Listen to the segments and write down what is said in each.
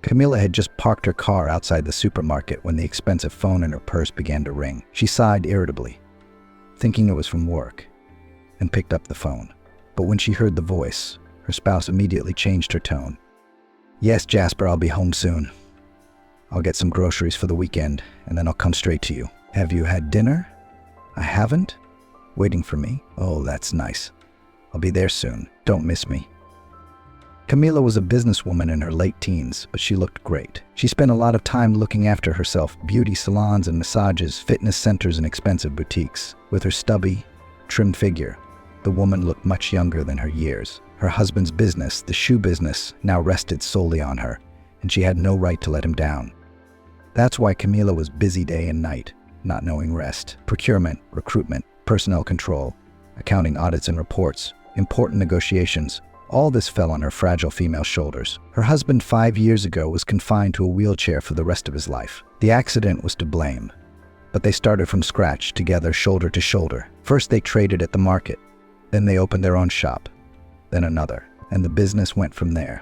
Camilla had just parked her car outside the supermarket when the expensive phone in her purse began to ring. She sighed irritably, thinking it was from work, and picked up the phone. But when she heard the voice, her spouse immediately changed her tone. "Yes, Jasper, I'll be home soon. I'll get some groceries for the weekend, and then I'll come straight to you. Have you had dinner?" "I haven't." "Waiting for me?" "Oh, that's nice. I'll be there soon. Don't miss me." Camilla was a businesswoman in her late teens, but she looked great. She spent a lot of time looking after herself, beauty salons and massages, fitness centers and expensive boutiques. With her stubby, trimmed figure, the woman looked much younger than her years. Her husband's business, the shoe business, now rested solely on her, and she had no right to let him down. That's why Camilla was busy day and night, not knowing rest. Procurement, recruitment, personnel control, accounting audits and reports, important negotiations, all this fell on her fragile female shoulders. Her husband 5 years ago was confined to a wheelchair for the rest of his life. The accident was to blame, but they started from scratch, together, shoulder to shoulder. First they traded at the market, then they opened their own shop, then another, and the business went from there.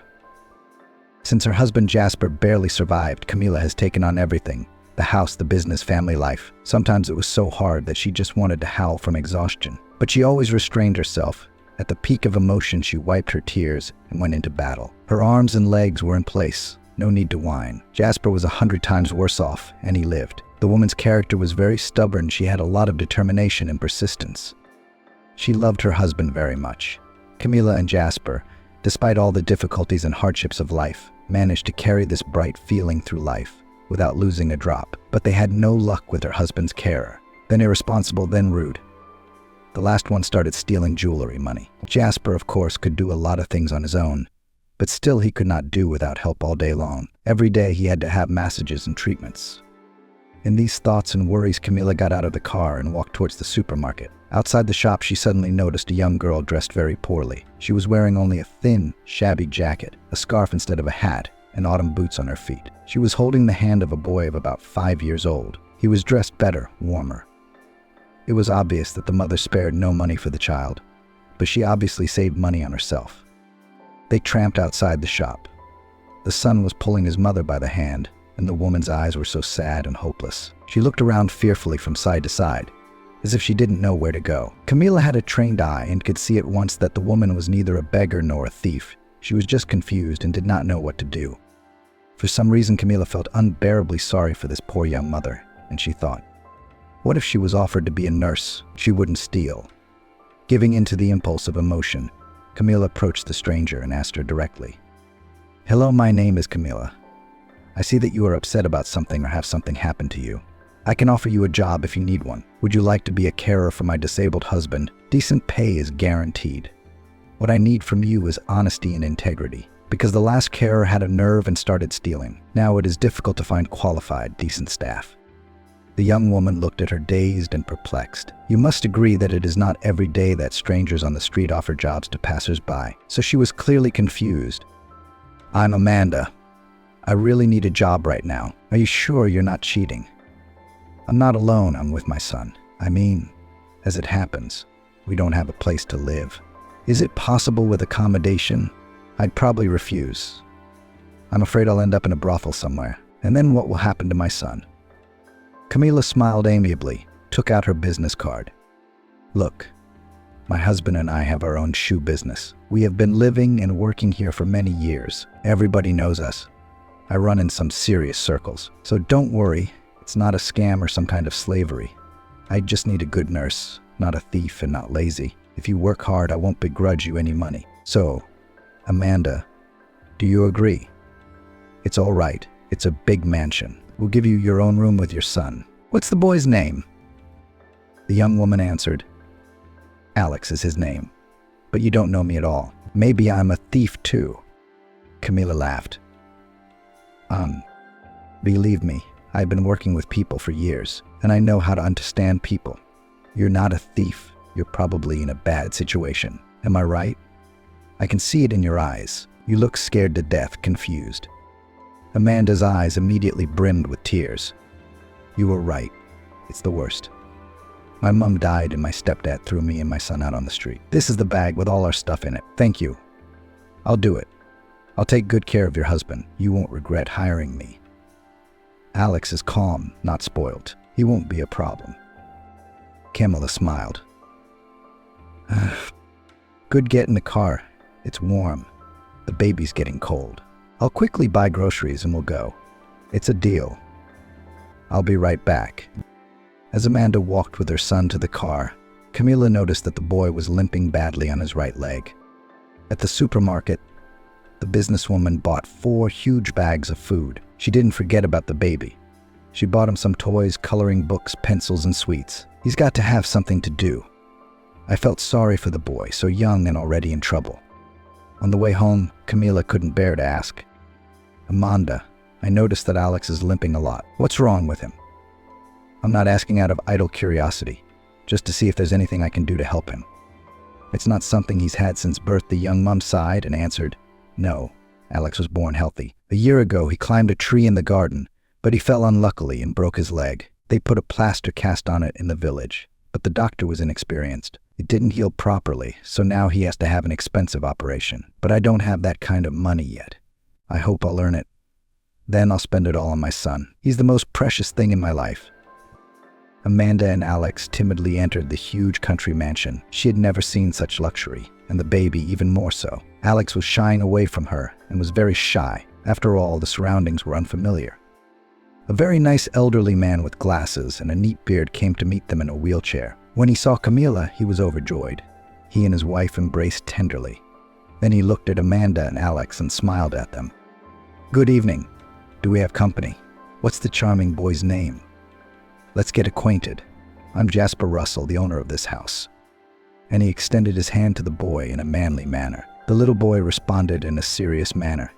Since her husband Jasper barely survived, Camilla has taken on everything: the house, the business, family life. Sometimes it was so hard that she just wanted to howl from exhaustion, but she always restrained herself. At the peak of emotion, she wiped her tears and went into battle. Her arms and legs were in place. No need to whine. Jasper was 100 times worse off, and he lived. The woman's character was very stubborn. She had a lot of determination and persistence. She loved her husband very much. Camilla and Jasper, despite all the difficulties and hardships of life, managed to carry this bright feeling through life without losing a drop. But they had no luck with her husband's carer. Then irresponsible, then rude. The last one started stealing jewelry money. Jasper, of course, could do a lot of things on his own, but still he could not do without help all day long. Every day he had to have massages and treatments. In these thoughts and worries, Camilla got out of the car and walked towards the supermarket. Outside the shop, she suddenly noticed a young girl dressed very poorly. She was wearing only a thin, shabby jacket, a scarf instead of a hat, and autumn boots on her feet. She was holding the hand of a boy of about 5 years old. He was dressed better, warmer. It was obvious that the mother spared no money for the child, but she obviously saved money on herself. They tramped outside the shop. The son was pulling his mother by the hand, and the woman's eyes were so sad and hopeless. She looked around fearfully from side to side, as if she didn't know where to go. Camilla had a trained eye and could see at once that the woman was neither a beggar nor a thief. She was just confused and did not know what to do. For some reason, Camilla felt unbearably sorry for this poor young mother, and she thought, what if she was offered to be a nurse? She wouldn't steal. Giving in to the impulse of emotion, Camilla approached the stranger and asked her directly, "Hello, my name is Camilla. I see that you are upset about something or have something happen to you. I can offer you a job if you need one. Would you like to be a carer for my disabled husband? Decent pay is guaranteed. What I need from you is honesty and integrity, because the last carer had a nerve and started stealing. Now it is difficult to find qualified, decent staff." The young woman looked at her dazed and perplexed. You must agree that it is not every day that strangers on the street offer jobs to passers-by, so she was clearly confused. "I'm Amanda. I really need a job right now. Are you sure you're not cheating?" "I'm not alone, I'm with my son. I mean, as it happens, we don't have a place to live. Is it possible with accommodation?" "I'd probably refuse. I'm afraid I'll end up in a brothel somewhere. And then what will happen to my son?" Camilla smiled amiably, took out her business card. "Look, my husband and I have our own shoe business. We have been living and working here for many years. Everybody knows us. I run in some serious circles. So don't worry, it's not a scam or some kind of slavery. I just need a good nurse, not a thief and not lazy. If you work hard, I won't begrudge you any money. So, Amanda, do you agree?" "It's all right. It's a big mansion. We'll give you your own room with your son. What's the boy's name?" The young woman answered, "Alex is his name. But you don't know me at all. Maybe I'm a thief too." Camilla laughed. Believe me, I've been working with people for years, and I know how to understand people. You're not a thief. You're probably in a bad situation. Am I right? I can see it in your eyes. You look scared to death, confused." Amanda's eyes immediately brimmed with tears. "You were right. It's the worst. My mom died and my stepdad threw me and my son out on the street. This is the bag with all our stuff in it. Thank you. I'll do it. I'll take good care of your husband. You won't regret hiring me. Alex is calm, not spoiled. He won't be a problem. Camilla smiled. Good, get in the car. It's warm. The baby's getting cold. I'll quickly buy groceries and we'll go. It's a deal. I'll be right back. As Amanda walked with her son to the car, Camilla noticed that the boy was limping badly on his right leg. At the supermarket, the businesswoman bought 4 huge bags of food. She didn't forget about the baby. She bought him some toys, coloring books, pencils, and sweets. He's got to have something to do. I felt sorry for the boy, so young and already in trouble. On the way home, Camilla couldn't bear to ask, Amanda, I noticed that Alex is limping a lot. What's wrong with him? I'm not asking out of idle curiosity, just to see if there's anything I can do to help him. It's not something he's had since birth. The young mom sighed and answered, No, Alex was born healthy. A year ago, he climbed a tree in the garden, but he fell unluckily and broke his leg. They put a plaster cast on it in the village, but the doctor was inexperienced. It didn't heal properly, so now he has to have an expensive operation. But I don't have that kind of money yet. I hope I'll earn it. Then I'll spend it all on my son. He's the most precious thing in my life. Amanda and Alex timidly entered the huge country mansion. She had never seen such luxury, and the baby even more so. Alex was shying away from her and was very shy. After all, the surroundings were unfamiliar. A very nice elderly man with glasses and a neat beard came to meet them in a wheelchair. When he saw Camilla, he was overjoyed. He and his wife embraced tenderly. Then he looked at Amanda and Alex and smiled at them. Good evening. Do we have company? What's the charming boy's name? Let's get acquainted. I'm Jasper Russell, the owner of this house. And he extended his hand to the boy in a manly manner. The little boy responded in a serious manner.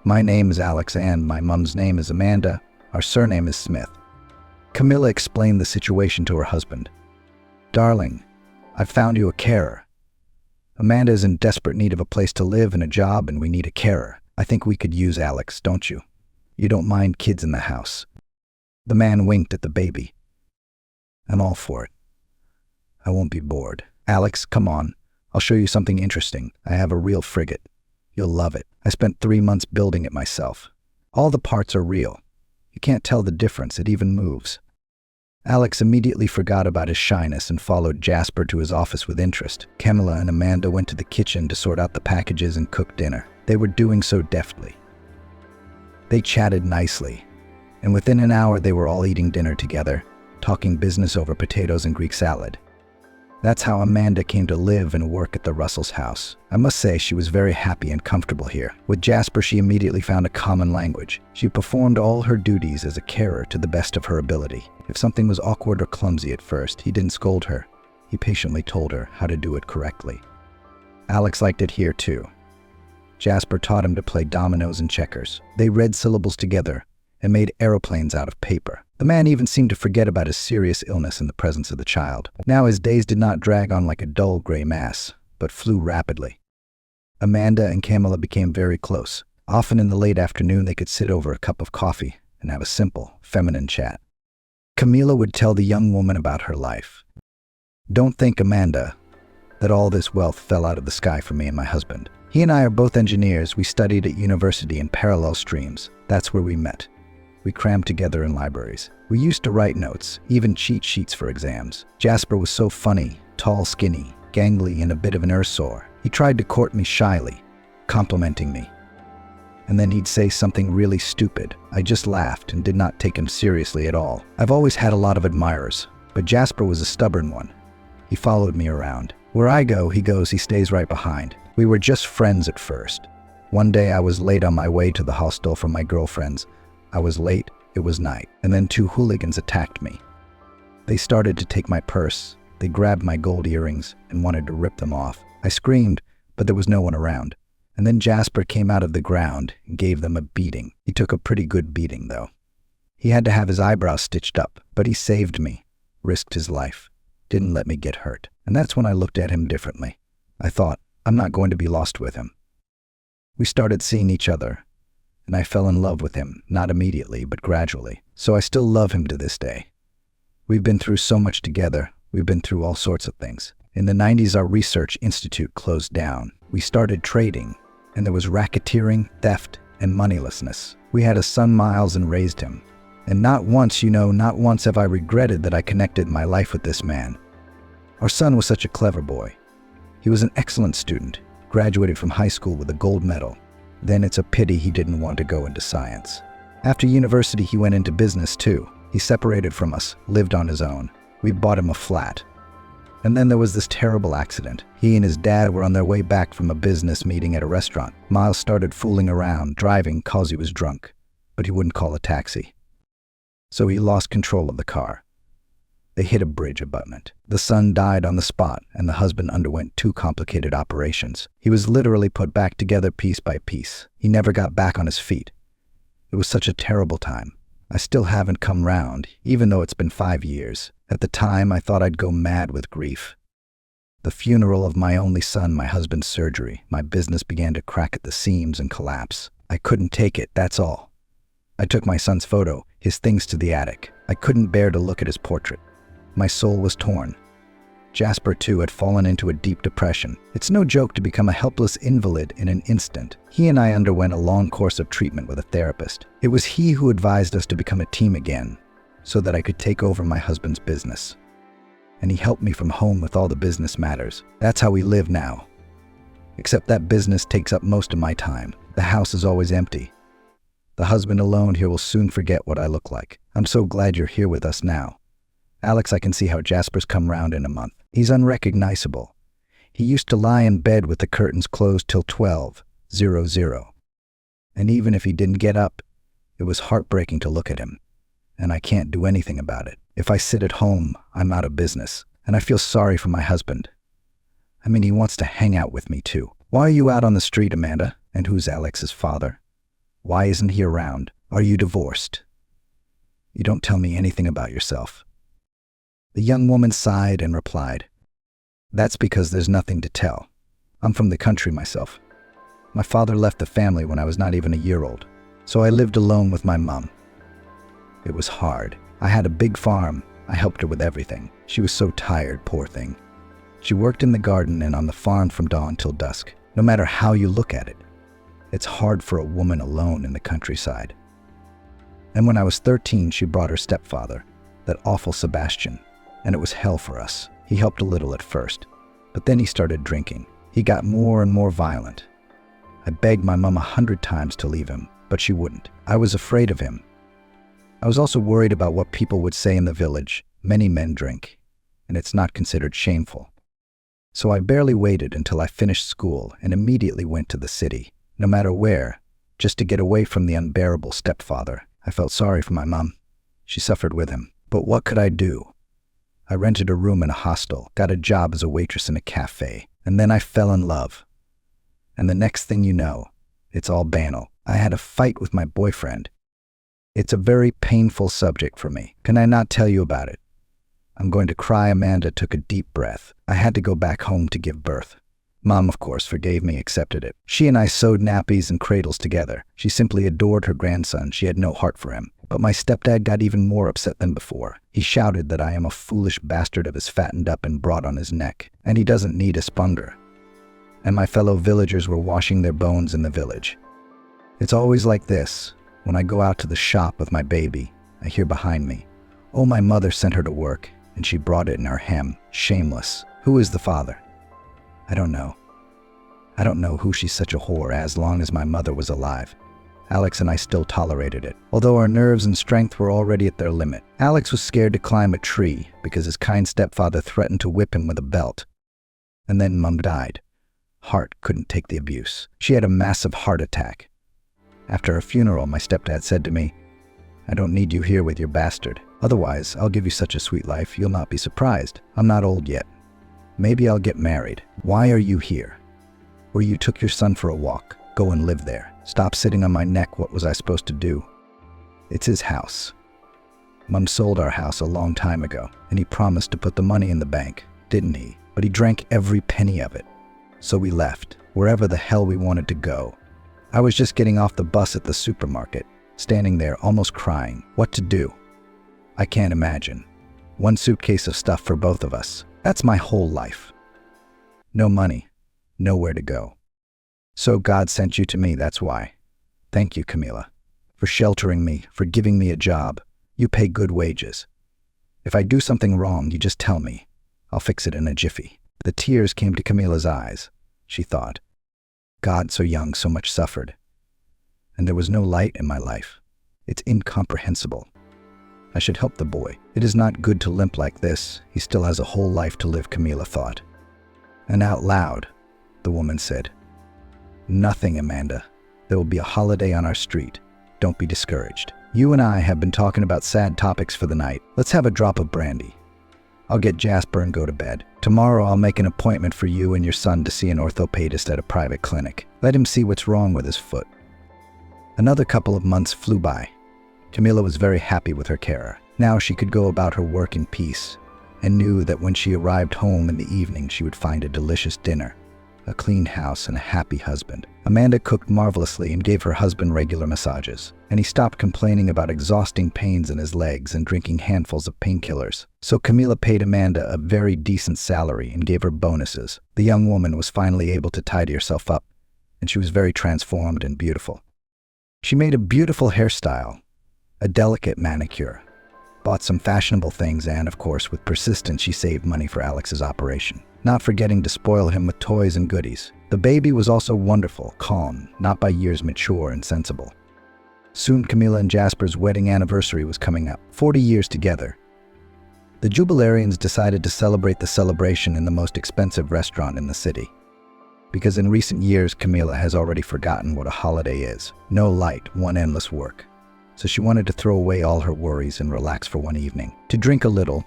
My name is Alex and my mom's name is Amanda. Our surname is Smith. Camilla explained the situation to her husband. Darling, I've found you a carer. Amanda is in desperate need of a place to live and a job, and we need a carer. I think we could use Alex, don't you? You don't mind kids in the house. The man winked at the baby. I'm all for it. I won't be bored. Alex, come on. I'll show you something interesting. I have a real frigate. You'll love it. I spent 3 months building it myself. All the parts are real. You can't tell the difference. It even moves. Alex immediately forgot about his shyness and followed Jasper to his office with interest. Camilla and Amanda went to the kitchen to sort out the packages and cook dinner. They were doing so deftly. They chatted nicely, and within an hour they were all eating dinner together, talking business over potatoes and Greek salad. That's how Amanda came to live and work at the Russells' house. I must say she was very happy and comfortable here. With Jasper, she immediately found a common language. She performed all her duties as a carer to the best of her ability. If something was awkward or clumsy at first, he didn't scold her. He patiently told her how to do it correctly. Alex liked it here too. Jasper taught him to play dominoes and checkers. They read syllables together and made aeroplanes out of paper. The man even seemed to forget about his serious illness in the presence of the child. Now his days did not drag on like a dull gray mass, but flew rapidly. Amanda and Camilla became very close. Often in the late afternoon they could sit over a cup of coffee and have a simple, feminine chat. Camilla would tell the young woman about her life. Don't think, Amanda, that all this wealth fell out of the sky for me and my husband. He and I are both engineers. We studied at university in parallel streams. That's where we met. We crammed together in libraries. We used to write notes, even cheat sheets for exams. Jasper was so funny, tall, skinny, gangly, and a bit of an ersor. He tried to court me shyly, complimenting me. And then he'd say something really stupid. I just laughed and did not take him seriously at all. I've always had a lot of admirers, but Jasper was a stubborn one. He followed me around. Where I go, he goes, he stays right behind. We were just friends at first. One day I was late on my way to the hostel from my girlfriend's. I was late, it was night, and then 2 hooligans attacked me. They started to take my purse. They grabbed my gold earrings and wanted to rip them off. I screamed, but there was no one around. And then Jasper came out of the ground and gave them a beating. He took a pretty good beating, though. He had to have his eyebrows stitched up, but he saved me, risked his life, didn't let me get hurt. And that's when I looked at him differently. I thought, I'm not going to be lost with him. We started seeing each other, and I fell in love with him, not immediately, but gradually. So I still love him to this day. We've been through so much together. We've been through all sorts of things. In the 90s, our research institute closed down. We started trading, And there was racketeering, theft, and moneylessness. We had a son, Miles, and raised him. And not once have I regretted that I connected my life with this man. Our son was such a clever boy. He was an excellent student, graduated from high school with a gold medal. Then it's a pity he didn't want to go into science. After university, he went into business too. He separated from us, lived on his own. We bought him a flat. And then there was this terrible accident. He and his dad were on their way back from a business meeting at a restaurant. Miles started fooling around, driving cause he was drunk, but he wouldn't call a taxi. So he lost control of the car. They hit a bridge abutment. The son died on the spot, and the husband underwent 2 complicated operations. He was literally put back together piece by piece. He never got back on his feet. It was such a terrible time. I still haven't come round, even though it's been 5 years. At the time, I thought I'd go mad with grief. The funeral of my only son, my husband's surgery, my business began to crack at the seams and collapse. I couldn't take it, that's all. I took my son's photo, his things, to the attic. I couldn't bear to look at his portrait. My soul was torn. Jasper, too, had fallen into a deep depression. It's no joke to become a helpless invalid in an instant. He and I underwent a long course of treatment with a therapist. It was he who advised us to become a team again, so that I could take over my husband's business. And he helped me from home with all the business matters. That's how we live now. Except that business takes up most of my time. The house is always empty. The husband alone here will soon forget what I look like. I'm so glad you're here with us now. Alex, I can see how Jasper's come round in a month. He's unrecognizable. He used to lie in bed with the curtains closed till 12:00. And even if he didn't get up, it was heartbreaking to look at him. And I can't do anything about it. If I sit at home, I'm out of business. And I feel sorry for my husband. I mean, he wants to hang out with me too. Why are you out on the street, Amanda? And who's Alex's father? Why isn't he around? Are you divorced? You don't tell me anything about yourself. The young woman sighed and replied, "That's because there's nothing to tell. I'm from the country myself. My father left the family when I was not even a year old, so I lived alone with my mom. It was hard. I had a big farm. I helped her with everything. She was so tired, poor thing. She worked in the garden and on the farm from dawn till dusk. No matter how you look at it, it's hard for a woman alone in the countryside. And when I was 13, she brought her stepfather, that awful Sebastian, and it was hell for us. He helped a little at first, but then he started drinking. He got more and more violent. I begged my mom 100 times to leave him, but she wouldn't. I was afraid of him. I was also worried about what people would say in the village. Many men drink, and it's not considered shameful. So I barely waited until I finished school and immediately went to the city, no matter where, just to get away from the unbearable stepfather. I felt sorry for my mom. She suffered with him. But what could I do? I rented a room in a hostel, got a job as a waitress in a cafe, and then I fell in love. And the next thing you know, it's all banal. I had a fight with my boyfriend. It's a very painful subject for me. Can I not tell you about it? I'm going to cry. Amanda took a deep breath. I had to go back home to give birth. Mom, of course, forgave me, accepted it. She and I sewed nappies and cradles together. She simply adored her grandson. She had no heart for him. But my stepdad got even more upset than before. He shouted that I am a foolish bastard of his fattened up and brought on his neck, and he doesn't need a spunger. And my fellow villagers were washing their bones in the village. It's always like this. When I go out to the shop with my baby, I hear behind me, "Oh, my mother sent her to work, and she brought it in her hem. Shameless. Who is the father?" I don't know. I don't know who she's such a whore. As long as my mother was alive, Alex and I still tolerated it, although our nerves and strength were already at their limit. Alex was scared to climb a tree because his kind stepfather threatened to whip him with a belt. And then Mom died. Heart couldn't take the abuse. She had a massive heart attack. After her funeral, my stepdad said to me, "I don't need you here with your bastard. Otherwise, I'll give you such a sweet life, you'll not be surprised. I'm not old yet. Maybe I'll get married. Why are you here? Or you took your son for a walk. Go and live there. Stop sitting on my neck. What was I supposed to do?" It's his house. Mom sold our house a long time ago, and he promised to put the money in the bank, didn't he? But he drank every penny of it. So we left, wherever the hell we wanted to go. I was just getting off the bus at the supermarket, standing there almost crying. What to do? I can't imagine. One suitcase of stuff for both of us. That's my whole life. No money, nowhere to go. So God sent you to me, that's why. Thank you, Camila, for sheltering me, for giving me a job. You pay good wages. If I do something wrong, you just tell me. I'll fix it in a jiffy. The tears came to Camila's eyes. She thought, God, so young, so much suffered. And there was no light in my life. It's incomprehensible. I should help the boy. It is not good to limp like this. He still has a whole life to live, Camila thought. And out loud, the woman said, Nothing, Amanda. There will be a holiday on our street. Don't be discouraged. You and I have been talking about sad topics for the night. Let's have a drop of brandy. I'll get Jasper and go to bed. Tomorrow I'll make an appointment for you and your son to see an orthopedist at a private clinic. Let him see what's wrong with his foot. Another couple of months flew by. Camila was very happy with her carer. Now she could go about her work in peace, and knew that when she arrived home in the evening she would find a delicious dinner, a clean house, and a happy husband. Amanda cooked marvelously and gave her husband regular massages, and he stopped complaining about exhausting pains in his legs and drinking handfuls of painkillers. So Camila paid Amanda a very decent salary and gave her bonuses. The young woman was finally able to tidy herself up, and she was very transformed and beautiful. She made a beautiful hairstyle, a delicate manicure, bought some fashionable things, and, of course, with persistence, she saved money for Alex's operation, not forgetting to spoil him with toys and goodies. The baby was also wonderful, calm, not by years mature and sensible. Soon Camila and Jasper's wedding anniversary was coming up, 40 years together. The jubilarians decided to celebrate the celebration in the most expensive restaurant in the city. Because in recent years, Camila has already forgotten what a holiday is. No light, one endless work. So she wanted to throw away all her worries and relax for one evening. To drink a little,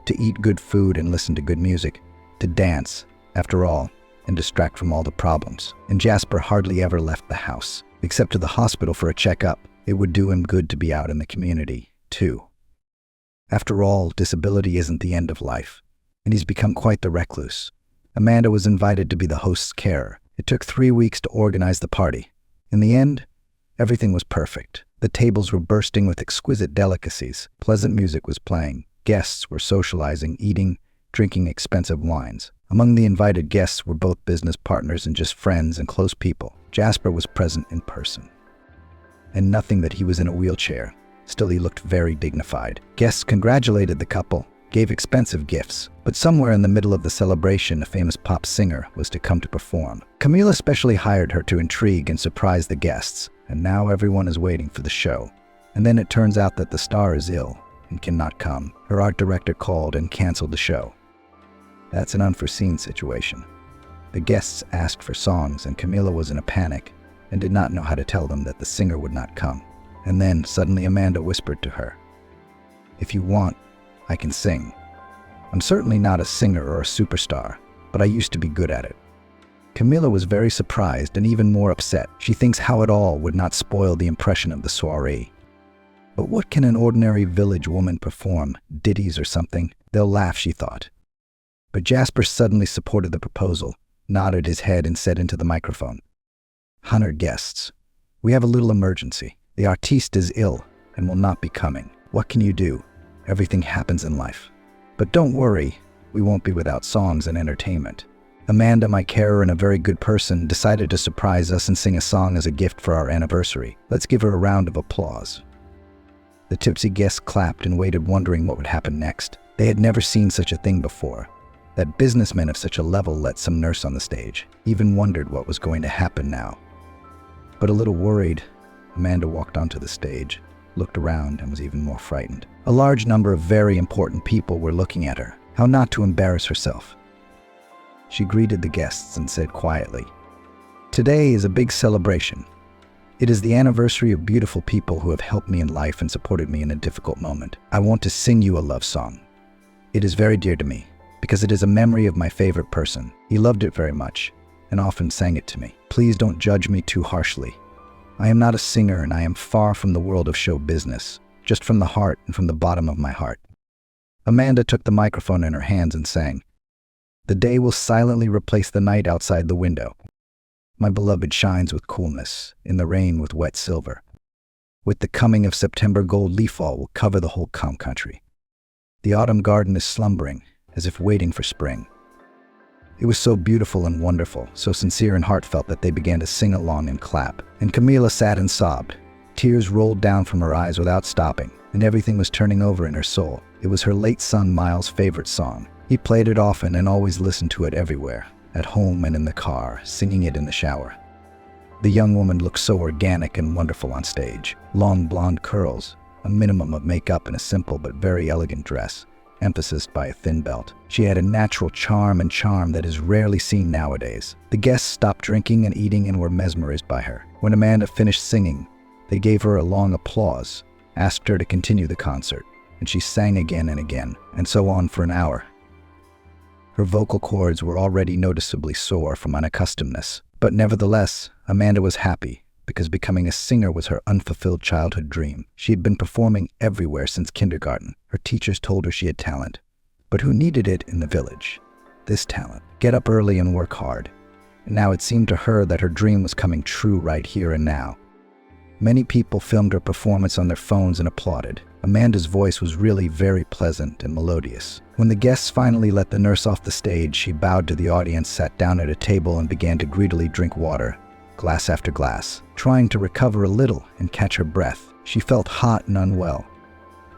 to eat good food and listen to good music, to dance, after all, and distract from all the problems. And Jasper hardly ever left the house, except to the hospital for a checkup. It would do him good to be out in the community, too. After all, disability isn't the end of life, and he's become quite the recluse. Amanda was invited to be the host's carer. It took 3 weeks to organize the party. In the end, everything was perfect. The tables were bursting with exquisite delicacies. Pleasant music was playing. Guests were socializing, eating, drinking expensive wines. Among the invited guests were both business partners and just friends and close people. Jasper was present in person. And nothing that he was in a wheelchair. Still, he looked very dignified. Guests congratulated the couple, gave expensive gifts, but somewhere in the middle of the celebration, a famous pop singer was to come to perform. Camila specially hired her to intrigue and surprise the guests, and now everyone is waiting for the show. And then it turns out that the star is ill and cannot come. Her art director called and canceled the show. That's an unforeseen situation. The guests asked for songs, and Camila was in a panic and did not know how to tell them that the singer would not come. And then suddenly Amanda whispered to her, "If you want, I can sing. I'm certainly not a singer or a superstar, but I used to be good at it." Camila was very surprised and even more upset. She thinks how it all would not spoil the impression of the soiree. But what can an ordinary village woman perform? Ditties or something? They'll laugh, she thought. But Jasper suddenly supported the proposal, nodded his head and said into the microphone, "100 guests. We have a little emergency. The artiste is ill and will not be coming. What can you do? Everything happens in life. But don't worry, we won't be without songs and entertainment. Amanda, my carer and a very good person, decided to surprise us and sing a song as a gift for our anniversary. Let's give her a round of applause." The tipsy guests clapped and waited, wondering what would happen next. They had never seen such a thing before. That businessmen of such a level let some nurse on the stage. Even wondered what was going to happen now. But a little worried, Amanda walked onto the stage, looked around, and was even more frightened. A large number of very important people were looking at her. How not to embarrass herself? She greeted the guests and said quietly, "Today is a big celebration. It is the anniversary of beautiful people who have helped me in life and supported me in a difficult moment. I want to sing you a love song. It is very dear to me, because it is a memory of my favorite person. He loved it very much, and often sang it to me. Please don't judge me too harshly. I am not a singer, and I am far from the world of show business, just from the heart and from the bottom of my heart." Amanda took the microphone in her hands and sang, "The day will silently replace the night outside the window. My beloved shines with coolness, in the rain with wet silver. With the coming of September, gold leafall will cover the whole calm country. The autumn garden is slumbering, as if waiting for spring. It was so beautiful and wonderful, so sincere and heartfelt that they began to sing along and clap. And Camila sat and sobbed. Tears rolled down from her eyes without stopping, and everything was turning over in her soul. It was her late son Miles' favorite song. He played it often and always listened to it everywhere, at home and in the car, singing it in the shower. The young woman looked so organic and wonderful on stage. Long blonde curls, a minimum of makeup, and a simple but very elegant dress, emphasized by a thin belt. She had a natural charm that is rarely seen nowadays. The guests stopped drinking and eating and were mesmerized by her. When Amanda finished singing, they gave her a long applause, asked her to continue the concert, and she sang again and again, and so on for an hour. Her vocal cords were already noticeably sore from unaccustomedness, but nevertheless, Amanda was happy, because becoming a singer was her unfulfilled childhood dream. She had been performing everywhere since kindergarten. Her teachers told her she had talent. But who needed it in the village? This talent. Get up early and work hard. And now it seemed to her that her dream was coming true right here and now. Many people filmed her performance on their phones and applauded. Amanda's voice was really very pleasant and melodious. When the guests finally let the nurse off the stage, she bowed to the audience, sat down at a table, and began to greedily drink water, glass after glass, trying to recover a little and catch her breath. She felt hot and unwell,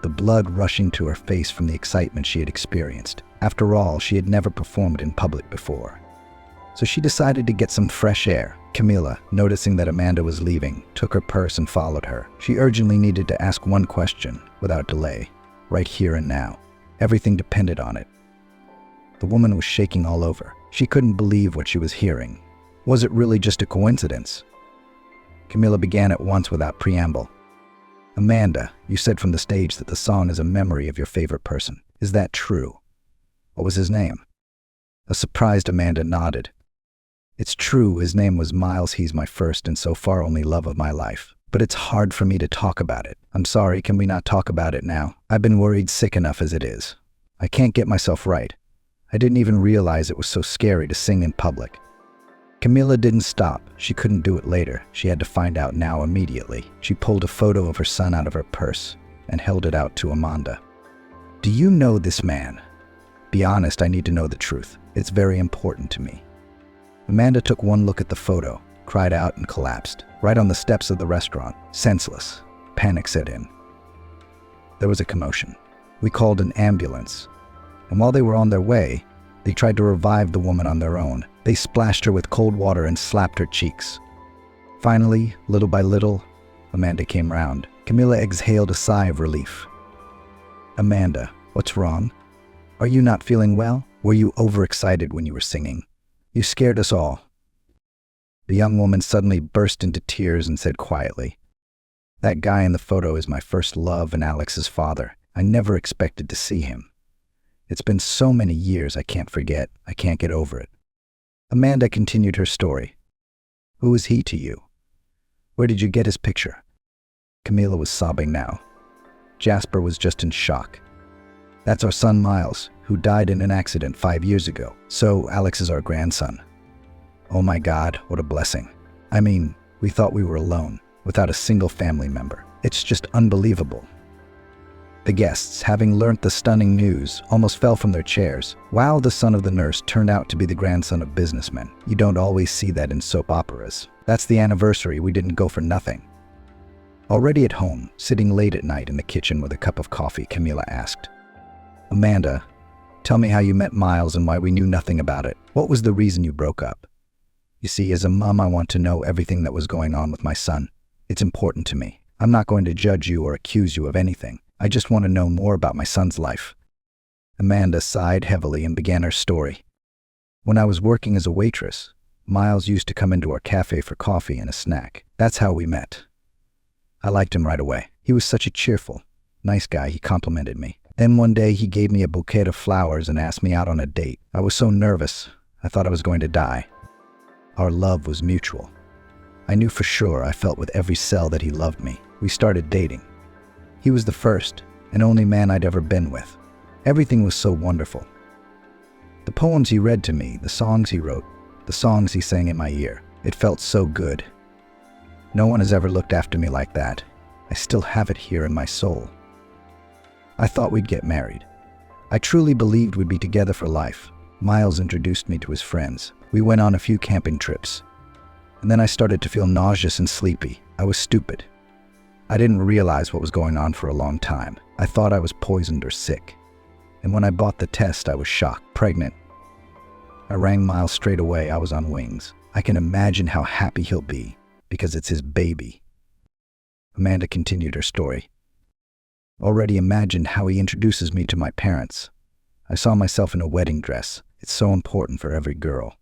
the blood rushing to her face from the excitement she had experienced. After all, she had never performed in public before. So she decided to get some fresh air. Camila, noticing that Amanda was leaving, took her purse and followed her. She urgently needed to ask one question, without delay, right here and now. Everything depended on it. The woman was shaking all over. She couldn't believe what she was hearing. Was it really just a coincidence? Camila began at once without preamble. Amanda, you said from the stage that the song is a memory of your favorite person. Is that true? What was his name? A surprised Amanda nodded. It's true, his name was Miles. He's my first and so far only love of my life. But it's hard for me to talk about it. I'm sorry, can we not talk about it now? I've been worried sick enough as it is. I can't get myself right. I didn't even realize it was so scary to sing in public. Camila didn't stop. She couldn't do it later. She had to find out now immediately. She pulled a photo of her son out of her purse and held it out to Amanda. Do you know this man? Be honest, I need to know the truth. It's very important to me. Amanda took one look at the photo, cried out, and collapsed, right on the steps of the restaurant, senseless. Panic set in. There was a commotion. We called an ambulance, and while they were on their way, they tried to revive the woman on their own. They splashed her with cold water and slapped her cheeks. Finally, little by little, Amanda came round. Camila exhaled a sigh of relief. Amanda, what's wrong? Are you not feeling well? Were you overexcited when you were singing? You scared us all. The young woman suddenly burst into tears and said quietly, That guy in the photo is my first love and Alex's father. I never expected to see him. It's been so many years I can't forget. I can't get over it. Amanda continued her story. Who is he to you? Where did you get his picture? Camila was sobbing now. Jasper was just in shock. That's our son Miles, who died in an accident 5 years ago. So Alex is our grandson. Oh my God, what a blessing. I mean, we thought we were alone, without a single family member. It's just unbelievable. The guests, having learnt the stunning news, almost fell from their chairs. Wow, the son of the nurse turned out to be the grandson of businessmen. You don't always see that in soap operas. That's the anniversary. We didn't go for nothing. Already at home, sitting late at night in the kitchen with a cup of coffee, Camila asked, Amanda, tell me how you met Miles and why we knew nothing about it. What was the reason you broke up? You see, as a mom, I want to know everything that was going on with my son. It's important to me. I'm not going to judge you or accuse you of anything. I just want to know more about my son's life. Amanda sighed heavily and began her story. When I was working as a waitress, Miles used to come into our cafe for coffee and a snack. That's how we met. I liked him right away. He was such a cheerful, nice guy. He complimented me. Then one day he gave me a bouquet of flowers and asked me out on a date. I was so nervous, I thought I was going to die. Our love was mutual. I knew for sure, I felt with every cell that he loved me. We started dating. He was the first and only man I'd ever been with. Everything was so wonderful. The poems he read to me, the songs he wrote, the songs he sang in my ear, it felt so good. No one has ever looked after me like that. I still have it here in my soul. I thought we'd get married. I truly believed we'd be together for life. Miles introduced me to his friends. We went on a few camping trips. And then I started to feel nauseous and sleepy. I was stupid. I didn't realize what was going on for a long time. I thought I was poisoned or sick. And when I bought the test, I was shocked, pregnant. I rang Miles straight away. I was on wings. I can imagine how happy he'll be, because it's his baby. Amanda continued her story. Already imagined how he introduces me to my parents. I saw myself in a wedding dress. It's so important for every girl.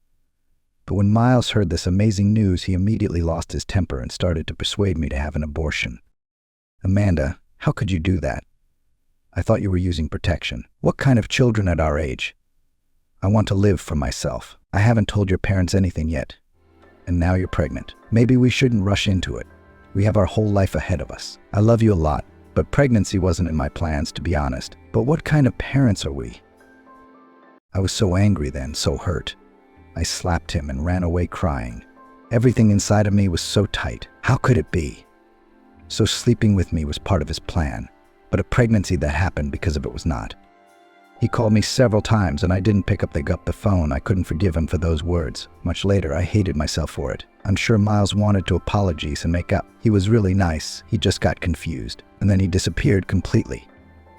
But when Miles heard this amazing news, he immediately lost his temper and started to persuade me to have an abortion. Amanda, how could you do that? I thought you were using protection. What kind of children at our age? I want to live for myself. I haven't told your parents anything yet. And now you're pregnant. Maybe we shouldn't rush into it. We have our whole life ahead of us. I love you a lot, but pregnancy wasn't in my plans, to be honest. But what kind of parents are we? I was so angry then, so hurt. I slapped him and ran away crying. Everything inside of me was so tight. How could it be? So sleeping with me was part of his plan, but a pregnancy that happened because of it was not. He called me several times and I didn't pick up the phone. I couldn't forgive him for those words. Much later, I hated myself for it. I'm sure Miles wanted to apologize and make up. He was really nice. He just got confused. And then he disappeared completely.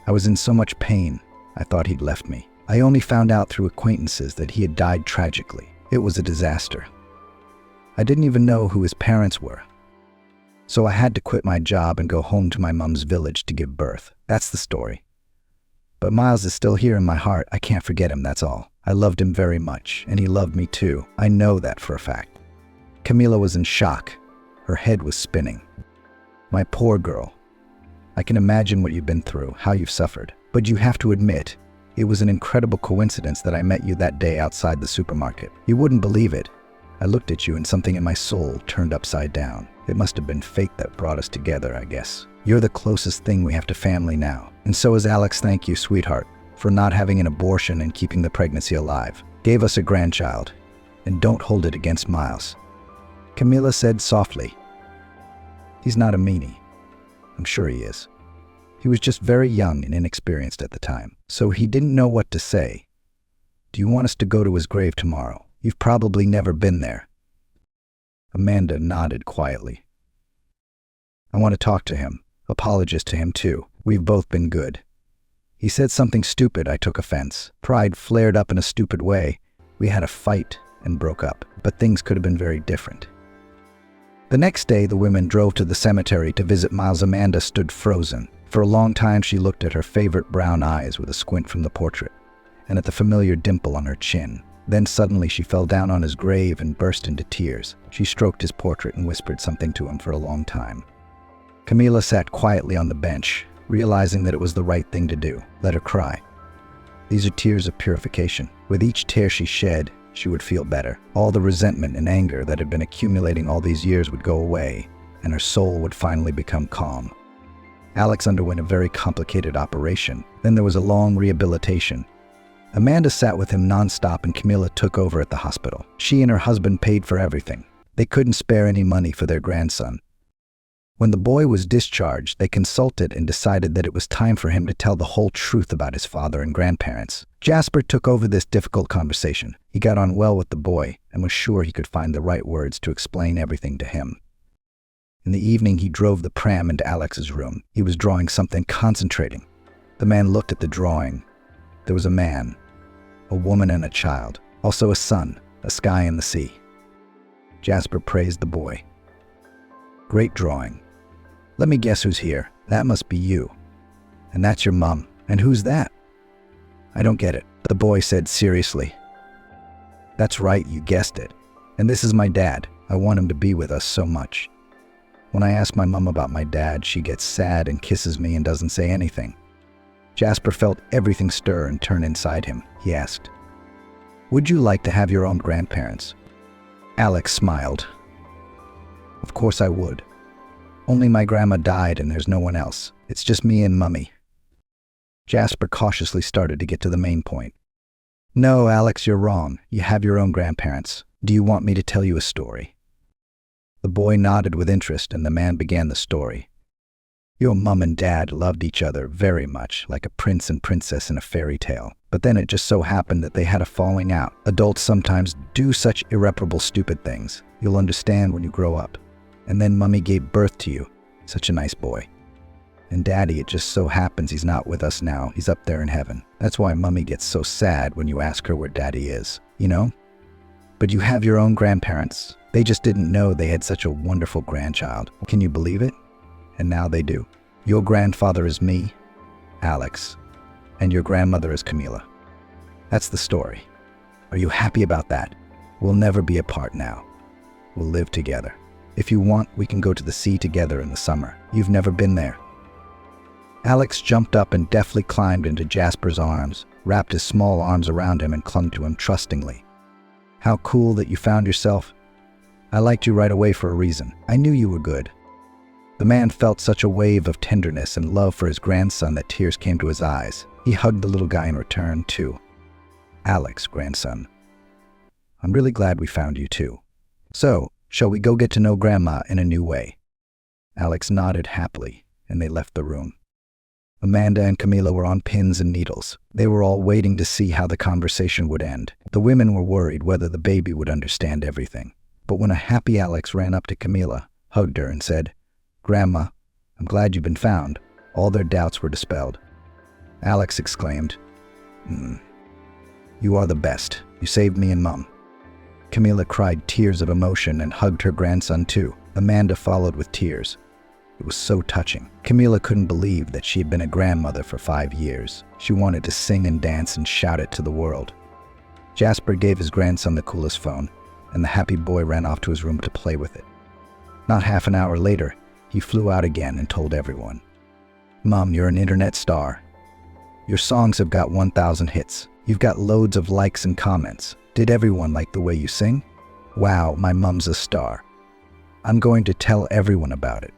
I was in so much pain. I thought he'd left me. I only found out through acquaintances that he had died tragically. It was a disaster. I didn't even know who his parents were. So I had to quit my job and go home to my mom's village to give birth. That's the story. But Miles is still here in my heart. I can't forget him, that's all. I loved him very much, and he loved me too. I know that for a fact. Camila was in shock. Her head was spinning. My poor girl. I can imagine what you've been through, how you've suffered. But you have to admit, it was an incredible coincidence that I met you that day outside the supermarket. You wouldn't believe it. I looked at you and something in my soul turned upside down. It must have been fate that brought us together, I guess. You're the closest thing we have to family now. And so is Alex. Thank you, sweetheart, for not having an abortion and keeping the pregnancy alive. Gave us a grandchild. And don't hold it against Miles. Camila said softly. He's not a meanie. I'm sure he is. He was just very young and inexperienced at the time, so he didn't know what to say. Do you want us to go to his grave tomorrow? You've probably never been there. Amanda nodded quietly. I want to talk to him. Apologize to him too. We've both been good. He said something stupid. I took offense. Pride flared up in a stupid way. We had a fight and broke up, but things could have been very different. The next day, the women drove to the cemetery to visit Miles. Amanda stood frozen. For a long time, she looked at her favorite brown eyes with a squint from the portrait, and at the familiar dimple on her chin. Then suddenly she fell down on his grave and burst into tears. She stroked his portrait and whispered something to him for a long time. Camila sat quietly on the bench, realizing that it was the right thing to do. Let her cry. These are tears of purification. With each tear she shed, she would feel better. All the resentment and anger that had been accumulating all these years would go away, and her soul would finally become calm. Alex underwent a very complicated operation. Then there was a long rehabilitation. Amanda sat with him nonstop and Camila took over at the hospital. She and her husband paid for everything. They couldn't spare any money for their grandson. When the boy was discharged, they consulted and decided that it was time for him to tell the whole truth about his father and grandparents. Jasper took over this difficult conversation. He got on well with the boy and was sure he could find the right words to explain everything to him. In the evening, he drove the pram into Alex's room. He was drawing something, concentrating. The man looked at the drawing. There was a man, a woman and a child, also a sun, a sky and the sea. Jasper praised the boy. Great drawing. Let me guess who's here. That must be you. And that's your mom. And who's that? I don't get it, the boy said seriously. That's right, you guessed it. And this is my dad. I want him to be with us so much. When I ask my mom about my dad, she gets sad and kisses me and doesn't say anything. Jasper felt everything stir and turn inside him. He asked, would you like to have your own grandparents? Alex smiled. Of course I would. Only my grandma died and there's no one else. It's just me and Mummy. Jasper cautiously started to get to the main point. No, Alex, you're wrong. You have your own grandparents. Do you want me to tell you a story? The boy nodded with interest and the man began the story. Your mom and dad loved each other very much, like a prince and princess in a fairy tale. But then it just so happened that they had a falling out. Adults sometimes do such irreparable stupid things. You'll understand when you grow up. And then Mummy gave birth to you. Such a nice boy. And Daddy, it just so happens he's not with us now. He's up there in heaven. That's why Mummy gets so sad when you ask her where Daddy is, you know? But you have your own grandparents. They just didn't know they had such a wonderful grandchild. Can you believe it? And now they do. Your grandfather is me, Alex, and your grandmother is Camila. That's the story. Are you happy about that? We'll never be apart now. We'll live together. If you want, we can go to the sea together in the summer. You've never been there. Alex jumped up and deftly climbed into Jasper's arms, wrapped his small arms around him and clung to him trustingly. How cool that you found yourself. I liked you right away for a reason. I knew you were good. The man felt such a wave of tenderness and love for his grandson that tears came to his eyes. He hugged the little guy in return, too. Alex, grandson. I'm really glad we found you, too. So, shall we go get to know Grandma in a new way? Alex nodded happily, and they left the room. Amanda and Camila were on pins and needles. They were all waiting to see how the conversation would end. The women were worried whether the baby would understand everything. But when a happy Alex ran up to Camila, hugged her, and said, Grandma, I'm glad you've been found, all their doubts were dispelled. Alex exclaimed, You are the best. You saved me and Mum. Camila cried tears of emotion and hugged her grandson too. Amanda followed with tears. It was so touching. Camila couldn't believe that she had been a grandmother for 5 years. She wanted to sing and dance and shout it to the world. Jasper gave his grandson the coolest phone, and the happy boy ran off to his room to play with it. Not half an hour later, he flew out again and told everyone, Mom, you're an internet star. Your songs have got 1,000 hits. You've got loads of likes and comments. Did everyone like the way you sing? Wow, my mom's a star. I'm going to tell everyone about it.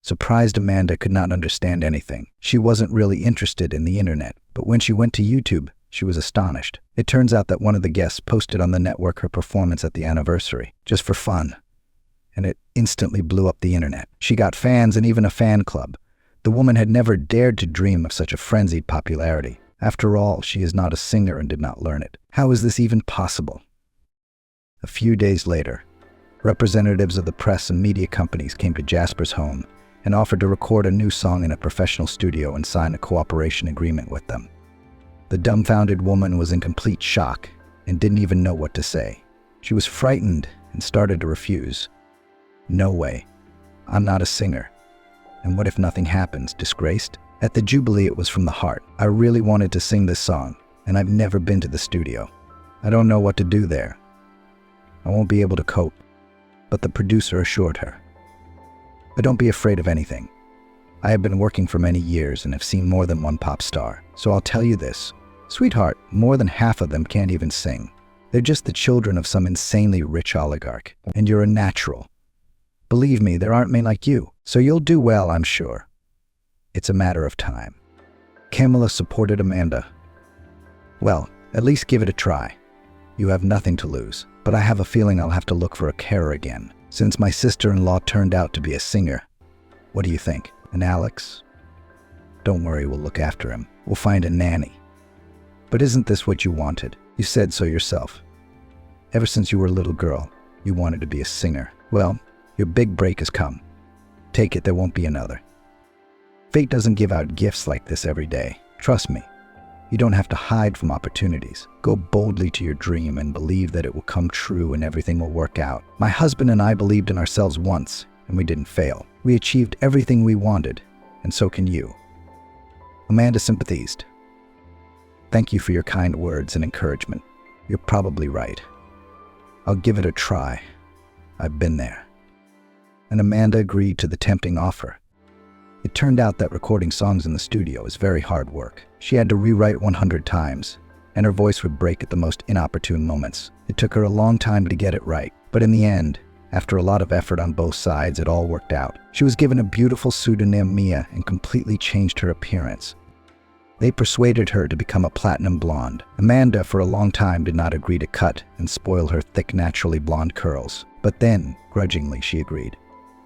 Surprised Amanda could not understand anything. She wasn't really interested in the internet, but when she went to YouTube, she was astonished. It turns out that one of the guests posted on the network her performance at the anniversary, just for fun. And it instantly blew up the internet. She got fans and even a fan club. The woman had never dared to dream of such a frenzied popularity. After all, she is not a singer and did not learn it. How is this even possible? A few days later, representatives of the press and media companies came to Jasper's home and offered to record a new song in a professional studio and sign a cooperation agreement with them. The dumbfounded woman was in complete shock and didn't even know what to say. She was frightened and started to refuse. No way. I'm not a singer. And what if nothing happens? Disgraced? At the Jubilee, it was from the heart. I really wanted to sing this song, and I've never been to the studio. I don't know what to do there. I won't be able to cope. But the producer assured her. But don't be afraid of anything. I have been working for many years and have seen more than one pop star. So I'll tell you this. Sweetheart, more than half of them can't even sing. They're just the children of some insanely rich oligarch. And you're a natural. Believe me, there aren't many like you. So you'll do well, I'm sure. It's a matter of time. Camila supported Amanda. Well, at least give it a try. You have nothing to lose. But I have a feeling I'll have to look for a carer again, since my sister-in-law turned out to be a singer. What do you think? And Alex? Don't worry, we'll look after him. We'll find a nanny. But isn't this what you wanted? You said so yourself. Ever since you were a little girl, you wanted to be a singer. Well, your big break has come. Take it, there won't be another. Fate doesn't give out gifts like this every day. Trust me. You don't have to hide from opportunities. Go boldly to your dream and believe that it will come true and everything will work out. My husband and I believed in ourselves once, and we didn't fail. We achieved everything we wanted, and so can you. Amanda sympathized. Thank you for your kind words and encouragement. You're probably right. I'll give it a try. I've been there. And Amanda agreed to the tempting offer. It turned out that recording songs in the studio is very hard work. She had to rewrite 100 times, and her voice would break at the most inopportune moments. It took her a long time to get it right, but in the end, after a lot of effort on both sides, it all worked out. She was given a beautiful pseudonym, Mia, and completely changed her appearance. They persuaded her to become a platinum blonde. Amanda, for a long time, did not agree to cut and spoil her thick, naturally blonde curls. But then, grudgingly, she agreed.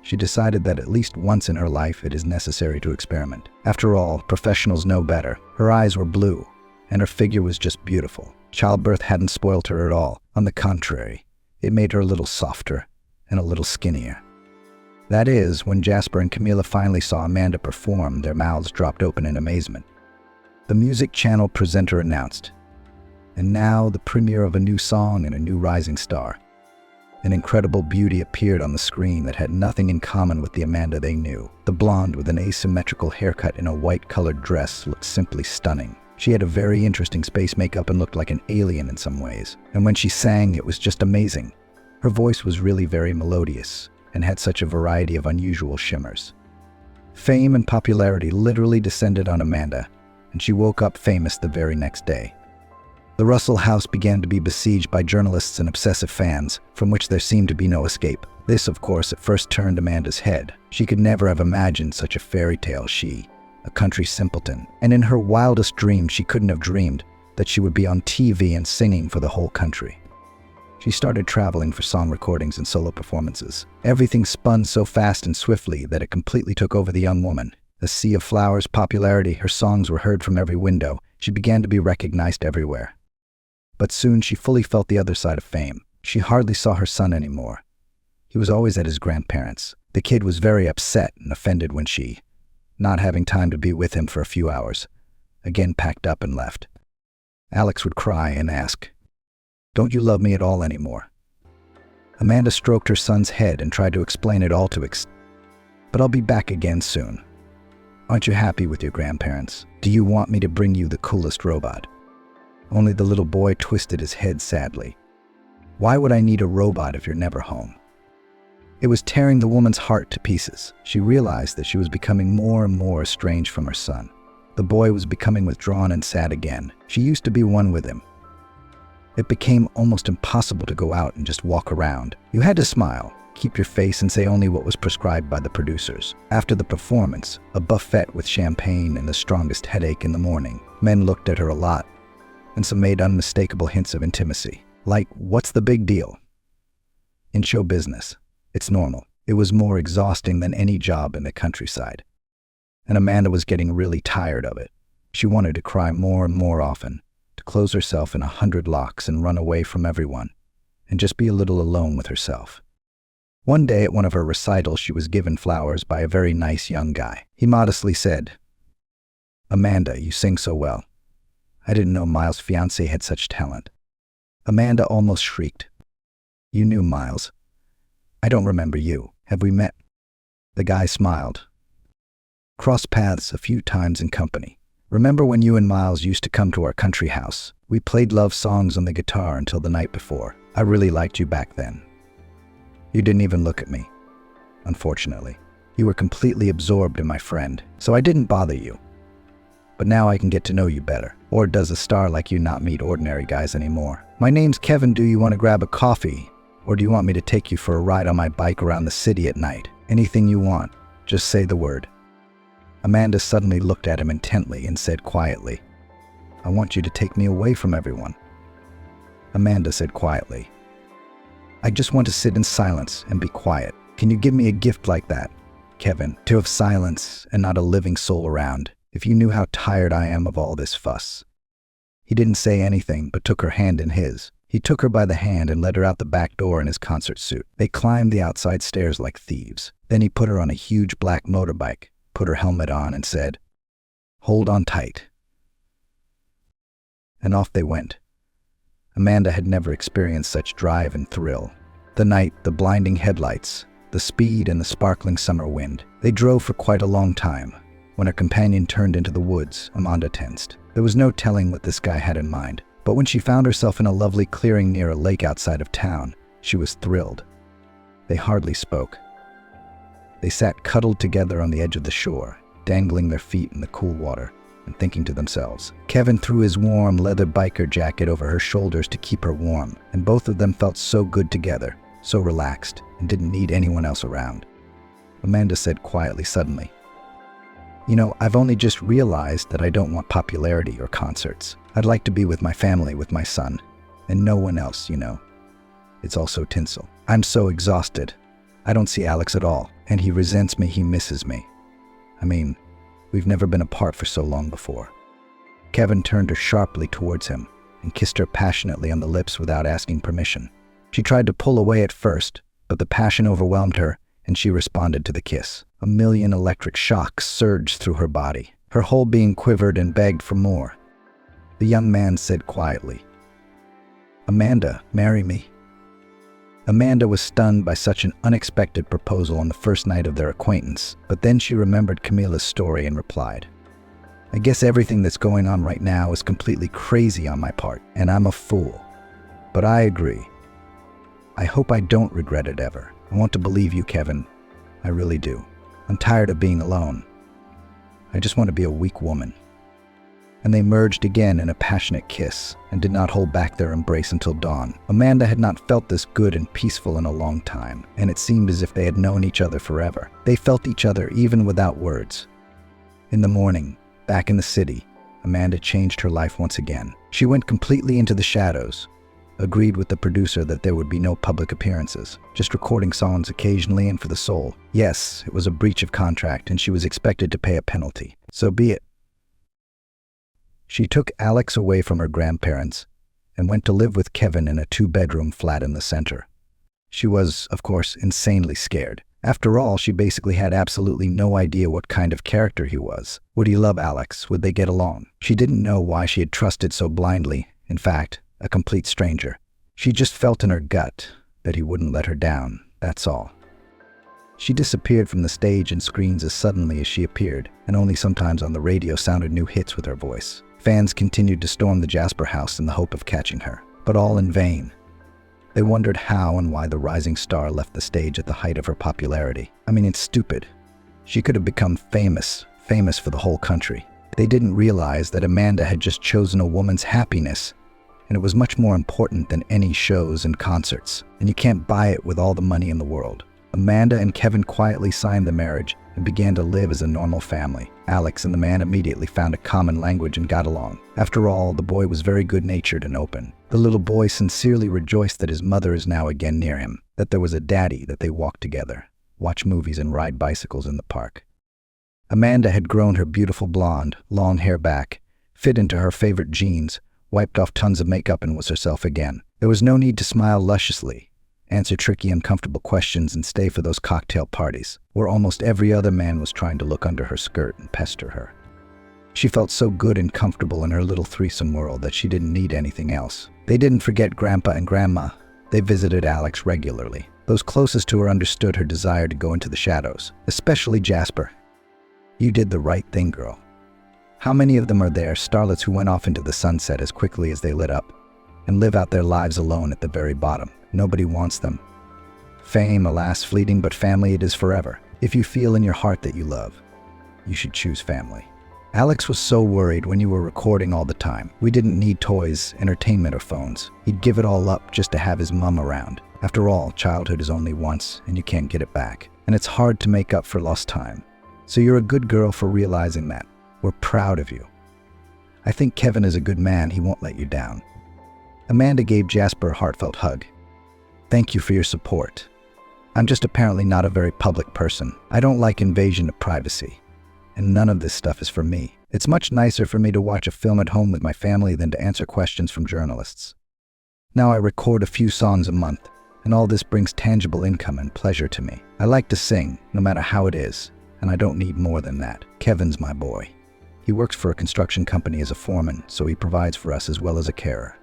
She decided that at least once in her life it is necessary to experiment. After all, professionals know better. Her eyes were blue, and her figure was just beautiful. Childbirth hadn't spoiled her at all. On the contrary, it made her a little softer and a little skinnier. That is, when Jasper and Camila finally saw Amanda perform, their mouths dropped open in amazement. The music channel presenter announced, "And now the premiere of a new song and a new rising star." An incredible beauty appeared on the screen that had nothing in common with the Amanda they knew. The blonde with an asymmetrical haircut in a white-colored dress looked simply stunning. She had a very interesting space makeup and looked like an alien in some ways. And when she sang, it was just amazing. Her voice was really very melodious and had such a variety of unusual shimmers. Fame and popularity literally descended on Amanda, and she woke up famous the very next day. The Russell house began to be besieged by journalists and obsessive fans, from which there seemed to be no escape. This, of course, at first turned Amanda's head. She could never have imagined such a fairy tale, she, a country simpleton. And in her wildest dreams, she couldn't have dreamed that she would be on TV and singing for the whole country. She started traveling for song recordings and solo performances. Everything spun so fast and swiftly that it completely took over the young woman. A sea of flowers, popularity, her songs were heard from every window. She began to be recognized everywhere. But soon she fully felt the other side of fame. She hardly saw her son anymore. He was always at his grandparents'. The kid was very upset and offended when she, not having time to be with him for a few hours, again packed up and left. Alex would cry and ask, "Don't you love me at all anymore?" Amanda stroked her son's head and tried to explain it all to "But I'll be back again soon. Aren't you happy with your grandparents? Do you want me to bring you the coolest robot?" Only the little boy twisted his head sadly. "Why would I need a robot if you're never home?" It was tearing the woman's heart to pieces. She realized that she was becoming more and more estranged from her son. The boy was becoming withdrawn and sad again. She used to be one with him. It became almost impossible to go out and just walk around. You had to smile, keep your face, and say only what was prescribed by the producers. After the performance, a buffet with champagne and the strongest headache in the morning. Men looked at her a lot, and some made unmistakable hints of intimacy. Like, what's the big deal? In show business, it's normal. It was more exhausting than any job in the countryside. And Amanda was getting really tired of it. She wanted to cry more and more often, to close herself in 100 locks and run away from everyone, and just be a little alone with herself. One day at one of her recitals, she was given flowers by a very nice young guy. He modestly said, "Amanda, you sing so well. I didn't know Miles' fiancé had such talent." Amanda almost shrieked. "You knew Miles. I don't remember you. Have we met?" The guy smiled. "Crossed paths a few times in company. Remember when you and Miles used to come to our country house? We played love songs on the guitar until the night before. I really liked you back then. You didn't even look at me, unfortunately. You were completely absorbed in my friend, so I didn't bother you. But now I can get to know you better. Or does a star like you not meet ordinary guys anymore? My name's Kevin. Do you want to grab a coffee? Or do you want me to take you for a ride on my bike around the city at night? Anything you want. Just say the word." Amanda suddenly looked at him intently and said quietly, "I want you to take me away from everyone." Amanda said quietly, "I just want to sit in silence and be quiet. Can you give me a gift like that, Kevin? To have silence and not a living soul around. If you knew how tired I am of all this fuss." He didn't say anything, but took her hand in his. He took her by the hand and led her out the back door in his concert suit. They climbed the outside stairs like thieves. Then he put her on a huge black motorbike, put her helmet on, and said, "Hold on tight." And off they went. Amanda had never experienced such drive and thrill. The night, the blinding headlights, the speed and the sparkling summer wind. They drove for quite a long time. When her companion turned into the woods, Amanda tensed. There was no telling what this guy had in mind. But when she found herself in a lovely clearing near a lake outside of town, she was thrilled. They hardly spoke. They sat cuddled together on the edge of the shore, dangling their feet in the cool water and thinking to themselves. Kevin threw his warm leather biker jacket over her shoulders to keep her warm, and both of them felt so good together, so relaxed, and didn't need anyone else around. Amanda said quietly suddenly, "You know, I've only just realized that I don't want popularity or concerts. I'd like to be with my family, with my son, and no one else, you know. It's all so tinsel. I'm so exhausted. I don't see Alex at all. And he resents me, he misses me. I mean, we've never been apart for so long before. Kevin turned her sharply towards him and kissed her passionately on the lips without asking permission. She tried to pull away at first, but the passion overwhelmed her and she responded to the kiss. A million electric shocks surged through her body. Her whole being quivered and begged for more. The young man said quietly, "Amanda, marry me." Amanda was stunned by such an unexpected proposal on the first night of their acquaintance, but then she remembered Camilla's story and replied, "I guess everything that's going on right now is completely crazy on my part, and I'm a fool. But I agree. I hope I don't regret it ever. I want to believe you, Kevin. I really do. I'm tired of being alone. I just want to be a weak woman." And they merged again in a passionate kiss and did not hold back their embrace until dawn. Amanda had not felt this good and peaceful in a long time, and it seemed as if they had known each other forever. They felt each other even without words. In the morning, back in the city, Amanda changed her life once again. She went completely into the shadows, agreed with the producer that there would be no public appearances, just recording songs occasionally and for the soul. Yes, it was a breach of contract and she was expected to pay a penalty. So be it. She took Alex away from her grandparents and went to live with Kevin in a 2-bedroom flat in the center. She was, of course, insanely scared. After all, she basically had absolutely no idea what kind of character he was. Would he love Alex? Would they get along? She didn't know why she had trusted so blindly. In fact, a complete stranger. She just felt in her gut that he wouldn't let her down, that's all. She disappeared from the stage and screens as suddenly as she appeared, and only sometimes on the radio sounded new hits with her voice. Fans continued to storm the Jasper house in the hope of catching her, but all in vain. They wondered how and why the rising star left the stage at the height of her popularity. I mean, it's stupid. She could have become famous for the whole country. They didn't realize that Amanda had just chosen a woman's happiness, and it was much more important than any shows and concerts, and you can't buy it with all the money in the world. Amanda and Kevin quietly signed the marriage and began to live as a normal family. Alex and the man immediately found a common language and got along. After all, the boy was very good-natured and open. The little boy sincerely rejoiced that his mother is now again near him, that there was a daddy, that they walked together, watch movies and ride bicycles in the park. Amanda had grown her beautiful blonde, long hair back, fit into her favorite jeans, wiped off tons of makeup and was herself again. There was no need to smile lusciously, answer tricky, uncomfortable questions, and stay for those cocktail parties, where almost every other man was trying to look under her skirt and pester her. She felt so good and comfortable in her little threesome world that she didn't need anything else. They didn't forget Grandpa and Grandma. They visited Alex regularly. Those closest to her understood her desire to go into the shadows, especially Jasper. "You did the right thing, girl." How many of them are there, starlets who went off into the sunset as quickly as they lit up, and live out their lives alone at the very bottom? Nobody wants them. Fame, alas, fleeting, but family it is forever. If you feel in your heart that you love, you should choose family. Alex was so worried when you were recording all the time. We didn't need toys, entertainment, or phones. He'd give it all up just to have his mom around. After all, childhood is only once, and you can't get it back. And it's hard to make up for lost time. So you're a good girl for realizing that. We're proud of you. I think Kevin is a good man. He won't let you down. Amanda gave Jasper a heartfelt hug. "Thank you for your support. I'm just apparently not a very public person. I don't like invasion of privacy. And none of this stuff is for me. It's much nicer for me to watch a film at home with my family than to answer questions from journalists. Now I record a few songs a month, and all this brings tangible income and pleasure to me. I like to sing, no matter how it is, and I don't need more than that. Kevin's my boy. He works for a construction company as a foreman, so he provides for us as well as a carer."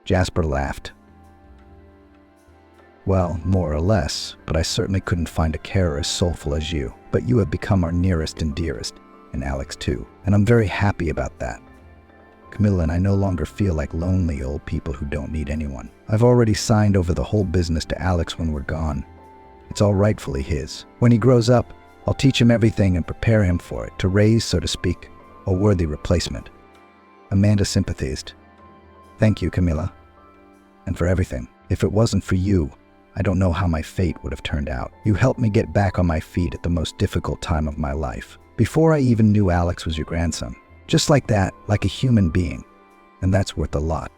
Jasper laughed. "Well, more or less, but I certainly couldn't find a carer as soulful as you. But you have become our nearest and dearest, and Alex too, and I'm very happy about that. Camilla and I no longer feel like lonely old people who don't need anyone. I've already signed over the whole business to Alex when we're gone. It's all rightfully his. When he grows up, I'll teach him everything and prepare him for it, to raise, so to speak, a worthy replacement." Amanda sympathized. "Thank you, Camilla, and for everything. If it wasn't for you, I don't know how my fate would have turned out. You helped me get back on my feet at the most difficult time of my life, before I even knew Alex was your grandson. Just like that, like a human being. And that's worth a lot."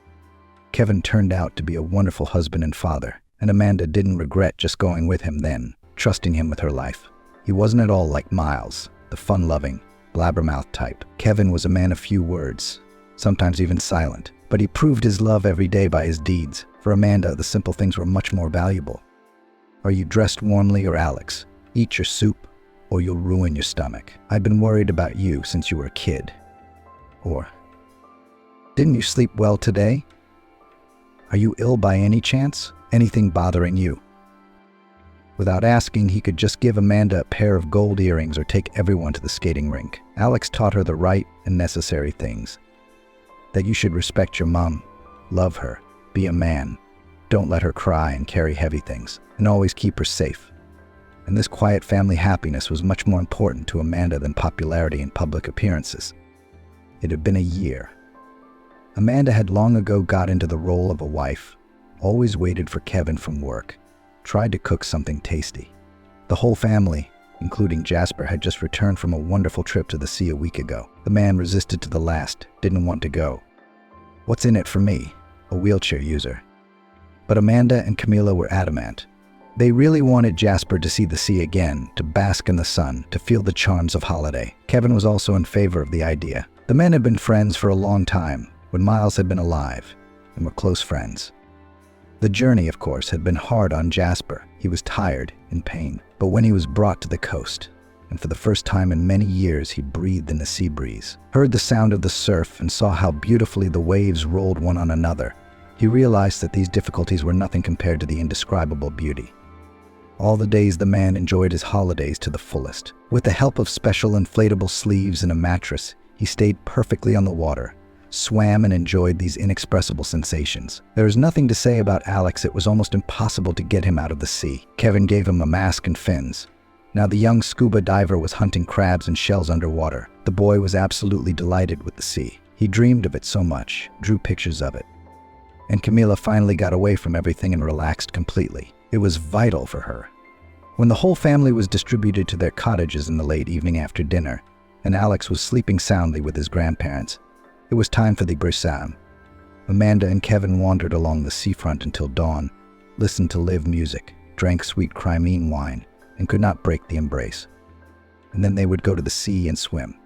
Kevin turned out to be a wonderful husband and father, and Amanda didn't regret just going with him then, trusting him with her life. He wasn't at all like Miles, the fun-loving, blabbermouth type. Kevin was a man of few words, sometimes even silent, but he proved his love every day by his deeds. For Amanda, the simple things were much more valuable. Are you dressed warmly, or Alex? Eat your soup, or you'll ruin your stomach. I've been worried about you since you were a kid. Or, didn't you sleep well today? Are you ill by any chance? Anything bothering you? Without asking, he could just give Amanda a pair of gold earrings or take everyone to the skating rink. Alex taught her the right and necessary things. That you should respect your mom, love her, be a man, don't let her cry and carry heavy things, and always keep her safe. And this quiet family happiness was much more important to Amanda than popularity and public appearances. It had been a year. Amanda had long ago got into the role of a wife, always waited for Kevin from work, tried to cook something tasty. The whole family, including Jasper, had just returned from a wonderful trip to the sea a week ago. The man resisted to the last, didn't want to go. What's in it for me, a wheelchair user? But Amanda and Camila were adamant. They really wanted Jasper to see the sea again, to bask in the sun, to feel the charms of holiday. Kevin was also in favor of the idea. The men had been friends for a long time, when Miles had been alive, and were close friends. The journey, of course, had been hard on Jasper. He was tired, in pain. But when he was brought to the coast, and for the first time in many years he breathed in the sea breeze, heard the sound of the surf, and saw how beautifully the waves rolled one on another, he realized that these difficulties were nothing compared to the indescribable beauty. All the days the man enjoyed his holidays to the fullest. With the help of special inflatable sleeves and a mattress, he stayed perfectly on the water, swam and enjoyed these inexpressible sensations. There is nothing to say about Alex. It was almost impossible to get him out of the sea. Kevin gave him a mask and fins. Now the young scuba diver was hunting crabs and shells underwater. The boy was absolutely delighted with the sea. He dreamed of it so much, drew pictures of it. And Camila finally got away from everything and relaxed completely. It was vital for her. When the whole family was distributed to their cottages in the late evening after dinner, and Alex was sleeping soundly with his grandparents, it was time for the brisam. Amanda and Kevin wandered along the seafront until dawn, listened to live music, drank sweet Crimean wine, and could not break the embrace. And then they would go to the sea and swim.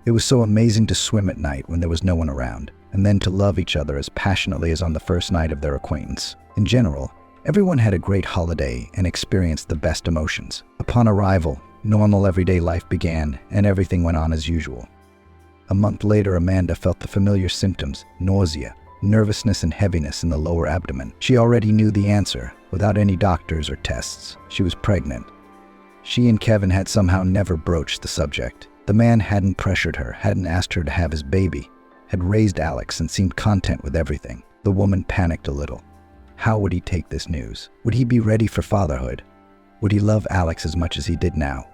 It was so amazing to swim at night when there was no one around, and then to love each other as passionately as on the first night of their acquaintance. In general, everyone had a great holiday and experienced the best emotions. Upon arrival, normal everyday life began, and everything went on as usual. A month later, Amanda felt the familiar symptoms: nausea, nervousness, and heaviness in the lower abdomen. She already knew the answer, without any doctors or tests. She was pregnant. She and Kevin had somehow never broached the subject. The man hadn't pressured her, hadn't asked her to have his baby, had raised Alex and seemed content with everything. The woman panicked a little. How would he take this news? Would he be ready for fatherhood? Would he love Alex as much as he did now?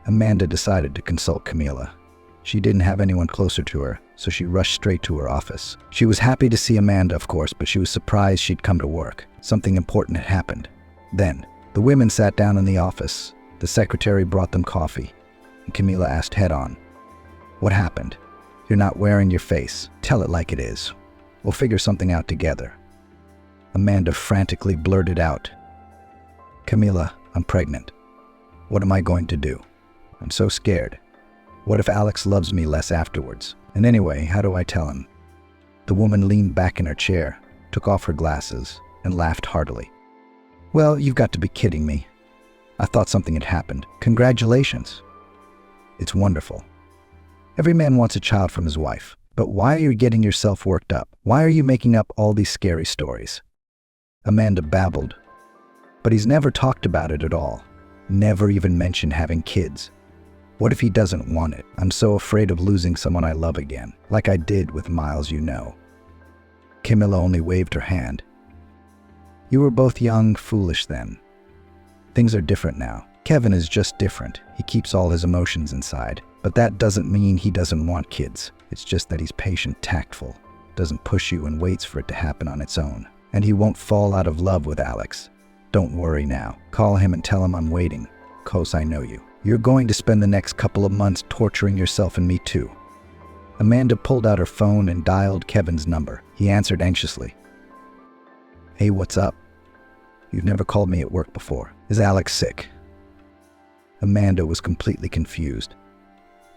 Amanda decided to consult Camila. She didn't have anyone closer to her, so she rushed straight to her office. She was happy to see Amanda, of course, but she was surprised she'd come to work. Something important had happened. Then, the women sat down in the office. The secretary brought them coffee, and Camila asked head-on, "What happened? You're not wearing your face. Tell it like it is. We'll figure something out together." Amanda frantically blurted out, "Camila, I'm pregnant. What am I going to do? I'm so scared. What if Alex loves me less afterwards? And anyway, how do I tell him?" The woman leaned back in her chair, took off her glasses, and laughed heartily. "Well, you've got to be kidding me. I thought something had happened. Congratulations. It's wonderful. Every man wants a child from his wife. But why are you getting yourself worked up? Why are you making up all these scary stories?" Amanda babbled. "But he's never talked about it at all. Never even mentioned having kids. What if he doesn't want it? I'm so afraid of losing someone I love again, like I did with Miles, you know." Camilla only waved her hand. "You were both young, foolish then. Things are different now. Kevin is just different. He keeps all his emotions inside. But that doesn't mean he doesn't want kids. It's just that he's patient, tactful, doesn't push you and waits for it to happen on its own. And he won't fall out of love with Alex. Don't worry now. Call him and tell him I'm waiting. 'Cause I know you. You're going to spend the next couple of months torturing yourself and me too." Amanda pulled out her phone and dialed Kevin's number. He answered anxiously. "Hey, what's up? You've never called me at work before. Is Alex sick? Amanda was completely confused.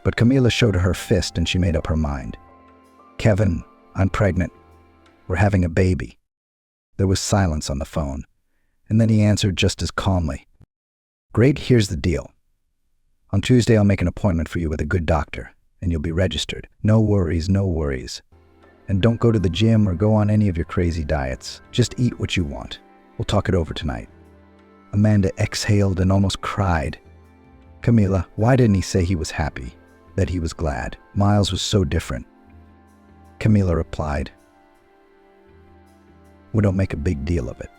But Camila showed her her fist and she made up her mind. Kevin, I'm pregnant. We're having a baby. There was silence on the phone, and then he answered just as calmly. Great, here's the deal. On Tuesday, I'll make an appointment for you with a good doctor, and you'll be registered. No worries, no worries. And don't go to the gym or go on any of your crazy diets. Just eat what you want. We'll talk it over tonight. Amanda exhaled and almost cried. Camila, why didn't he say he was happy, that he was glad? Miles was so different. Camila replied, we don't make a big deal of it.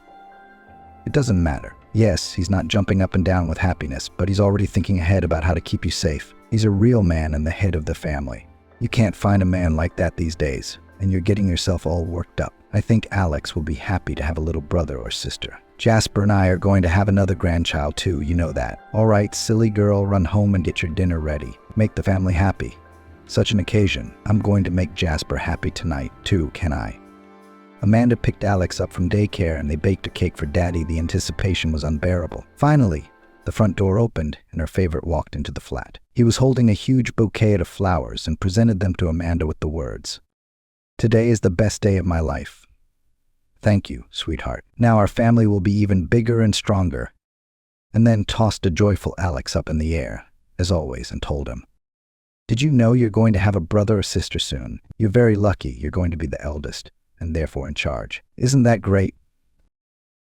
It doesn't matter. Yes, he's not jumping up and down with happiness, but he's already thinking ahead about how to keep you safe. He's a real man and the head of the family. You can't find a man like that these days, and you're getting yourself all worked up. I think Alex will be happy to have a little brother or sister. Jasper and I are going to have another grandchild too, you know that. All right, silly girl, run home and get your dinner ready. Make the family happy. Such an occasion. I'm going to make Jasper happy tonight too, can I? Amanda picked Alex up from daycare and they baked a cake for Daddy. The anticipation was unbearable. Finally, the front door opened and her favorite walked into the flat. He was holding a huge bouquet of flowers and presented them to Amanda with the words, "Today is the best day of my life. Thank you, sweetheart. Now our family will be even bigger and stronger." And then tossed a joyful Alex up in the air, as always, and told him, "Did you know you're going to have a brother or sister soon? You're very lucky. You're going to be the eldest, and therefore in charge. Isn't that great?"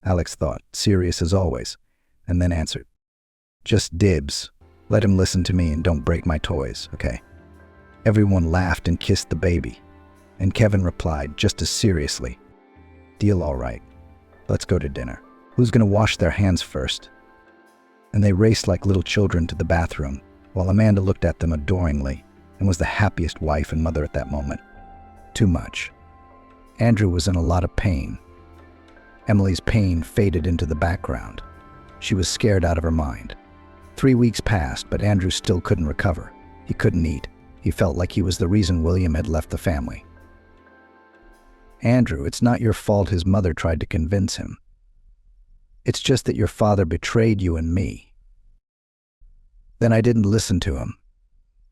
Alex thought, serious as always, and then answered, "Just dibs. Let him listen to me and don't break my toys, okay?" Everyone laughed and kissed the baby, and Kevin replied just as seriously, "Deal all right. Let's go to dinner. Who's going to wash their hands first?" And they raced like little children to the bathroom, while Amanda looked at them adoringly and was the happiest wife and mother at that moment. Too much. Andrew was in a lot of pain. Emily's pain faded into the background. She was scared out of her mind. 3 weeks passed, but Andrew still couldn't recover. He couldn't eat. He felt like he was the reason William had left the family. "Andrew, it's not your fault," his mother tried to convince him. "It's just that your father betrayed you and me." "Then I didn't listen to him.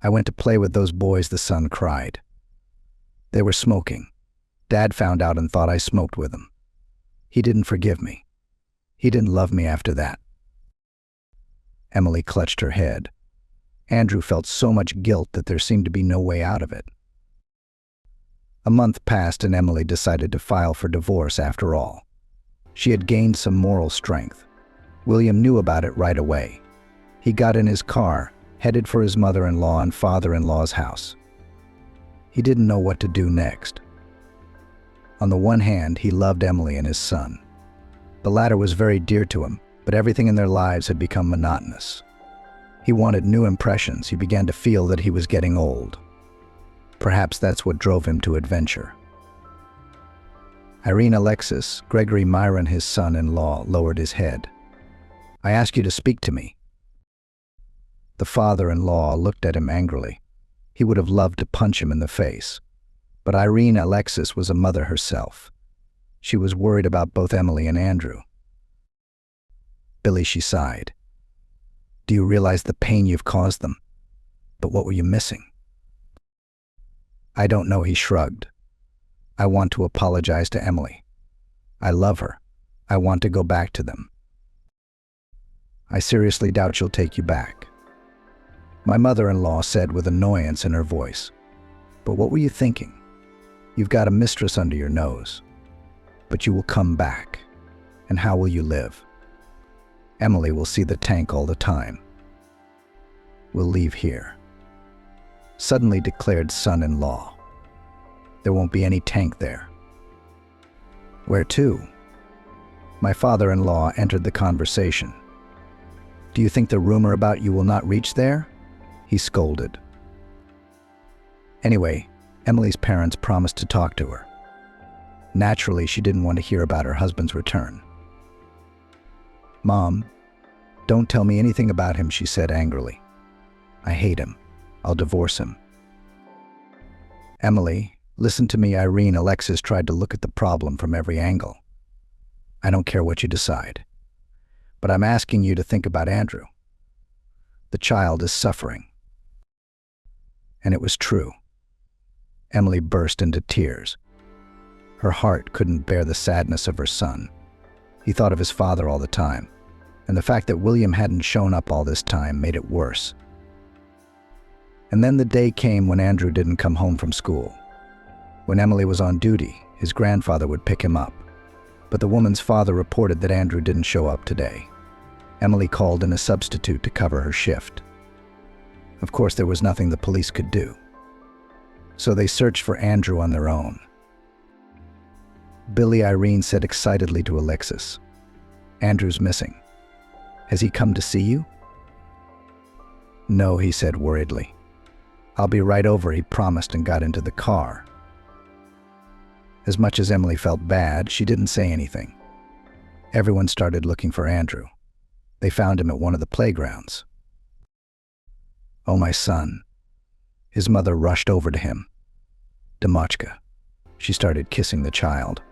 I went to play with those boys," the son cried. "They were smoking. Dad found out and thought I smoked with him. He didn't forgive me. He didn't love me after that." Emily clutched her head. Andrew felt so much guilt that there seemed to be no way out of it. A month passed and Emily decided to file for divorce after all. She had gained some moral strength. William knew about it right away. He got in his car, headed for his mother-in-law and father-in-law's house. He didn't know what to do next. On the one hand, he loved Emily and his son. The latter was very dear to him, but everything in their lives had become monotonous. He wanted new impressions. He began to feel that he was getting old. Perhaps that's what drove him to adventure. Irene Alexis, Gregory Myron, his son-in-law, lowered his head. "I ask you to speak to me." The father-in-law looked at him angrily. He would have loved to punch him in the face. But Irene Alexis was a mother herself. She was worried about both Emily and Andrew. "Billy," she sighed. "Do you realize the pain you've caused them? But what were you missing?" "I don't know," he shrugged. "I want to apologize to Emily. I love her. I want to go back to them." "I seriously doubt she'll take you back," my mother-in-law said with annoyance in her voice. "But what were you thinking? You've got a mistress under your nose. But you will come back. And how will you live? Emily will see the tank all the time. We'll leave here," suddenly declared son-in-law. "There won't be any tank there." "Where to?" My father-in-law entered the conversation. "Do you think the rumor about you will not reach there?" he scolded. Anyway, Emily's parents promised to talk to her. Naturally, she didn't want to hear about her husband's return. "Mom, don't tell me anything about him," she said angrily. "I hate him. I'll divorce him." "Emily, listen to me," Irene Alexis tried to look at the problem from every angle. "I don't care what you decide. But I'm asking you to think about Andrew. The child is suffering." And it was true. Emily burst into tears. Her heart couldn't bear the sadness of her son. He thought of his father all the time, and the fact that William hadn't shown up all this time made it worse. And then the day came when Andrew didn't come home from school. When Emily was on duty, his grandfather would pick him up. But the woman's father reported that Andrew didn't show up today. Emily called in a substitute to cover her shift. Of course, there was nothing the police could do. So they searched for Andrew on their own. Billy Irene said excitedly to Alexis, "Andrew's missing. Has he come to see you?" "No," he said worriedly. "I'll be right over," he promised and got into the car. As much as Emily felt bad, she didn't say anything. Everyone started looking for Andrew. They found him at one of the playgrounds. "Oh, my son." His mother rushed over to him. "Demochka." She started kissing the child.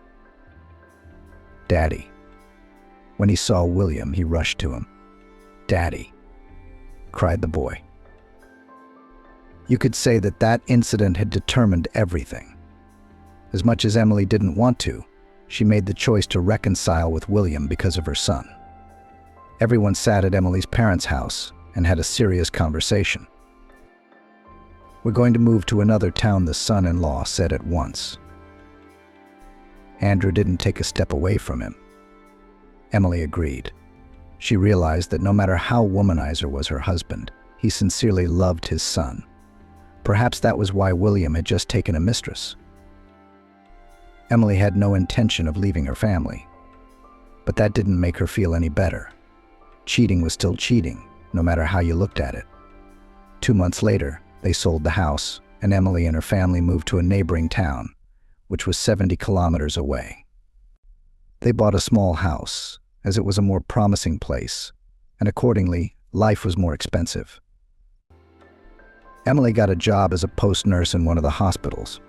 "Daddy." When he saw William, he rushed to him. "Daddy," cried the boy. You could say that that incident had determined everything. As much as Emily didn't want to, she made the choice to reconcile with William because of her son. Everyone sat at Emily's parents' house and had a serious conversation. "We're going to move to another town," the son-in-law said at once. Andrew didn't take a step away from him. Emily agreed. She realized that no matter how womanizer was her husband, he sincerely loved his son. Perhaps that was why William had just taken a mistress. Emily had no intention of leaving her family, but that didn't make her feel any better. Cheating was still cheating, no matter how you looked at it. 2 months later, they sold the house, and Emily and her family moved to a neighboring town, which was 70 kilometers away. They bought a small house, as it was a more promising place, and accordingly, life was more expensive. Emily got a job as a post nurse in one of the hospitals.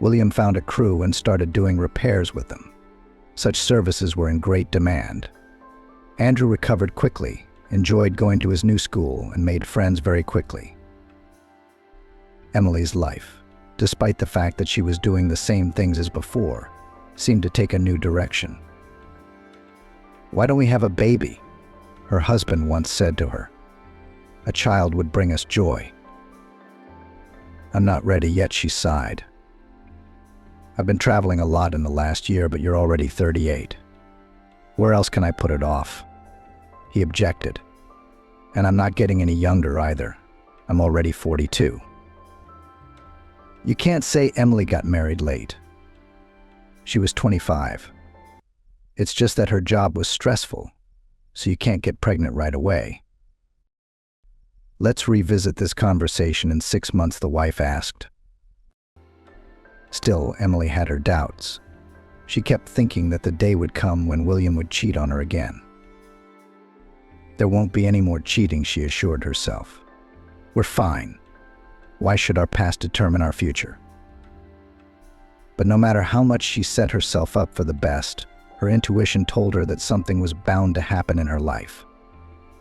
William found a crew and started doing repairs with them. Such services were in great demand. Andrew recovered quickly, enjoyed going to his new school, and made friends very quickly. Emily's life, despite the fact that she was doing the same things as before, seemed to take a new direction. "Why don't we have a baby?" her husband once said to her. "A child would bring us joy." "I'm not ready yet," she sighed. "I've been traveling a lot in the last year, but you're already 38. Where else can I put it off?" He objected. "And I'm not getting any younger either. I'm already 42. You can't say Emily got married late. She was 25. It's just that her job was stressful, so you can't get pregnant right away. "Let's revisit this conversation in 6 months," the wife asked. Still, Emily had her doubts. She kept thinking that the day would come when William would cheat on her again. "There won't be any more cheating," she assured herself. "We're fine. Why should our past determine our future?" But no matter how much she set herself up for the best, her intuition told her that something was bound to happen in her life.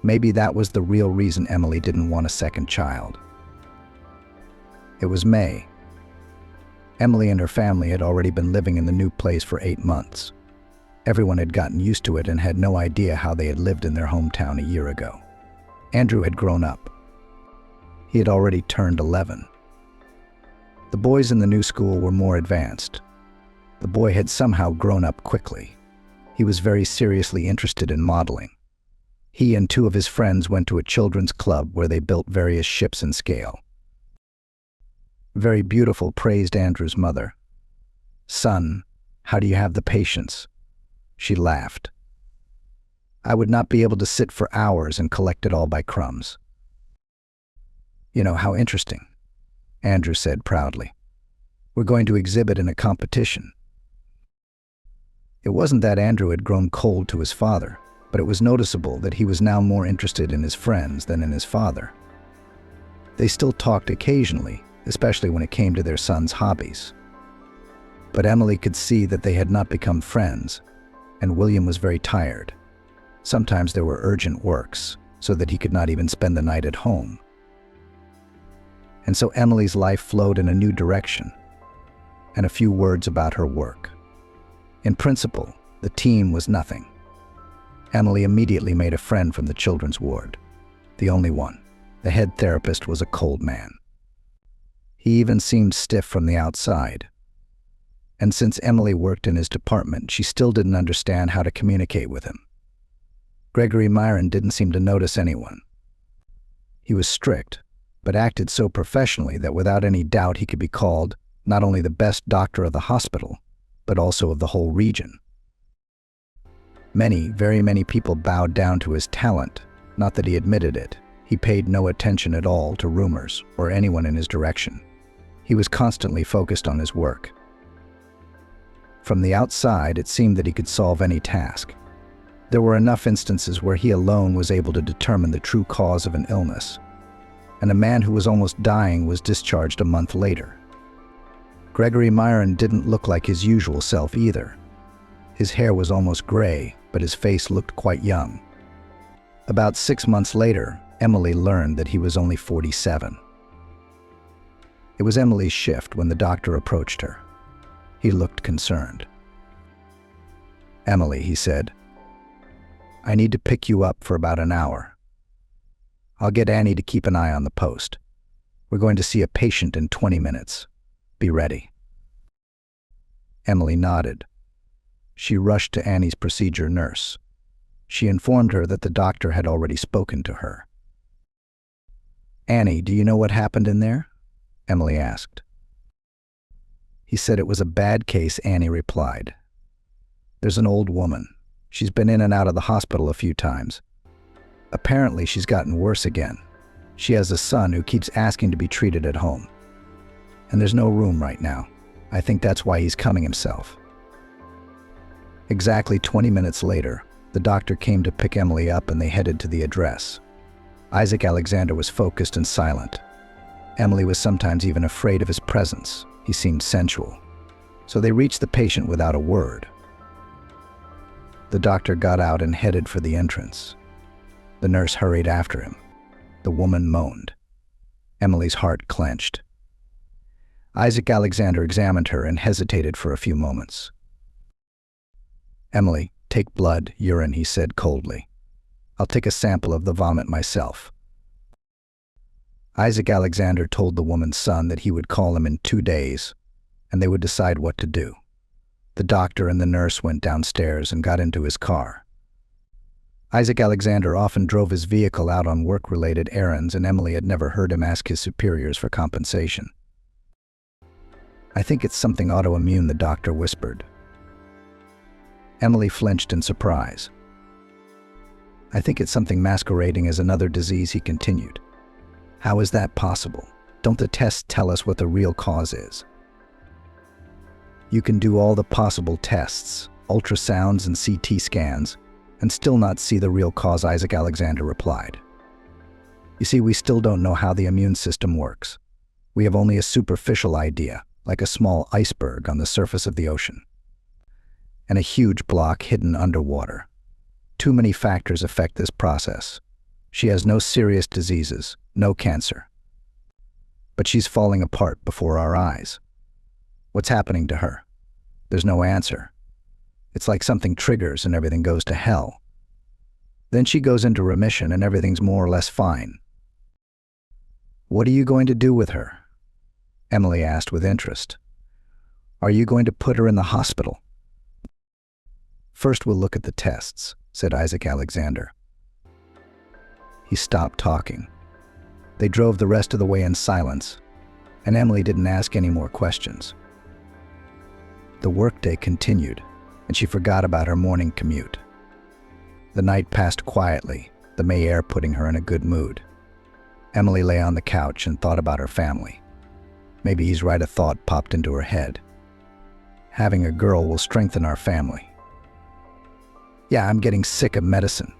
Maybe that was the real reason Emily didn't want a second child. It was May. Emily and her family had already been living in the new place for 8 months. Everyone had gotten used to it and had no idea how they had lived in their hometown a year ago. Andrew had grown up. He had already turned 11. The boys in the new school were more advanced. The boy had somehow grown up quickly. He was very seriously interested in modeling. He and 2 of his friends went to a children's club where they built various ships in scale. "Very beautiful," praised Andrew's mother. "Son, how do you have the patience?" She laughed. "I would not be able to sit for hours and collect it all by crumbs." "You know, how interesting," Andrew said proudly. "We're going to exhibit in a competition." It wasn't that Andrew had grown cold to his father, but it was noticeable that he was now more interested in his friends than in his father. They still talked occasionally, especially when it came to their son's hobbies. But Emily could see that they had not become friends, and William was very tired. Sometimes there were urgent works, so that he could not even spend the night at home. And so Emily's life flowed in a new direction, and a few words about her work. In principle, the team was nothing. Emily immediately made a friend from the children's ward, the only one. The head therapist was a cold man. He even seemed stiff from the outside. And since Emily worked in his department, she still didn't understand how to communicate with him. Gregory Myron didn't seem to notice anyone. He was strict, but acted so professionally that without any doubt he could be called not only the best doctor of the hospital, but also of the whole region. Many, very many people bowed down to his talent, not that he admitted it. He paid no attention at all to rumors or anyone in his direction. He was constantly focused on his work. From the outside, it seemed that he could solve any task. There were enough instances where he alone was able to determine the true cause of an illness, and a man who was almost dying was discharged a month later. Gregory Myron didn't look like his usual self either. His hair was almost gray, but his face looked quite young. About 6 months later, Emily learned that he was only 47. It was Emily's shift when the doctor approached her. He looked concerned. "Emily," he said, "I need to pick you up for about an hour. I'll get Annie to keep an eye on the post. We're going to see a patient in 20 minutes. Be ready." Emily nodded. She rushed to Annie's procedure nurse. She informed her that the doctor had already spoken to her. "Annie, do you know what happened in there?" Emily asked. "He said it was a bad case," Annie replied. "There's an old woman. She's been in and out of the hospital a few times. Apparently she's gotten worse again. She has a son who keeps asking to be treated at home. And there's no room right now. I think that's why he's coming himself." Exactly 20 minutes later, the doctor came to pick Emily up and they headed to the address. Isaac Alexander was focused and silent. Emily was sometimes even afraid of his presence. He seemed sensual. So they reached the patient without a word. The doctor got out and headed for the entrance. The nurse hurried after him. The woman moaned. Emily's heart clenched. Isaac Alexander examined her and hesitated for a few moments. "Emily, take blood, urine," he said coldly. "I'll take a sample of the vomit myself." Isaac Alexander told the woman's son that he would call him in 2 days, and they would decide what to do. The doctor and the nurse went downstairs and got into his car. Isaac Alexander often drove his vehicle out on work-related errands, and Emily had never heard him ask his superiors for compensation. "I think it's something autoimmune," the doctor whispered. Emily flinched in surprise. "I think it's something masquerading as another disease," he continued. "How is that possible? Don't the tests tell us what the real cause is?" "You can do all the possible tests, ultrasounds and CT scans, and still not see the real cause," Isaac Alexander replied. "You see, we still don't know how the immune system works. We have only a superficial idea, like a small iceberg on the surface of the ocean, and a huge block hidden underwater. Too many factors affect this process. She has no serious diseases, no cancer. But she's falling apart before our eyes. What's happening to her? There's no answer. It's like something triggers and everything goes to hell. Then she goes into remission and everything's more or less fine." "What are you going to do with her?" Emily asked with interest. "Are you going to put her in the hospital?" "First we'll look at the tests," said Isaac Alexander. He stopped talking. They drove the rest of the way in silence, and Emily didn't ask any more questions. The workday continued, and she forgot about her morning commute. The night passed quietly, the May air putting her in a good mood. Emily lay on the couch and thought about her family. Maybe he's right, a thought popped into her head. Having a girl will strengthen our family. Yeah, I'm getting sick of medicine.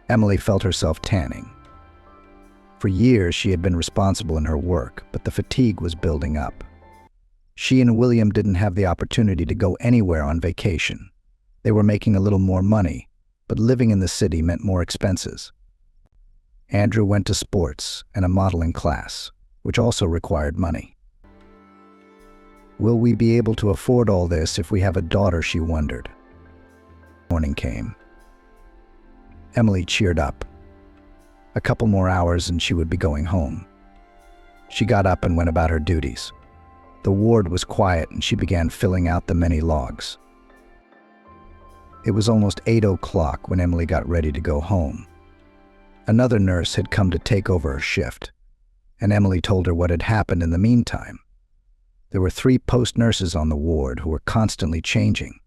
Emily felt herself tanning. For years she had been responsible in her work, but the fatigue was building up. She and William didn't have the opportunity to go anywhere on vacation. They were making a little more money, but living in the city meant more expenses. Andrew went to sports and a modeling class, which also required money. Will we be able to afford all this if we have a daughter, she wondered. Morning came. Emily cheered up. A couple more hours and she would be going home. She got up and went about her duties. The ward was quiet and she began filling out the many logs. It was almost 8 o'clock when Emily got ready to go home. Another nurse had come to take over her shift, and Emily told her what had happened in the meantime. There were 3 post-nurses on the ward who were constantly changing.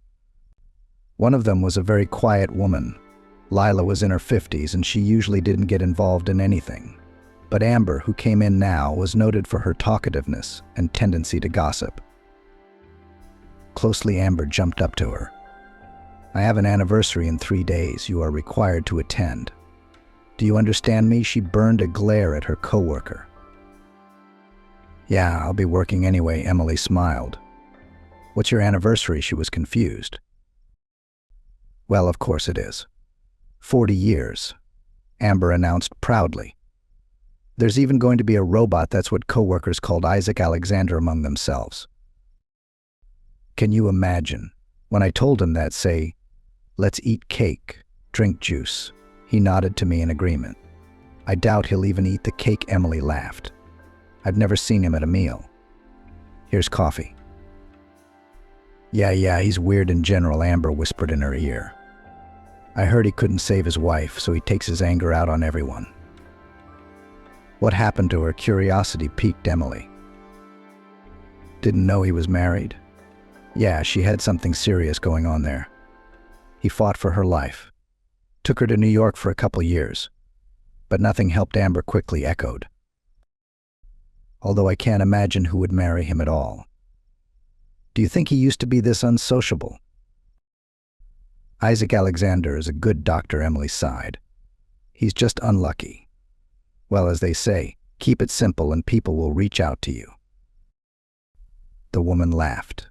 One of them was a very quiet woman. Lila was in her 50s and she usually didn't get involved in anything. But Amber, who came in now, was noted for her talkativeness and tendency to gossip. Closely, Amber jumped up to her. "I have an anniversary in 3 days. You are required to attend. Do you understand me?" She burned a glare at her coworker. "Yeah, I'll be working anyway," Emily smiled. "What's your anniversary?" She was confused. "Well, of course it is. 40 years, Amber announced proudly. "There's even going to be a robot," that's what coworkers called Isaac Alexander among themselves. Can you imagine? When I told him that, say, "Let's eat cake, drink juice," he nodded to me in agreement. "I doubt he'll even eat the cake," Emily laughed. "I've never seen him at a meal. Here's coffee." Yeah, he's weird in general," Amber whispered in her ear. "I heard he couldn't save his wife, so he takes his anger out on everyone." What happened to her? Curiosity piqued Emily. "Didn't know he was married?" "Yeah, she had something serious going on there. He fought for her life. Took her to New York for a couple years. But nothing helped," Amber quickly echoed. "Although I can't imagine who would marry him at all. Do you think he used to be this unsociable?" "Isaac Alexander is a good doctor," Emily sighed. "He's just unlucky. Well, as they say, keep it simple and people will reach out to you." The woman laughed.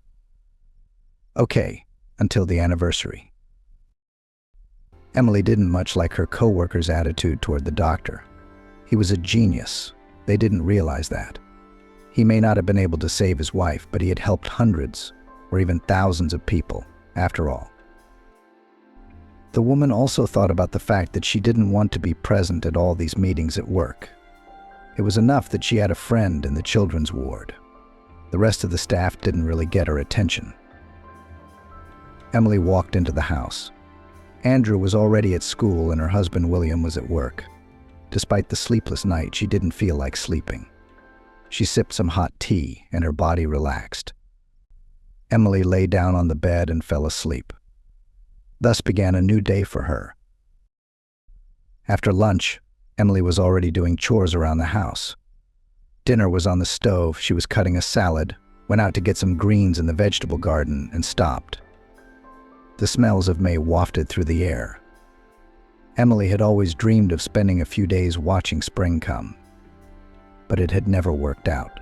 "Okay, until the anniversary." Emily didn't much like her coworker's attitude toward the doctor. He was a genius. They didn't realize that. He may not have been able to save his wife, but he had helped hundreds, or even thousands of people, after all. The woman also thought about the fact that she didn't want to be present at all these meetings at work. It was enough that she had a friend in the children's ward. The rest of the staff didn't really get her attention. Emily walked into the house. Andrew was already at school and her husband William was at work. Despite the sleepless night, she didn't feel like sleeping. She sipped some hot tea and her body relaxed. Emily lay down on the bed and fell asleep. Thus began a new day for her. After lunch, Emily was already doing chores around the house. Dinner was on the stove. She was cutting a salad, went out to get some greens in the vegetable garden, and stopped. The smells of May wafted through the air. Emily had always dreamed of spending a few days watching spring come. But it had never worked out.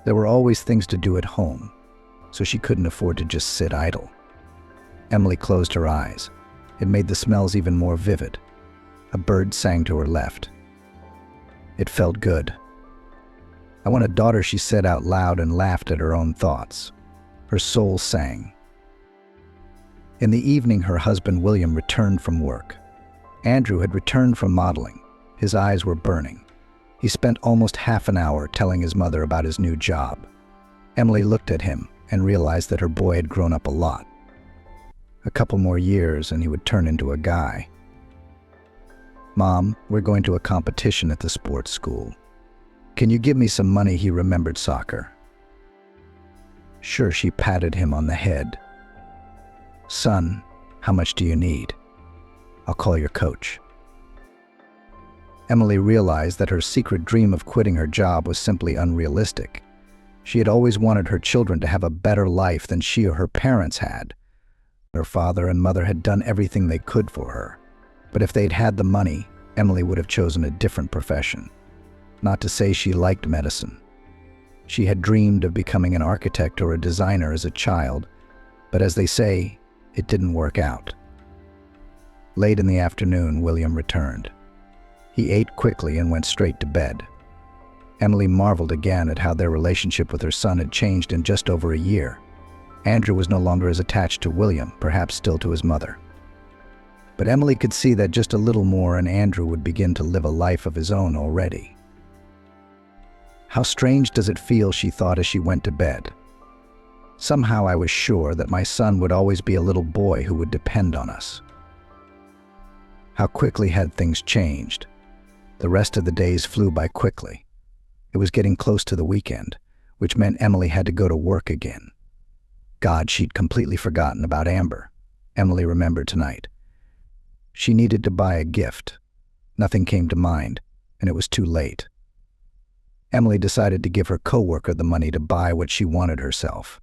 There were always things to do at home, so she couldn't afford to just sit idle. Emily closed her eyes. It made the smells even more vivid. A bird sang to her left. It felt good. "I want a daughter," she said out loud and laughed at her own thoughts. Her soul sang. In the evening, her husband William returned from work. Andrew had returned from modeling. His eyes were burning. He spent almost half an hour telling his mother about his new job. Emily looked at him and realized that her boy had grown up a lot. A couple more years and he would turn into a guy. "Mom, we're going to a competition at the sports school. Can you give me some money?" He remembered soccer. "Sure," she patted him on the head. "Son, how much do you need? I'll call your coach." Emily realized that her secret dream of quitting her job was simply unrealistic. She had always wanted her children to have a better life than she or her parents had. Her father and mother had done everything they could for her. But if they'd had the money, Emily would have chosen a different profession. Not to say she liked medicine. She had dreamed of becoming an architect or a designer as a child, but as they say, it didn't work out. Late in the afternoon, William returned. He ate quickly and went straight to bed. Emily marveled again at how their relationship with her son had changed in just over a year. Andrew was no longer as attached to William, perhaps still to his mother. But Emily could see that just a little more and Andrew would begin to live a life of his own already. How strange does it feel, she thought as she went to bed. Somehow I was sure that my son would always be a little boy who would depend on us. How quickly had things changed. The rest of the days flew by quickly. It was getting close to the weekend, which meant Emily had to go to work again. God, she'd completely forgotten about Amber. Emily remembered tonight. She needed to buy a gift. Nothing came to mind, and it was too late. Emily decided to give her coworker the money to buy what she wanted herself.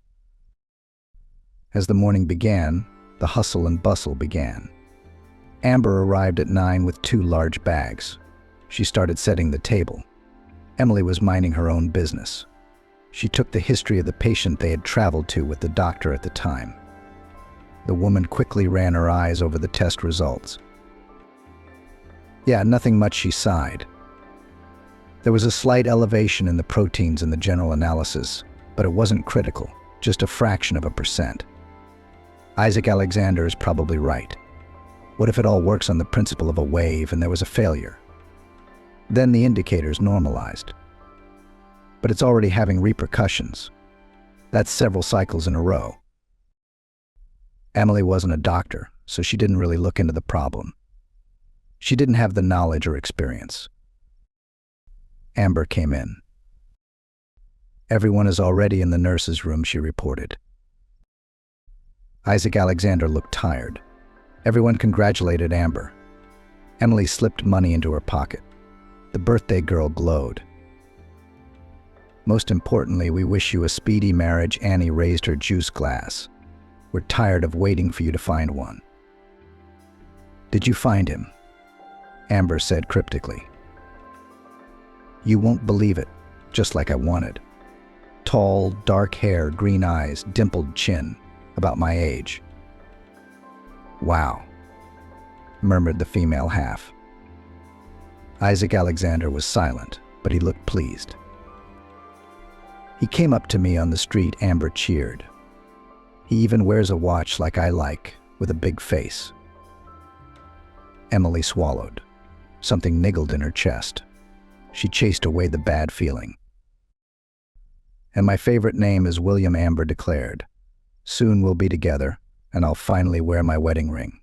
As the morning began, the hustle and bustle began. Amber arrived at 9 with 2 large bags. She started setting the table. Emily was minding her own business. She took the history of the patient they had traveled to with the doctor at the time. The woman quickly ran her eyes over the test results. Yeah, nothing much, she sighed. There was a slight elevation in the proteins in the general analysis, but it wasn't critical, just a fraction of a percent. Isaac Alexander is probably right. What if it all works on the principle of a wave and there was a failure? Then the indicators normalized. But it's already having repercussions. That's several cycles in a row. Emily wasn't a doctor, so she didn't really look into the problem. She didn't have the knowledge or experience. Amber came in. Everyone is already in the nurse's room, she reported. Isaac Alexander looked tired. Everyone congratulated Amber. Emily slipped money into her pocket. The birthday girl glowed. Most importantly, we wish you a speedy marriage. Annie raised her juice glass. We're tired of waiting for you to find one. Did you find him? Amber said cryptically. You won't believe it, just like I wanted. Tall, dark hair, green eyes, dimpled chin, about my age. Wow, murmured the female half. Isaac Alexander was silent, but he looked pleased. He came up to me on the street, Amber cheered. He even wears a watch like I like, with a big face. Emily swallowed. Something niggled in her chest. She chased away the bad feeling. And my favorite name is William, Amber declared. Soon we'll be together, and I'll finally wear my wedding ring.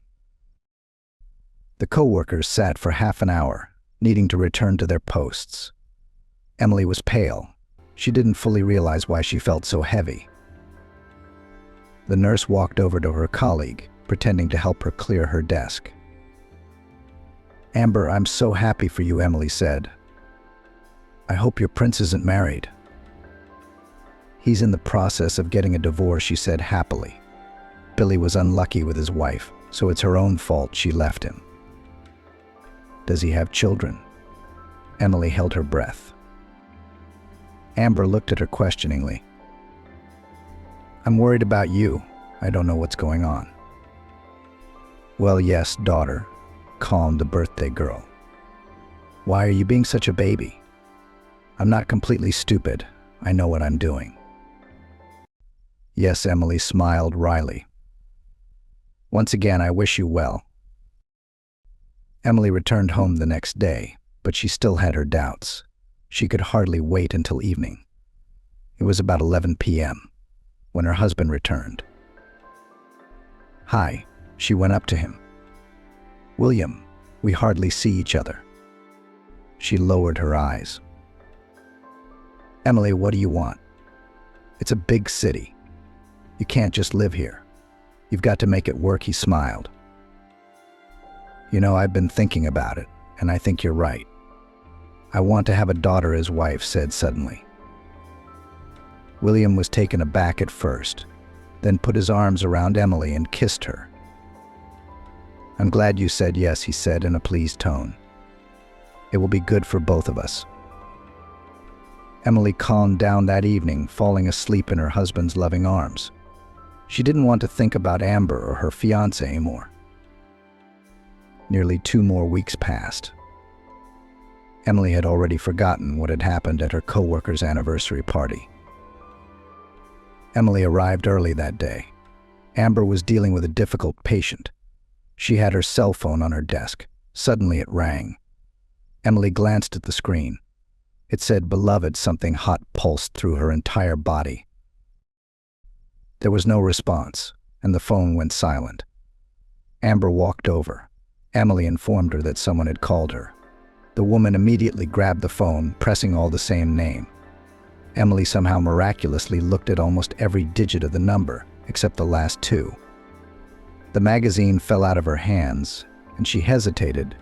The co-workers sat for half an hour, needing to return to their posts. Emily was pale. She didn't fully realize why she felt so heavy. The nurse walked over to her colleague, pretending to help her clear her desk. Amber, I'm so happy for you, Emily said. I hope your prince isn't married. He's in the process of getting a divorce, she said happily. Billy was unlucky with his wife, so it's her own fault she left him. Does he have children? Emily held her breath. Amber looked at her questioningly. I'm worried about you. I don't know what's going on. Well, yes, daughter, calmed the birthday girl. Why are you being such a baby? I'm not completely stupid. I know what I'm doing. Yes, Emily smiled wryly. Once again, I wish you well. Emily returned home the next day, but she still had her doubts. She could hardly wait until evening. It was about 11 p.m. when her husband returned. Hi, she went up to him. William, we hardly see each other. She lowered her eyes. Emily, what do you want? It's a big city. You can't just live here. You've got to make it work, he smiled. You know, I've been thinking about it, and I think you're right. I want to have a daughter, his wife said suddenly. William was taken aback at first, then put his arms around Emily and kissed her. I'm glad you said yes, he said in a pleased tone. It will be good for both of us. Emily calmed down that evening, falling asleep in her husband's loving arms. She didn't want to think about Amber or her fiancé anymore. Nearly 2 more weeks passed. Emily had already forgotten what had happened at her coworker's anniversary party. Emily arrived early that day. Amber was dealing with a difficult patient. She had her cell phone on her desk. Suddenly it rang. Emily glanced at the screen. It said, "Beloved," something hot pulsed through her entire body. There was no response, and the phone went silent. Amber walked over. Emily informed her that someone had called her. The woman immediately grabbed the phone, pressing all the same name. Emily somehow miraculously looked at almost every digit of the number, except the last 2. The magazine fell out of her hands, and she hesitated,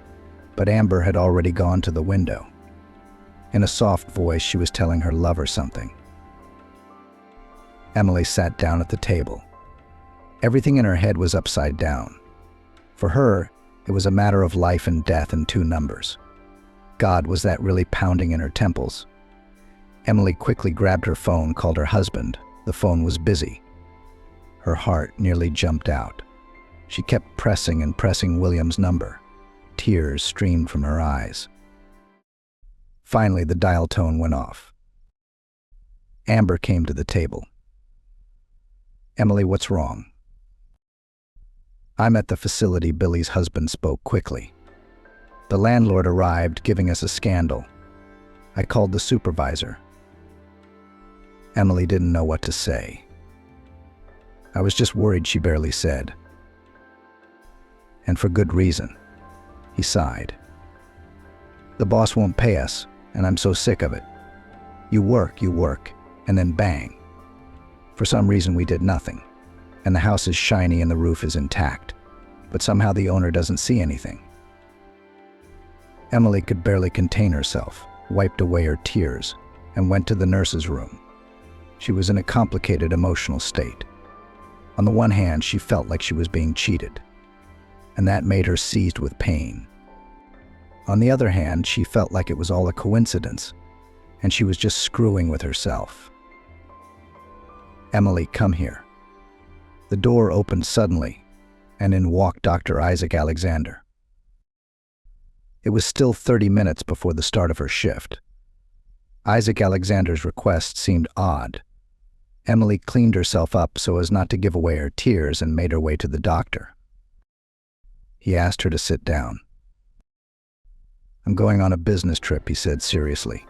but Amber had already gone to the window. In a soft voice, she was telling her lover something. Emily sat down at the table. Everything in her head was upside down. For her, it was a matter of life and death and 2 numbers. God, was that really pounding in her temples? Emily quickly grabbed her phone, called her husband. The phone was busy. Her heart nearly jumped out. She kept pressing and pressing William's number. Tears streamed from her eyes. Finally, the dial tone went off. Amber came to the table. "Emily, what's wrong?" "I'm at the facility," Billy's husband spoke quickly. "The landlord arrived, giving us a scandal. I called the supervisor." Emily didn't know what to say. "I was just worried," she barely said. "And for good reason." He sighed. "The boss won't pay us, and I'm so sick of it. You work, and then bang. For some reason we did nothing, and the house is shiny and the roof is intact, but somehow the owner doesn't see anything." Emily could barely contain herself, wiped away her tears, and went to the nurse's room. She was in a complicated emotional state. On the one hand, she felt like she was being cheated, and that made her seized with pain. On the other hand, she felt like it was all a coincidence, and she was just screwing with herself. "Emily, come here." The door opened suddenly, and in walked Dr. Isaac Alexander. It was still 30 minutes before the start of her shift. Isaac Alexander's request seemed odd. Emily cleaned herself up so as not to give away her tears and made her way to the doctor. He asked her to sit down. "I'm going on a business trip," he said seriously,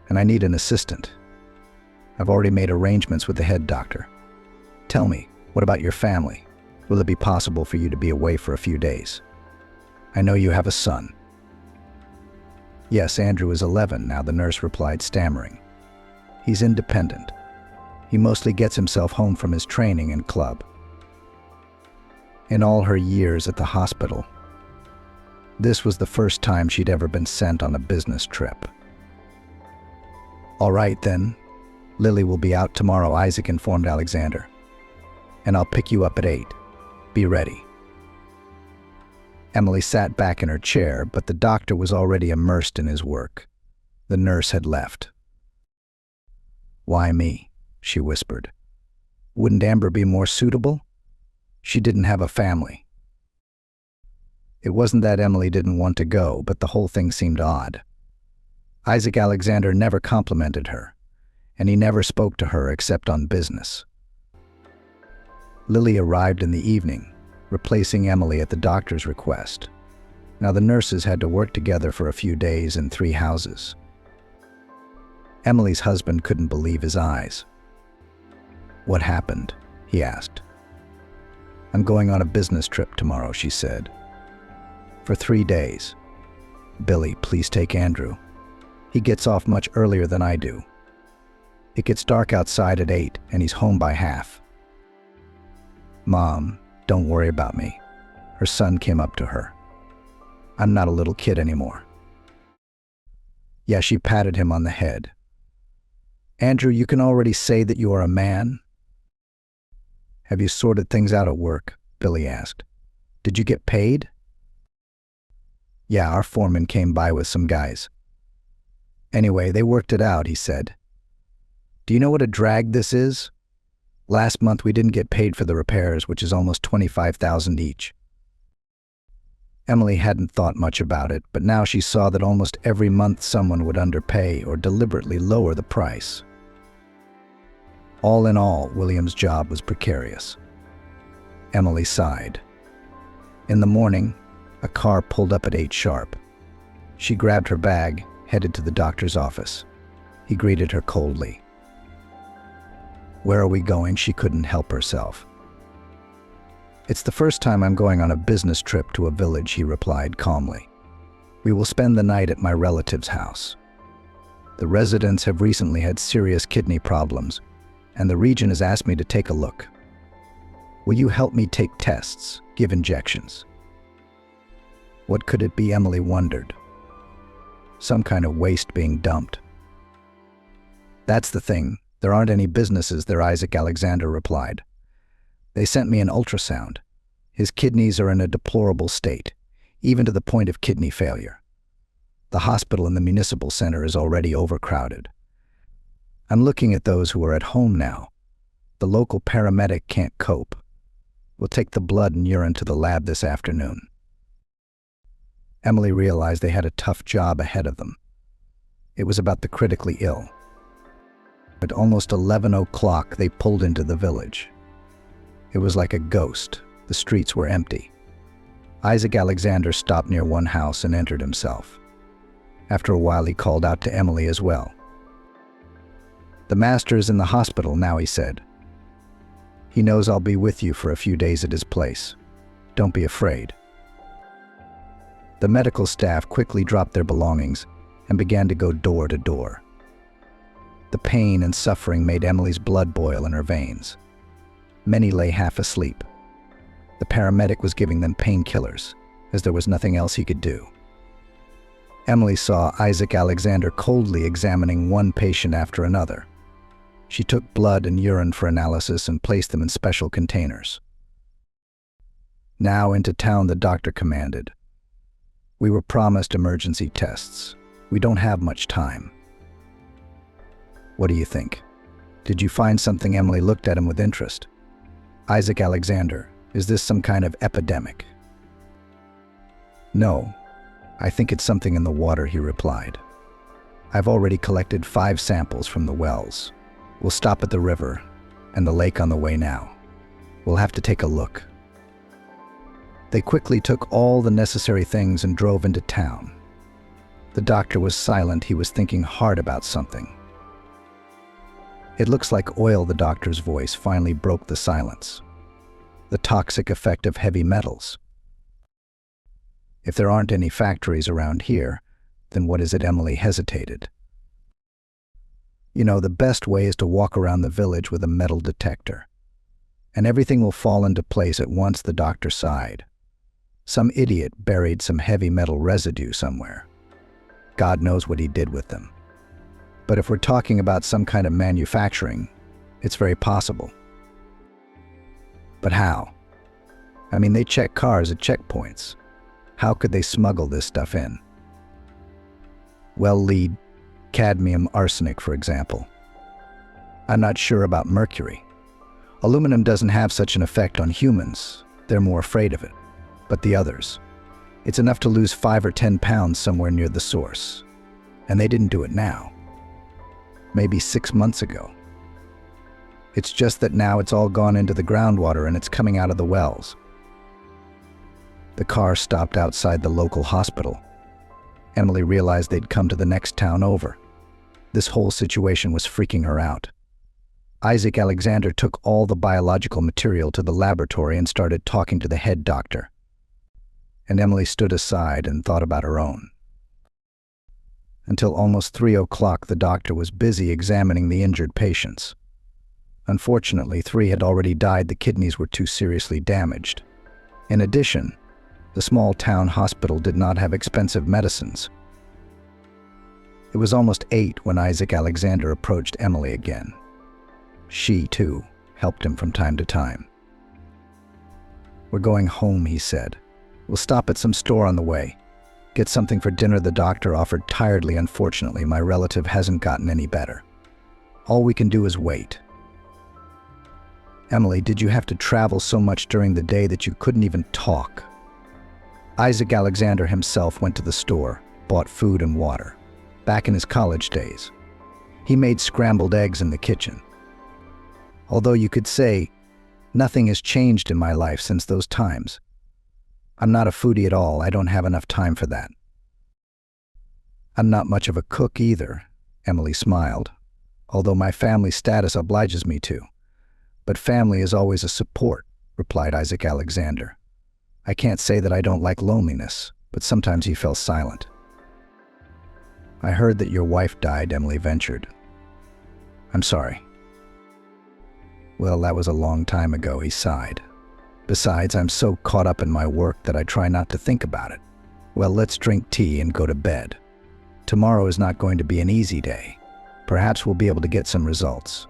"and I need an assistant. I've already made arrangements with the head doctor. Tell me, what about your family? Will it be possible for you to be away for a few days? I know you have a son." "Yes, Andrew is 11 now," the nurse replied, stammering. "He's independent. He mostly gets himself home from his training and club." In all her years at the hospital, this was the first time she'd ever been sent on a business trip. "All right, then. Lily will be out tomorrow," Isaac informed Alexander. "And I'll pick you up at 8. Be ready." Emily sat back in her chair, but the doctor was already immersed in his work. The nurse had left. "Why me?" she whispered. "Wouldn't Amber be more suitable? She didn't have a family." It wasn't that Emily didn't want to go, but the whole thing seemed odd. Isaac Alexander never complimented her, and he never spoke to her except on business. Lily arrived in the evening, replacing Emily at the doctor's request. Now the nurses had to work together for a few days in 3 houses. Emily's husband couldn't believe his eyes. "What happened?" he asked. "I'm going on a business trip tomorrow," she said. "For 3 days. Billy, please take Andrew. He gets off much earlier than I do. It gets dark outside at 8, and he's home by half." "Mom, don't worry about me." Her son came up to her. "I'm not a little kid anymore." Yeah, she patted him on the head. "Andrew, you can already say that you are a man." "Have you sorted things out at work?" Billy asked. "Did you get paid?" "Yeah, our foreman came by with some guys. Anyway, they worked it out," he said. "Do you know what a drag this is? Last month we didn't get paid for the repairs, which is almost $25,000 each." Emily hadn't thought much about it, but now she saw that almost every month someone would underpay or deliberately lower the price. All in all, William's job was precarious. Emily sighed. In the morning, a car pulled up at 8 sharp. She grabbed her bag, headed to the doctor's office. He greeted her coldly. "Where are we going?" She couldn't help herself. "It's the first time I'm going on a business trip to a village," he replied calmly. "We will spend the night at my relative's house. The residents have recently had serious kidney problems, and the region has asked me to take a look. Will you help me take tests, give injections?" What could it be, Emily wondered. Some kind of waste being dumped. "That's the thing. There aren't any businesses there," Isaac Alexander replied. "They sent me an ultrasound. His kidneys are in a deplorable state, even to the point of kidney failure. The hospital in the municipal center is already overcrowded. I'm looking at those who are at home now. The local paramedic can't cope. We'll take the blood and urine to the lab this afternoon." Emily realized they had a tough job ahead of them. It was about the critically ill. At almost 11 o'clock, they pulled into the village. It was like a ghost. The streets were empty. Isaac Alexander stopped near one house and entered himself. After a while, he called out to Emily as well. "The master is in the hospital now," he said. "He knows I'll be with you for a few days at his place. Don't be afraid." The medical staff quickly dropped their belongings and began to go door to door. The pain and suffering made Emily's blood boil in her veins. Many lay half asleep. The paramedic was giving them painkillers, as there was nothing else he could do. Emily saw Isaac Alexander coldly examining one patient after another. She took blood and urine for analysis and placed them in special containers. "Now into town," the doctor commanded. "We were promised emergency tests. We don't have much time." "What do you think? Did you find something?" Emily looked at him with interest. "Isaac Alexander, is this some kind of epidemic?" "No, I think it's something in the water," he replied. "I've already collected 5 samples from the wells. We'll stop at the river and the lake on the way now. We'll have to take a look." They quickly took all the necessary things and drove into town. The doctor was silent. He was thinking hard about something. "It looks like oil," the doctor's voice finally broke the silence. "The toxic effect of heavy metals. If there aren't any factories around here, then what is it?" Emily hesitated. "You know, the best way is to walk around the village with a metal detector. And everything will fall into place at once," the doctor sighed. "Some idiot buried some heavy metal residue somewhere. God knows what he did with them. But if we're talking about some kind of manufacturing, it's very possible." "But how? I mean, they check cars at checkpoints. How could they smuggle this stuff in?" "Well, lead, cadmium, arsenic, for example. I'm not sure about mercury. Aluminum doesn't have such an effect on humans. They're more afraid of it. But the others, it's enough to lose 5 or 10 pounds somewhere near the source. And they didn't do it now. Maybe 6 months ago. It's just that now it's all gone into the groundwater and it's coming out of the wells." The car stopped outside the local hospital. Emily realized they'd come to the next town over. This whole situation was freaking her out. Isaac Alexander took all the biological material to the laboratory and started talking to the head doctor. And Emily stood aside and thought about her own. Until almost 3 o'clock, the doctor was busy examining the injured patients. Unfortunately, 3 had already died. The kidneys were too seriously damaged. In addition, the small town hospital did not have expensive medicines. It was almost 8 when Isaac Alexander approached Emily again. She, too, helped him from time to time. "We're going home," he said. "We'll stop at some store on the way. Get something for dinner," the doctor offered tiredly. "Unfortunately, my relative hasn't gotten any better. All we can do is wait." "Emily, did you have to travel so much during the day that you couldn't even talk?" Isaac Alexander himself went to the store, bought food and water. Back in his college days, he made scrambled eggs in the kitchen. Although you could say, nothing has changed in my life since those times. I'm not a foodie at all, I don't have enough time for that. I'm not much of a cook either, Emily smiled, although my family status obliges me to. But family is always a support, replied Isaac Alexander. I can't say that I don't like loneliness, but sometimes he fell silent. I heard that your wife died, Emily ventured. I'm sorry. Well, that was a long time ago, he sighed. Besides, I'm so caught up in my work that I try not to think about it. Well, let's drink tea and go to bed. Tomorrow is not going to be an easy day. Perhaps we'll be able to get some results.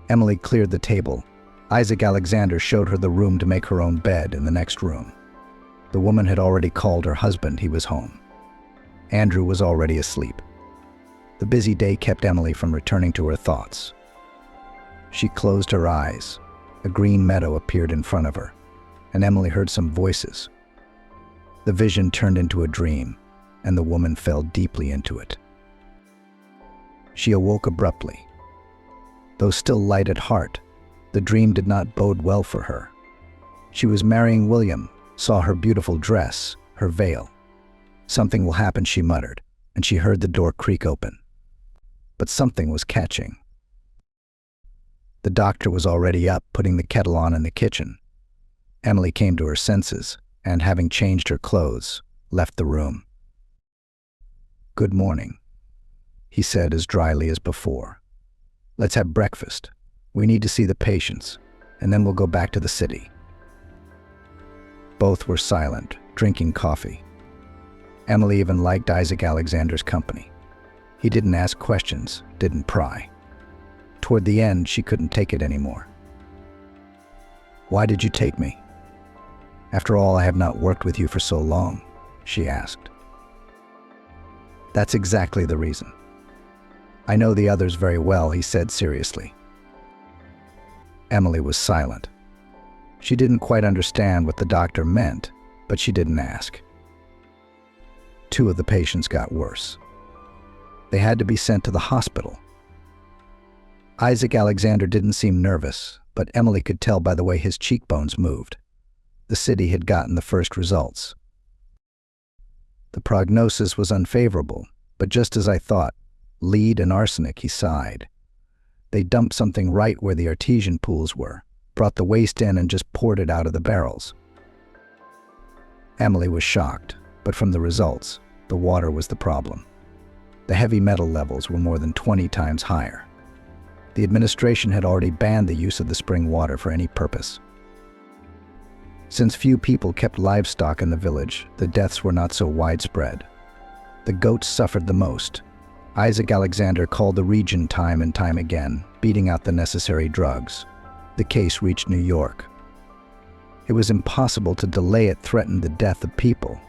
Emily cleared the table. Isaac Alexander showed her the room to make her own bed in the next room. The woman had already called her husband. He was home. Andrew was already asleep. The busy day kept Emily from returning to her thoughts. She closed her eyes. A green meadow appeared in front of her, and Emily heard some voices. The vision turned into a dream, and the woman fell deeply into it. She awoke abruptly. Though still light at heart, the dream did not bode well for her. She was marrying William, saw her beautiful dress, her veil. Something will happen, she muttered, and she heard the door creak open. But something was catching. The doctor was already up, putting the kettle on in the kitchen. Emily came to her senses, and having changed her clothes, left the room. Good morning, he said as dryly as before. Let's have breakfast. We need to see the patients, and then we'll go back to the city. Both were silent, drinking coffee. Emily even liked Isaac Alexander's company. He didn't ask questions, didn't pry. Toward the end, she couldn't take it anymore. Why did you take me? After all, I have not worked with you for so long, she asked. That's exactly the reason. I know the others very well, he said seriously. Emily was silent. She didn't quite understand what the doctor meant, but she didn't ask. 2 of the patients got worse. They had to be sent to the hospital. Isaac Alexander didn't seem nervous, but Emily could tell by the way his cheekbones moved. The city had gotten the first results. The prognosis was unfavorable, but just as I thought, lead and arsenic, he sighed. They dumped something right where the artesian pools were, brought the waste in and just poured it out of the barrels. Emily was shocked, but from the results, the water was the problem. The heavy metal levels were more than 20 times higher. The administration had already banned the use of the spring water for any purpose. Since few people kept livestock in the village, the deaths were not so widespread. The goats suffered the most. Isaac Alexander called the region time and time again, beating out the necessary drugs. The case reached New York. It was impossible to delay it, threatened the death of people.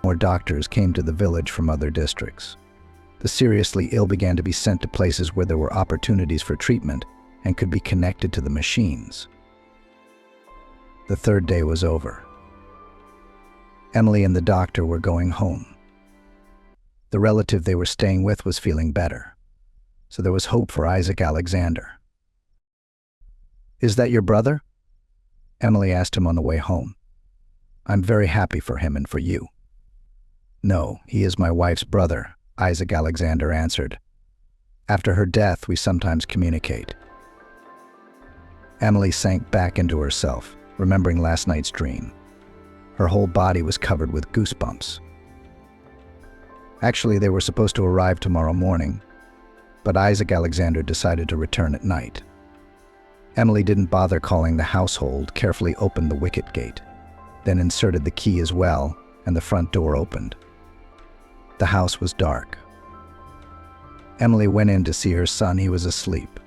More doctors came to the village from other districts. The seriously ill began to be sent to places where there were opportunities for treatment and could be connected to the machines. The 3rd day was over. Emily and the doctor were going home. The relative they were staying with was feeling better, so there was hope for Isaac Alexander. Is that your brother? Emily asked him on the way home. I'm very happy for him and for you. No, he is my wife's brother, Isaac Alexander answered. After her death, we sometimes communicate. Emily sank back into herself, remembering last night's dream. Her whole body was covered with goosebumps. Actually, they were supposed to arrive tomorrow morning, but Isaac Alexander decided to return at night. Emily didn't bother calling the household, carefully opened the wicket gate, then inserted the key as well, and the front door opened. The house was dark. Emily went in to see her son. He was asleep.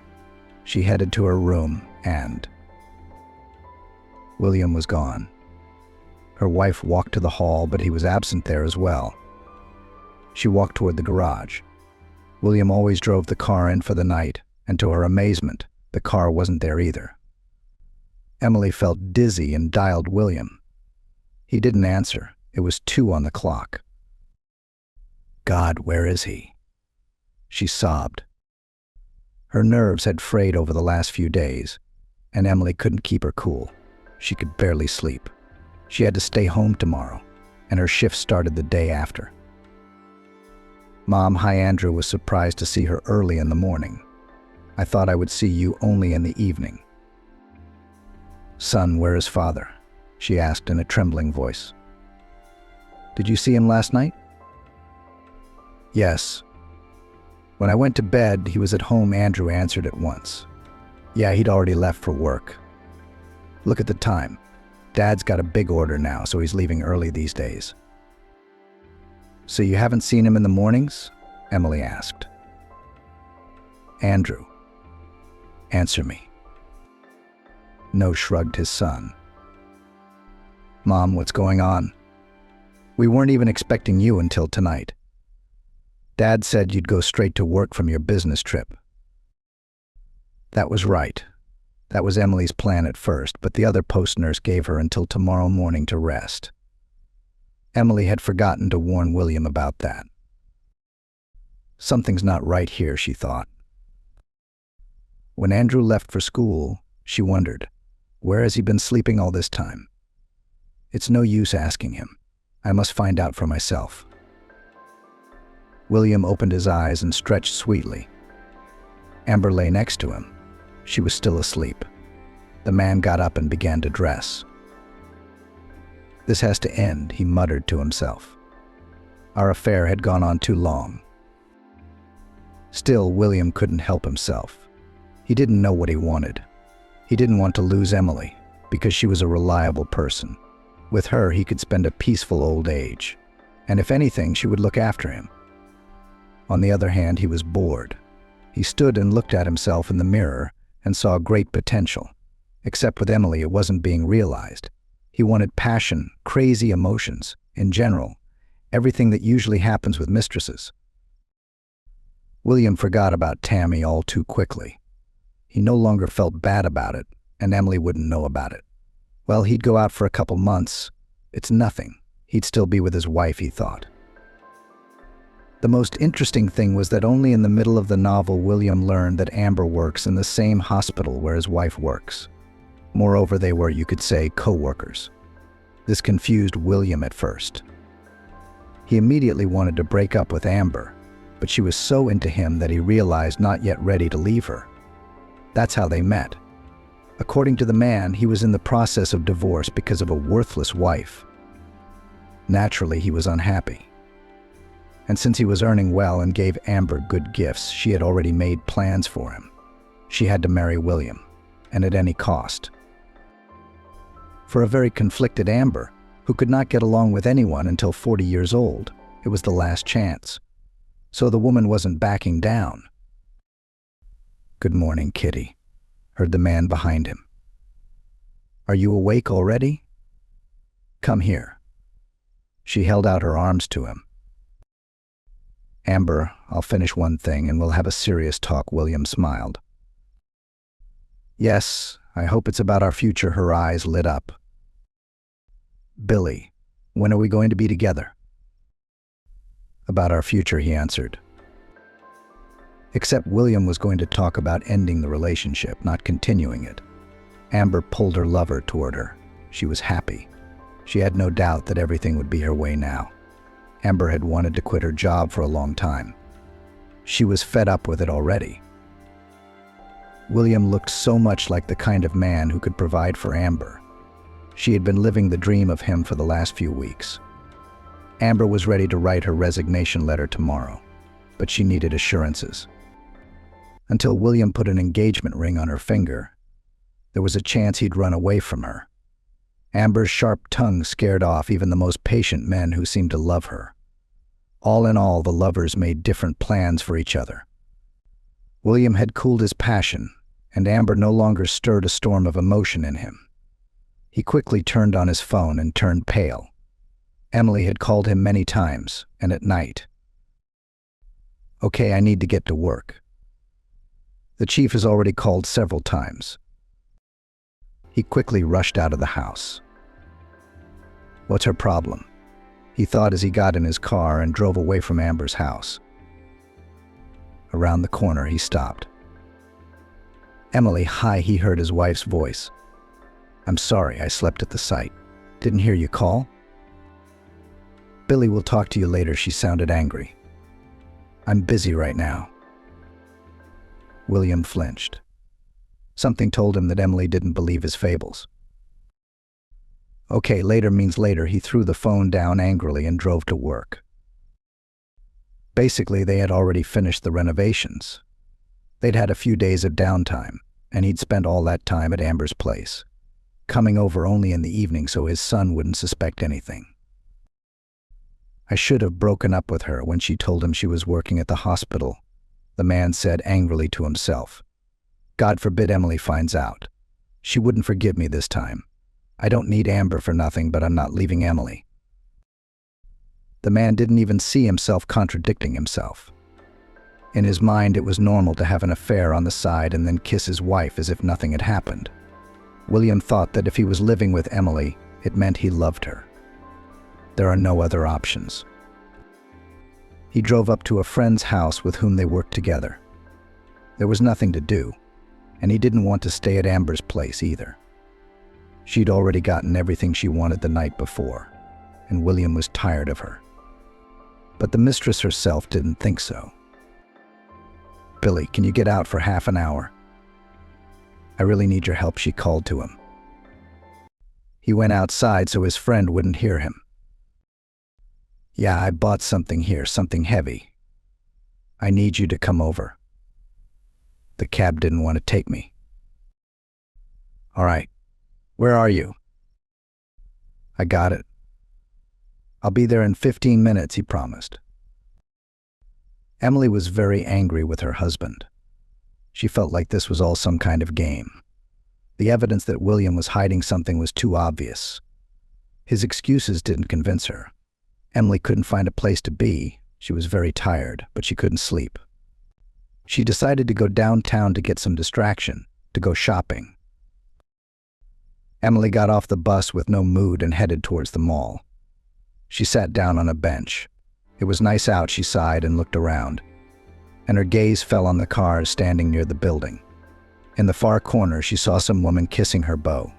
She headed to her room and William was gone. Her wife walked to the hall, but he was absent there as well. She walked toward the garage. William always drove the car in for the night, and to her amazement, the car wasn't there either. Emily felt dizzy and dialed William. He didn't answer. It was 2 on the clock. God, where is he? She sobbed. Her nerves had frayed over the last few days, and Emily couldn't keep her cool. She could barely sleep. She had to stay home tomorrow, and her shift started the day after. Mom, hi. Andrew was surprised to see her early in the morning. I thought I would see you only in the evening. Son, where is father? She asked in a trembling voice. Did you see him last night? Yes. When I went to bed, he was at home. Andrew answered at once. Yeah, he'd already left for work. Look at the time. Dad's got a big order now, so he's leaving early these days. So you haven't seen him in the mornings? Emily asked. Andrew, answer me. No, shrugged his son. Mom, what's going on? We weren't even expecting you until tonight. Dad said you'd go straight to work from your business trip. That was right. That was Emily's plan at first, but the other post nurse gave her until tomorrow morning to rest. Emily had forgotten to warn William about that. Something's not right here, she thought. When Andrew left for school, she wondered, where has he been sleeping all this time? It's no use asking him. I must find out for myself. William opened his eyes and stretched sweetly. Amber lay next to him. She was still asleep. The man got up and began to dress. This has to end, he muttered to himself. Our affair had gone on too long. Still, William couldn't help himself. He didn't know what he wanted. He didn't want to lose Emily, because she was a reliable person. With her, he could spend a peaceful old age, and if anything, she would look after him. On the other hand, he was bored. He stood and looked at himself in the mirror and saw great potential. Except with Emily, it wasn't being realized. He wanted passion, crazy emotions, in general, everything that usually happens with mistresses. William forgot about Tammy all too quickly. He no longer felt bad about it, and Emily wouldn't know about it. Well, he'd go out for a couple months. It's nothing. He'd still be with his wife, he thought. The most interesting thing was that only in the middle of the novel William learned that Amber works in the same hospital where his wife works. Moreover, they were, you could say, co-workers. This confused William at first. He immediately wanted to break up with Amber, but she was so into him that he realized not yet ready to leave her. That's how they met. According to the man, he was in the process of divorce because of a worthless wife. Naturally, he was unhappy. And since he was earning well and gave Amber good gifts, she had already made plans for him. She had to marry William, and at any cost. For a very conflicted Amber, who could not get along with anyone until 40 years old, it was the last chance. So the woman wasn't backing down. Good morning, Kitty, heard the man behind him. Are you awake already? Come here. She held out her arms to him. Amber, I'll finish one thing and we'll have a serious talk, William smiled. Yes, I hope it's about our future. Her eyes lit up. Billy, when are we going to be together? About our future, he answered. Except William was going to talk about ending the relationship, not continuing it. Amber pulled her lover toward her. She was happy. She had no doubt that everything would be her way now. Amber had wanted to quit her job for a long time. She was fed up with it already. William looked so much like the kind of man who could provide for Amber. She had been living the dream of him for the last few weeks. Amber was ready to write her resignation letter tomorrow, but she needed assurances. Until William put an engagement ring on her finger, there was a chance he'd run away from her. Amber's sharp tongue scared off even the most patient men who seemed to love her. All in all, the lovers made different plans for each other. William had cooled his passion, and Amber no longer stirred a storm of emotion in him. He quickly turned on his phone and turned pale. Emily had called him many times, and at night. Okay, I need to get to work. The chief has already called several times. He quickly rushed out of the house. What's her problem? He thought as he got in his car and drove away from Amber's house. Around the corner, he stopped. Emily, hi, he heard his wife's voice. I'm sorry, I slept at the site. Didn't hear you call? Billy will talk to you later, she sounded angry. I'm busy right now. William flinched. Something told him that Emily didn't believe his fables. Okay, later means later. He threw the phone down angrily and drove to work. Basically, they had already finished the renovations. They'd had a few days of downtime, and he'd spent all that time at Amber's place, coming over only in the evening so his son wouldn't suspect anything. I should have broken up with her when she told him she was working at the hospital, the man said angrily to himself. God forbid Emily finds out. She wouldn't forgive me this time. I don't need Amber for nothing, but I'm not leaving Emily. The man didn't even see himself contradicting himself. In his mind, it was normal to have an affair on the side and then kiss his wife as if nothing had happened. William thought that if he was living with Emily, it meant he loved her. There are no other options. He drove up to a friend's house with whom they worked together. There was nothing to do, and he didn't want to stay at Amber's place either. She'd already gotten everything she wanted the night before, and William was tired of her. But the mistress herself didn't think so. Billy, can you get out for half an hour? I really need your help, she called to him. He went outside so his friend wouldn't hear him. Yeah, I bought something here, something heavy. I need you to come over. The cab didn't want to take me. All right. Where are you? I got it. I'll be there in 15 minutes, he promised. Emily was very angry with her husband. She felt like this was all some kind of game. The evidence that William was hiding something was too obvious. His excuses didn't convince her. Emily couldn't find a place to be. She was very tired, but she couldn't sleep. She decided to go downtown to get some distraction, to go shopping. Emily got off the bus with no mood and headed towards the mall. She sat down on a bench. It was nice out, she sighed and looked around, and her gaze fell on the cars standing near the building. In the far corner, she saw some woman kissing her beau.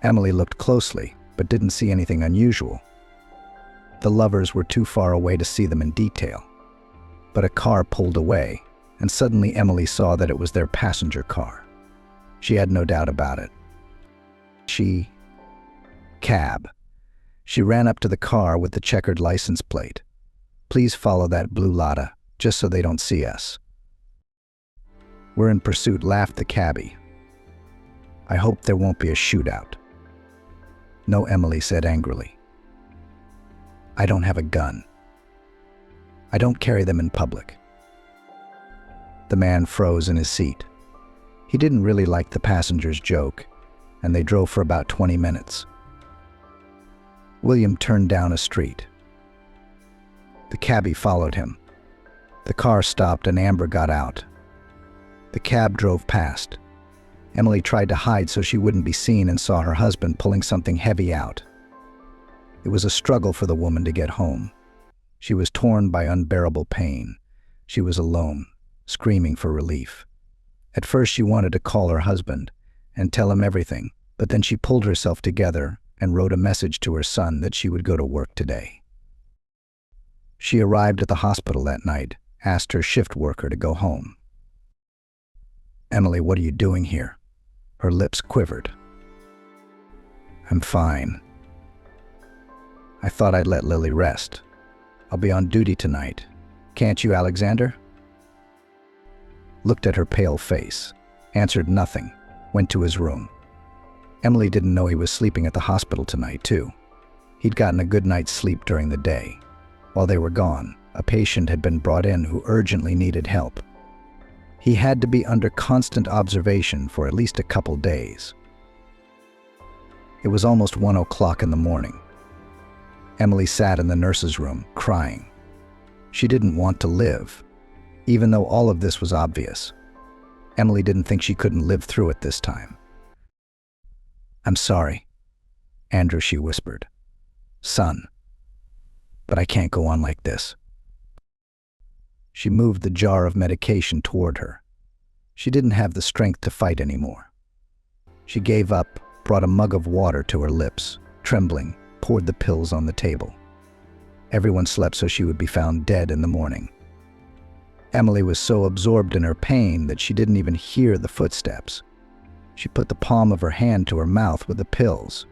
Emily looked closely, but didn't see anything unusual. The lovers were too far away to see them in detail. But a car pulled away, and suddenly Emily saw that it was their passenger car. She had no doubt about it. Cab. She ran up to the car with the checkered license plate. Please follow that blue Lada, just so they don't see us. We're in pursuit, laughed the cabbie. I hope there won't be a shootout. No, Emily said angrily. I don't have a gun. I don't carry them in public. The man froze in his seat. He didn't really like the passenger's joke, and they drove for about 20 minutes. William turned down a street. The cabbie followed him. The car stopped and Amber got out. The cab drove past. Emily tried to hide so she wouldn't be seen and saw her husband pulling something heavy out. It was a struggle for the woman to get home. She was torn by unbearable pain. She was alone, screaming for relief. At first she wanted to call her husband and tell him everything, but then she pulled herself together and wrote a message to her son that she would go to work today. She arrived at the hospital that night, asked her shift worker to go home. Emily, what are you doing here? Her lips quivered. I'm fine. I thought I'd let Lily rest. I'll be on duty tonight. Can't you, Alexander? Looked at her pale face, answered nothing, went to his room. Emily didn't know he was sleeping at the hospital tonight, too. He'd gotten a good night's sleep during the day. While they were gone, a patient had been brought in who urgently needed help. He had to be under constant observation for at least a couple days. It was almost 1 o'clock in the morning. Emily sat in the nurse's room, crying. She didn't want to live, even though all of this was obvious. Emily didn't think she couldn't live through it this time. I'm sorry, Andrew, she whispered. "Son, but I can't go on like this." She moved the jar of medication toward her. She didn't have the strength to fight anymore. She gave up, brought a mug of water to her lips, trembling, poured the pills on the table. Everyone slept so she would be found dead in the morning. Emily was so absorbed in her pain that she didn't even hear the footsteps. She put the palm of her hand to her mouth with the pills.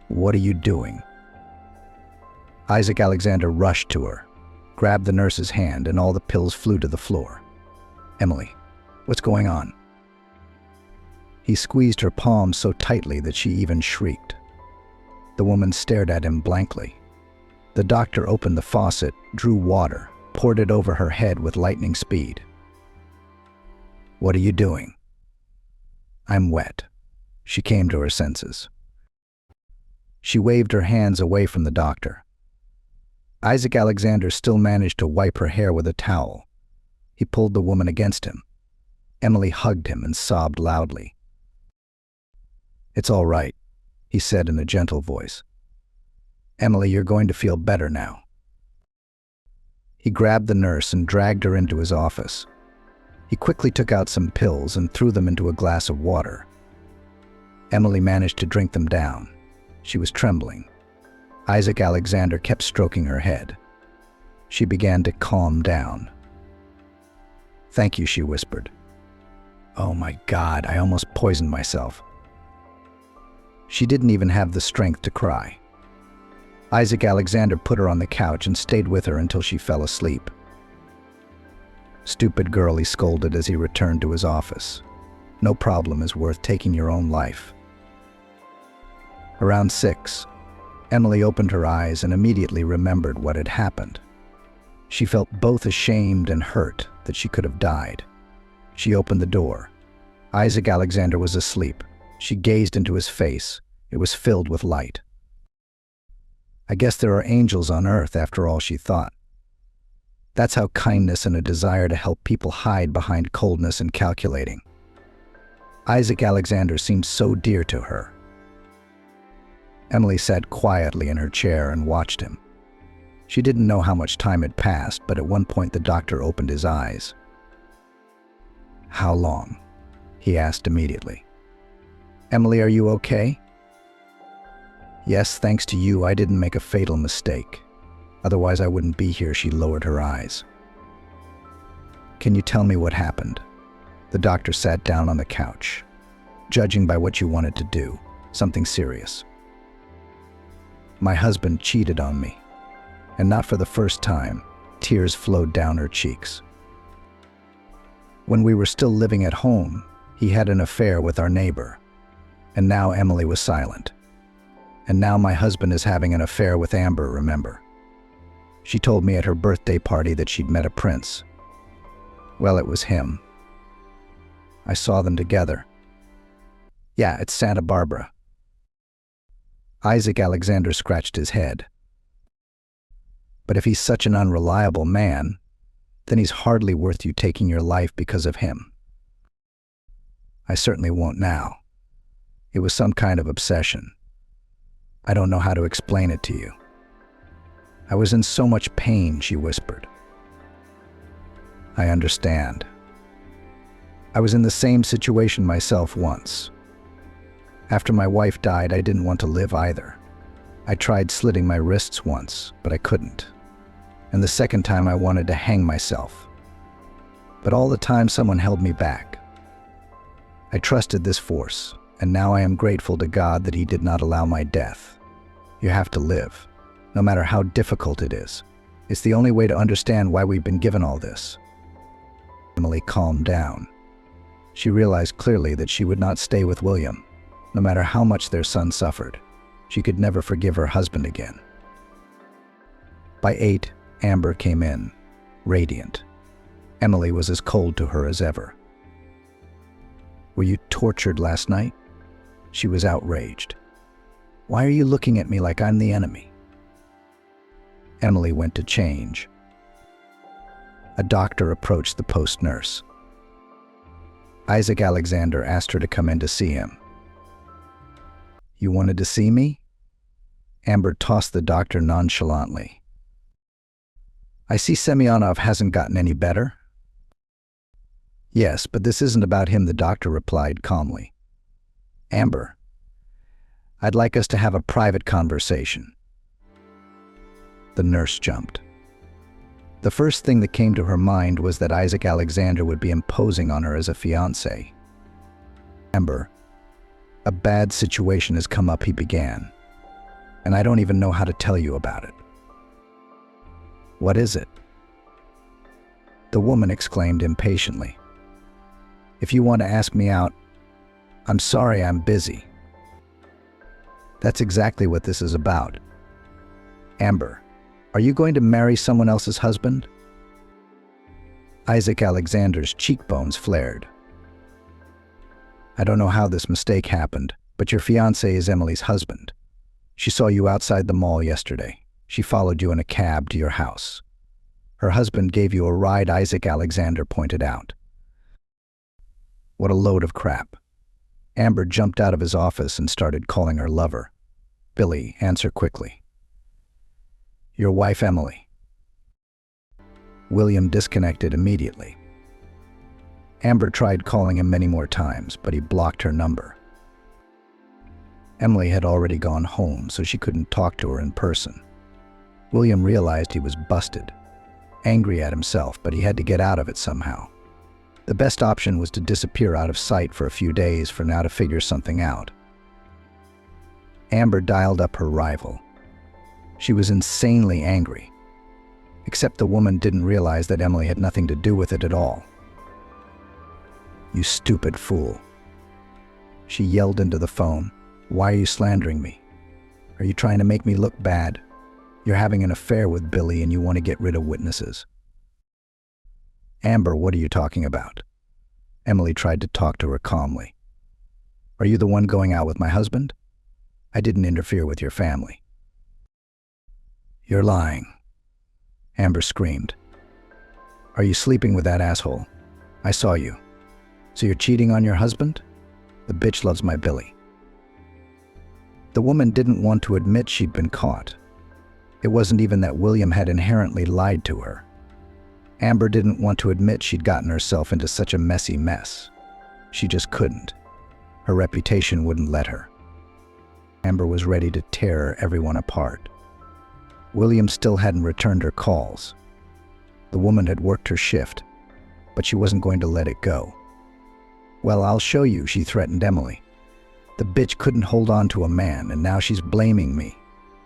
"What are you doing?" Isaac Alexander rushed to her, grabbed the nurse's hand, and all the pills flew to the floor. "Emily, what's going on?" He squeezed her palm so tightly that she even shrieked. The woman stared at him blankly. The doctor opened the faucet, drew water, poured it over her head with lightning speed. "What are you doing?" "I'm wet." She came to her senses. She waved her hands away from the doctor. Isaac Alexander still managed to wipe her hair with a towel. He pulled the woman against him. Emily hugged him and sobbed loudly. "It's all right," he said in a gentle voice. "Emily, you're going to feel better now." He grabbed the nurse and dragged her into his office. He quickly took out some pills and threw them into a glass of water. Emily managed to drink them down. She was trembling. Isaac Alexander kept stroking her head. She began to calm down. "Thank you," she whispered. "Oh my God, I almost poisoned myself." She didn't even have the strength to cry. Isaac Alexander put her on the couch and stayed with her until she fell asleep. "Stupid girl," he scolded as he returned to his office. "No problem is worth taking your own life." Around 6, Emily opened her eyes and immediately remembered what had happened. She felt both ashamed and hurt that she could have died. She opened the door. Isaac Alexander was asleep. She gazed into his face. It was filled with light. I guess there are angels on earth, after all, she thought. That's how kindness and a desire to help people hide behind coldness and calculating. Isaac Alexander seemed so dear to her. Emily sat quietly in her chair and watched him. She didn't know how much time had passed, but at one point the doctor opened his eyes. "How long?" he asked immediately. "Emily, are you okay?" "Yes, thanks to you, I didn't make a fatal mistake. Otherwise I wouldn't be here," she lowered her eyes. "Can you tell me what happened?" The doctor sat down on the couch. "Judging by what you wanted to do, something serious." "My husband cheated on me." And not for the first time, tears flowed down her cheeks. "When we were still living at home, he had an affair with our neighbor." And now Emily was silent. "And now my husband is having an affair with Amber, remember? She told me at her birthday party that she'd met a prince. Well, it was him. I saw them together. Yeah, it's Santa Barbara." Isaac Alexander scratched his head. "But if he's such an unreliable man, then he's hardly worth you taking your life because of him." "I certainly won't now. It was some kind of obsession. I don't know how to explain it to you. I was in so much pain," she whispered. "I understand. I was in the same situation myself once. After my wife died, I didn't want to live either. I tried slitting my wrists once, but I couldn't. And the second time I wanted to hang myself. But all the time someone held me back. I trusted this force, and now I am grateful to God that he did not allow my death. You have to live, no matter how difficult it is. It's the only way to understand why we've been given all this." Emily calmed down. She realized clearly that she would not stay with William, no matter how much their son suffered. She could never forgive her husband again. By 8, Amber came in, radiant. Emily was as cold to her as ever. "Were you tortured last night?" She was outraged. "Why are you looking at me like I'm the enemy?" Emily went to change. A doctor approached the post nurse. Isaac Alexander asked her to come in to see him. "You wanted to see me?" Amber tossed the doctor nonchalantly. I see Semyonov hasn't gotten any better. Yes, but this isn't about him, the doctor replied calmly. Amber, I'd like us to have a private conversation. The nurse jumped. The first thing that came to her mind was that Isaac Alexander would be imposing on her as a fiancé. Amber, a bad situation has come up, he began, and I don't even know how to tell you about it. What is it? The woman exclaimed impatiently. If you want to ask me out, I'm sorry, I'm busy. That's exactly what this is about. Amber, are you going to marry someone else's husband? Isaac Alexander's cheekbones flared. I don't know how this mistake happened, but your fiancé is Emily's husband. She saw you outside the mall yesterday. She followed you in a cab to your house. Her husband gave you a ride, Isaac Alexander pointed out. What a load of crap. Amber jumped out of his office and started calling her lover. Billy, answer quickly. Your wife, Emily. William disconnected immediately. Amber tried calling him many more times, but he blocked her number. Emily had already gone home, so she couldn't talk to her in person. William realized he was busted, angry at himself, but he had to get out of it somehow. The best option was to disappear out of sight for a few days for now to figure something out. Amber dialed up her rival. She was insanely angry, except the woman didn't realize that Emily had nothing to do with it at all. You stupid fool. She yelled into the phone. Why are you slandering me? Are you trying to make me look bad? You're having an affair with Billy and you want to get rid of witnesses. Amber, what are you talking about? Emily tried to talk to her calmly. Are you the one going out with my husband? I didn't interfere with your family. You're lying. Amber screamed. Are you sleeping with that asshole? I saw you. So you're cheating on your husband? The bitch loves my Billy. The woman didn't want to admit she'd been caught. It wasn't even that William had inherently lied to her. Amber didn't want to admit she'd gotten herself into such a messy mess. She just couldn't. Her reputation wouldn't let her. Amber was ready to tear everyone apart. William still hadn't returned her calls. The woman had worked her shift, but she wasn't going to let it go. Well, I'll show you, she threatened Emily. The bitch couldn't hold on to a man, and now she's blaming me.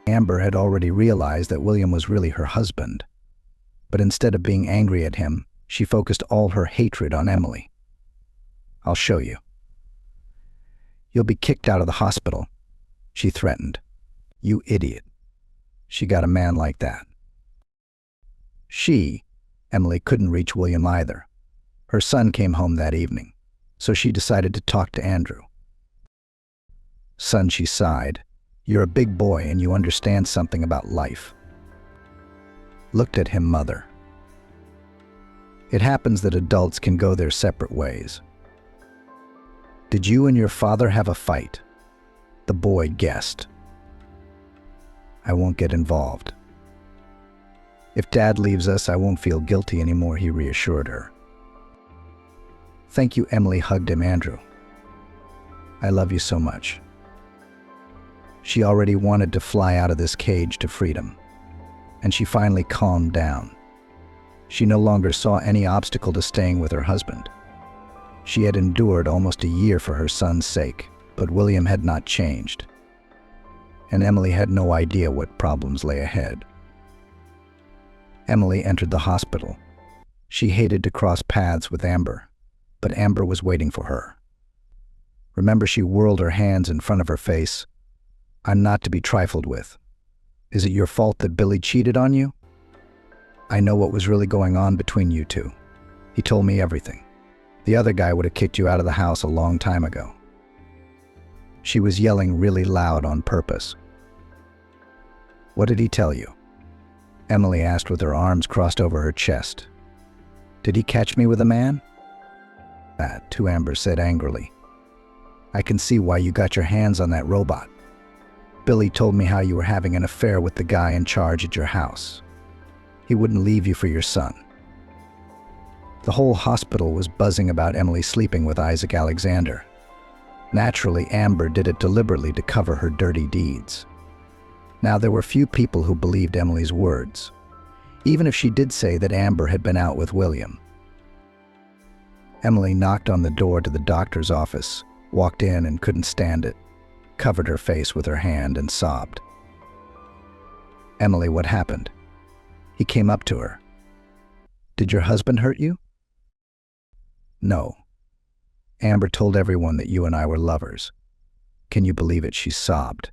Amber had already realized that William was really her husband. But instead of being angry at him, she focused all her hatred on Emily. I'll show you. You'll be kicked out of the hospital, she threatened. You idiot. She got a man like that. Emily couldn't reach William either. Her son came home that evening, so she decided to talk to Andrew. Son, she sighed, you're a big boy and you understand something about life. Looked at him, mother. It happens that adults can go their separate ways. Did you and your father have a fight? The boy guessed. I won't get involved. If Dad leaves us, I won't feel guilty anymore, he reassured her. Thank you, Emily hugged him. Andrew, I love you so much. She already wanted to fly out of this cage to freedom, and she finally calmed down. She no longer saw any obstacle to staying with her husband. She had endured almost a year for her son's sake, but William had not changed, and Emily had no idea what problems lay ahead. Emily entered the hospital. She hated to cross paths with Amber, but Amber was waiting for her. Remember, she whirled her hands in front of her face. I'm not to be trifled with. Is it your fault that Billy cheated on you? I know what was really going on between you two. He told me everything. The other guy would have kicked you out of the house a long time ago. She was yelling really loud on purpose. What did he tell you? Emily asked with her arms crossed over her chest. Did he catch me with a man? That, too, Amber said angrily. I can see why you got your hands on that robot. Billy told me how you were having an affair with the guy in charge at your house. He wouldn't leave you for your son. The whole hospital was buzzing about Emily sleeping with Isaac Alexander. Naturally, Amber did it deliberately to cover her dirty deeds. Now, there were few people who believed Emily's words, even if she did say that Amber had been out with William. Emily knocked on the door to the doctor's office, walked in and couldn't stand it, covered her face with her hand and sobbed. "Emily, what happened?" He came up to her. "Did your husband hurt you?" "No. Amber told everyone that you and I were lovers. Can you believe it?" she sobbed.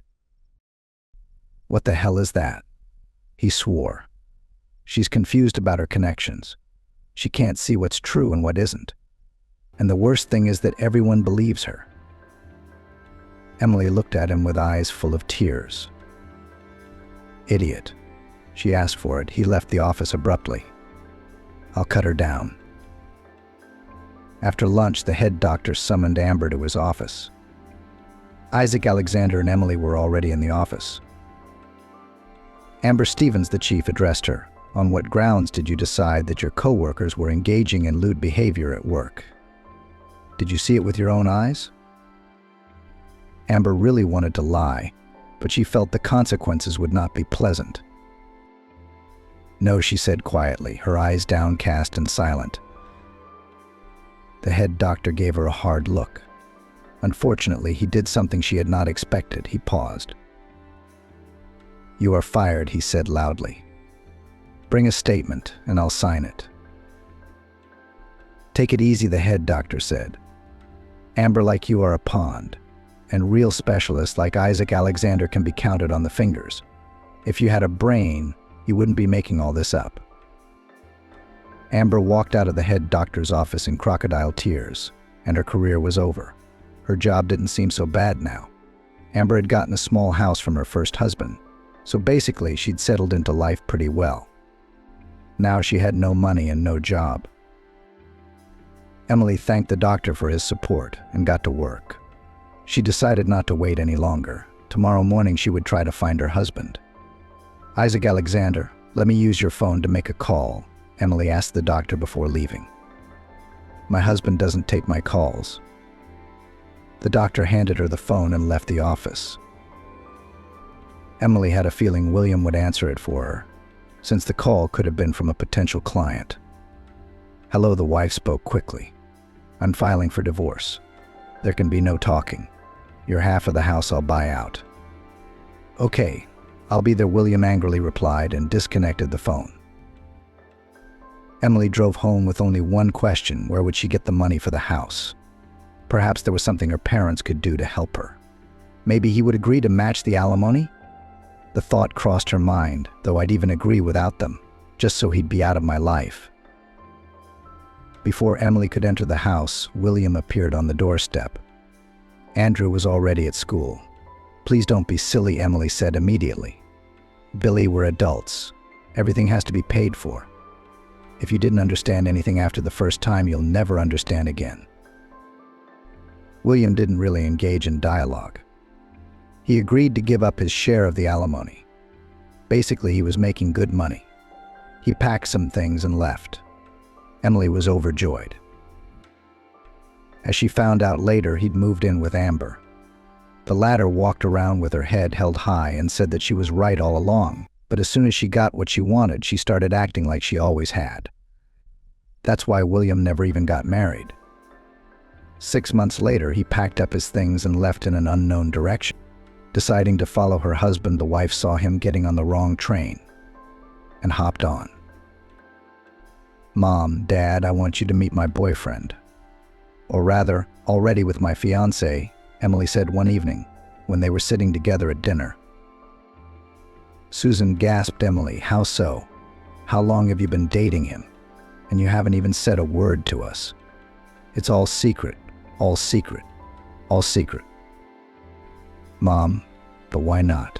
"What the hell is that?" He swore. "She's confused about her connections. She can't see what's true and what isn't. And the worst thing is that everyone believes her." Emily looked at him with eyes full of tears. "Idiot." She asked for it. He left the office abruptly. "I'll cut her down." After lunch, the head doctor summoned Amber to his office. Isaac Alexander and Emily were already in the office. Amber Stevens, the chief, addressed her. "On what grounds did you decide that your co-workers were engaging in lewd behavior at work? Did you see it with your own eyes?" Amber really wanted to lie, but she felt the consequences would not be pleasant. "No," she said quietly, her eyes downcast and silent. The head doctor gave her a hard look. Unfortunately, he did something she had not expected. He paused. "You are fired," he said loudly. "Bring a statement, and I'll sign it." "Take it easy," the head doctor said. "Amber like you are a pond, and real specialists like Isaac Alexander can be counted on the fingers. If you had a brain, you wouldn't be making all this up." Amber walked out of the head doctor's office in crocodile tears, and her career was over. Her job didn't seem so bad now. Amber had gotten a small house from her first husband, so basically she'd settled into life pretty well. Now she had no money and no job. Emily thanked the doctor for his support and got to work. She decided not to wait any longer. Tomorrow morning she would try to find her husband. "Isaac Alexander, let me use your phone to make a call," Emily asked the doctor before leaving. "My husband doesn't take my calls." The doctor handed her the phone and left the office. Emily had a feeling William would answer it for her, since the call could have been from a potential client. "Hello," the wife spoke quickly. "I'm filing for divorce. There can be no talking. Your half of the house I'll buy out." "Okay, I'll be there," William angrily replied and disconnected the phone. Emily drove home with only one question: where would she get the money for the house? Perhaps there was something her parents could do to help her. Maybe he would agree to match the alimony? The thought crossed her mind, though I'd even agree without them, just so he'd be out of my life. Before Emily could enter the house, William appeared on the doorstep. Andrew was already at school. "Please don't be silly," Emily said immediately. "Billy, we're adults. Everything has to be paid for. If you didn't understand anything after the first time, you'll never understand again." William didn't really engage in dialogue. He agreed to give up his share of the alimony. Basically, he was making good money. He packed some things and left. Emily was overjoyed. As she found out later, he'd moved in with Amber. The latter walked around with her head held high and said that she was right all along, but as soon as she got what she wanted, she started acting like she always had. That's why William never even got married. 6 months later, he packed up his things and left in an unknown direction. Deciding to follow her husband, the wife saw him getting on the wrong train and hopped on. "Mom, Dad, I want you to meet my boyfriend. Or rather, already with my fiancé," Emily said one evening when they were sitting together at dinner. Susan gasped. "Emily, how so? How long have you been dating him? And you haven't even said a word to us. It's all secret, all secret, all secret." "Mom, but why not?"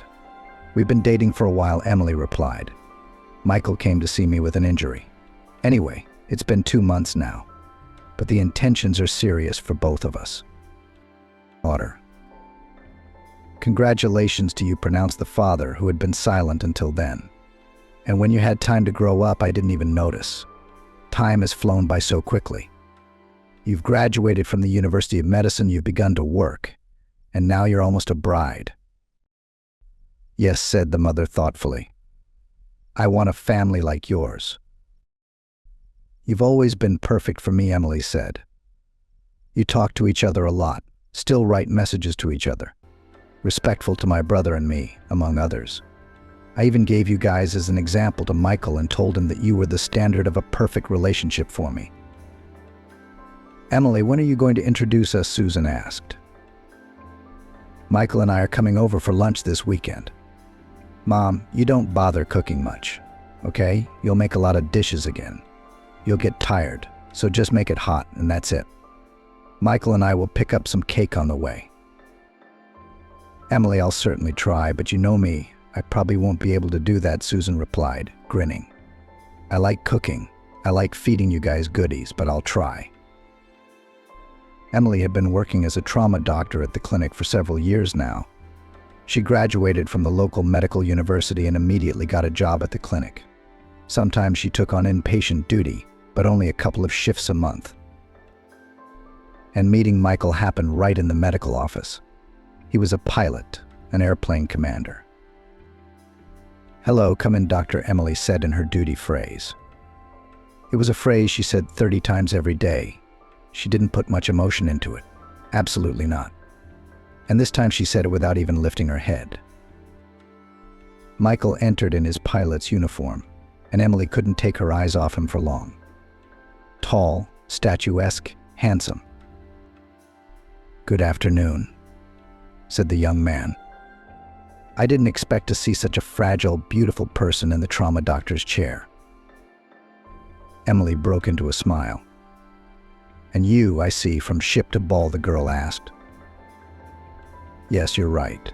"We've been dating for a while," Emily replied. "Michael came to see me with an injury. Anyway, it's been 2 months now. But the intentions are serious for both of us." Daughter. Congratulations to you, pronounced the father, who had been silent until then. And when you had time to grow up, I didn't even notice. Time has flown by so quickly. You've graduated from the University of Medicine, you've begun to work, and now you're almost a bride. Yes, said the mother thoughtfully. I want a family like yours. You've always been perfect for me, Emily said. You talk to each other a lot, still write messages to each other. Respectful to my brother and me, among others. I even gave you guys as an example to Michael and told him that you were the standard of a perfect relationship for me. Emily, when are you going to introduce us? Susan asked. Michael and I are coming over for lunch this weekend. Mom, you don't bother cooking much, okay? You'll make a lot of dishes again. You'll get tired, so just make it hot and that's it. Michael and I will pick up some cake on the way. Emily, I'll certainly try, but you know me, I probably won't be able to do that, Susan replied, grinning. I like cooking. I like feeding you guys goodies, but I'll try. Emily had been working as a trauma doctor at the clinic for several years now. She graduated from the local medical university and immediately got a job at the clinic. Sometimes she took on inpatient duty, but only a couple of shifts a month. And meeting Michael happened right in the medical office. He was a pilot, an airplane commander. Hello, come in, Dr. Emily said in her duty phrase. It was a phrase she said 30 times every day. She didn't put much emotion into it. Absolutely not. And this time she said it without even lifting her head. Michael entered in his pilot's uniform, and Emily couldn't take her eyes off him for long. Tall, statuesque, handsome. Good afternoon, said the young man. I didn't expect to see such a fragile, beautiful person in the trauma doctor's chair. Emily broke into a smile. And you, I see, from ship to ball, the girl asked. Yes, you're right.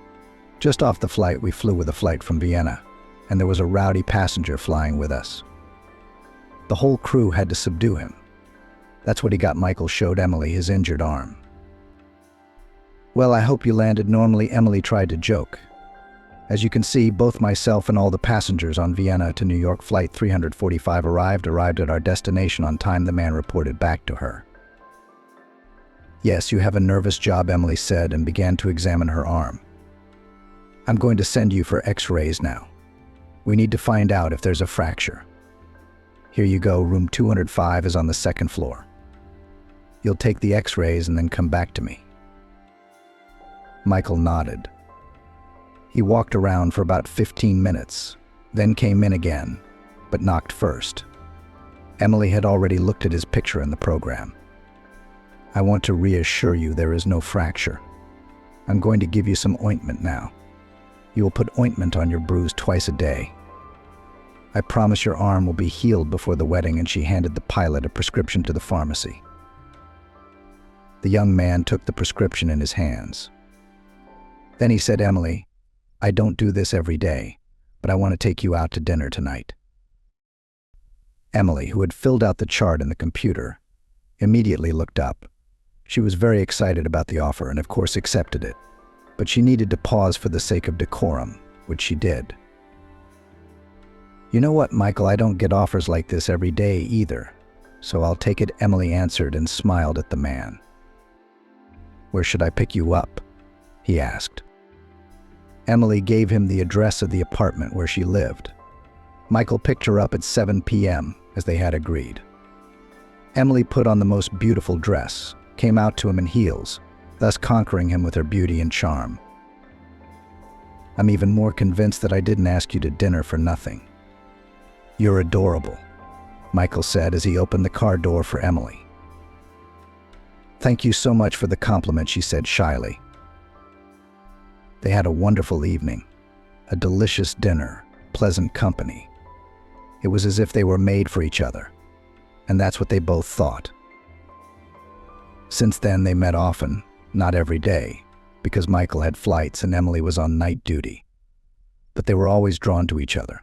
Just off the flight, we flew with a flight from Vienna, and there was a rowdy passenger flying with us. The whole crew had to subdue him. That's what he got. Michael showed Emily his injured arm. Well, I hope you landed normally, Emily tried to joke. As you can see, both myself and all the passengers on Vienna to New York flight 345 arrived at our destination on time, the man reported back to her. Yes, you have a nervous job, Emily said and began to examine her arm. I'm going to send you for x-rays now. We need to find out if there's a fracture. Here you go, room 205 is on the second floor. You'll take the x-rays and then come back to me. Michael nodded. He walked around for about 15 minutes, then came in again, but knocked first. Emily had already looked at his picture in the program. I want to reassure you there is no fracture. I'm going to give you some ointment now. You will put ointment on your bruise twice a day. I promise your arm will be healed before the wedding, and she handed the pilot a prescription to the pharmacy. The young man took the prescription in his hands. Then he said, Emily, I don't do this every day, but I want to take you out to dinner tonight. Emily, who had filled out the chart in the computer, immediately looked up. She was very excited about the offer and of course accepted it, but she needed to pause for the sake of decorum, which she did. You know what, Michael, I don't get offers like this every day either, so I'll take it, Emily answered and smiled at the man. Where should I pick you up? He asked. Emily gave him the address of the apartment where she lived. Michael picked her up at 7 p.m., as they had agreed. Emily put on the most beautiful dress, came out to him in heels, thus conquering him with her beauty and charm. I'm even more convinced that I didn't ask you to dinner for nothing. You're adorable, Michael said as he opened the car door for Emily. Thank you so much for the compliment, she said shyly. They had a wonderful evening, a delicious dinner, pleasant company. It was as if they were made for each other, and that's what they both thought. Since then, they met often, not every day, because Michael had flights and Emily was on night duty. But they were always drawn to each other.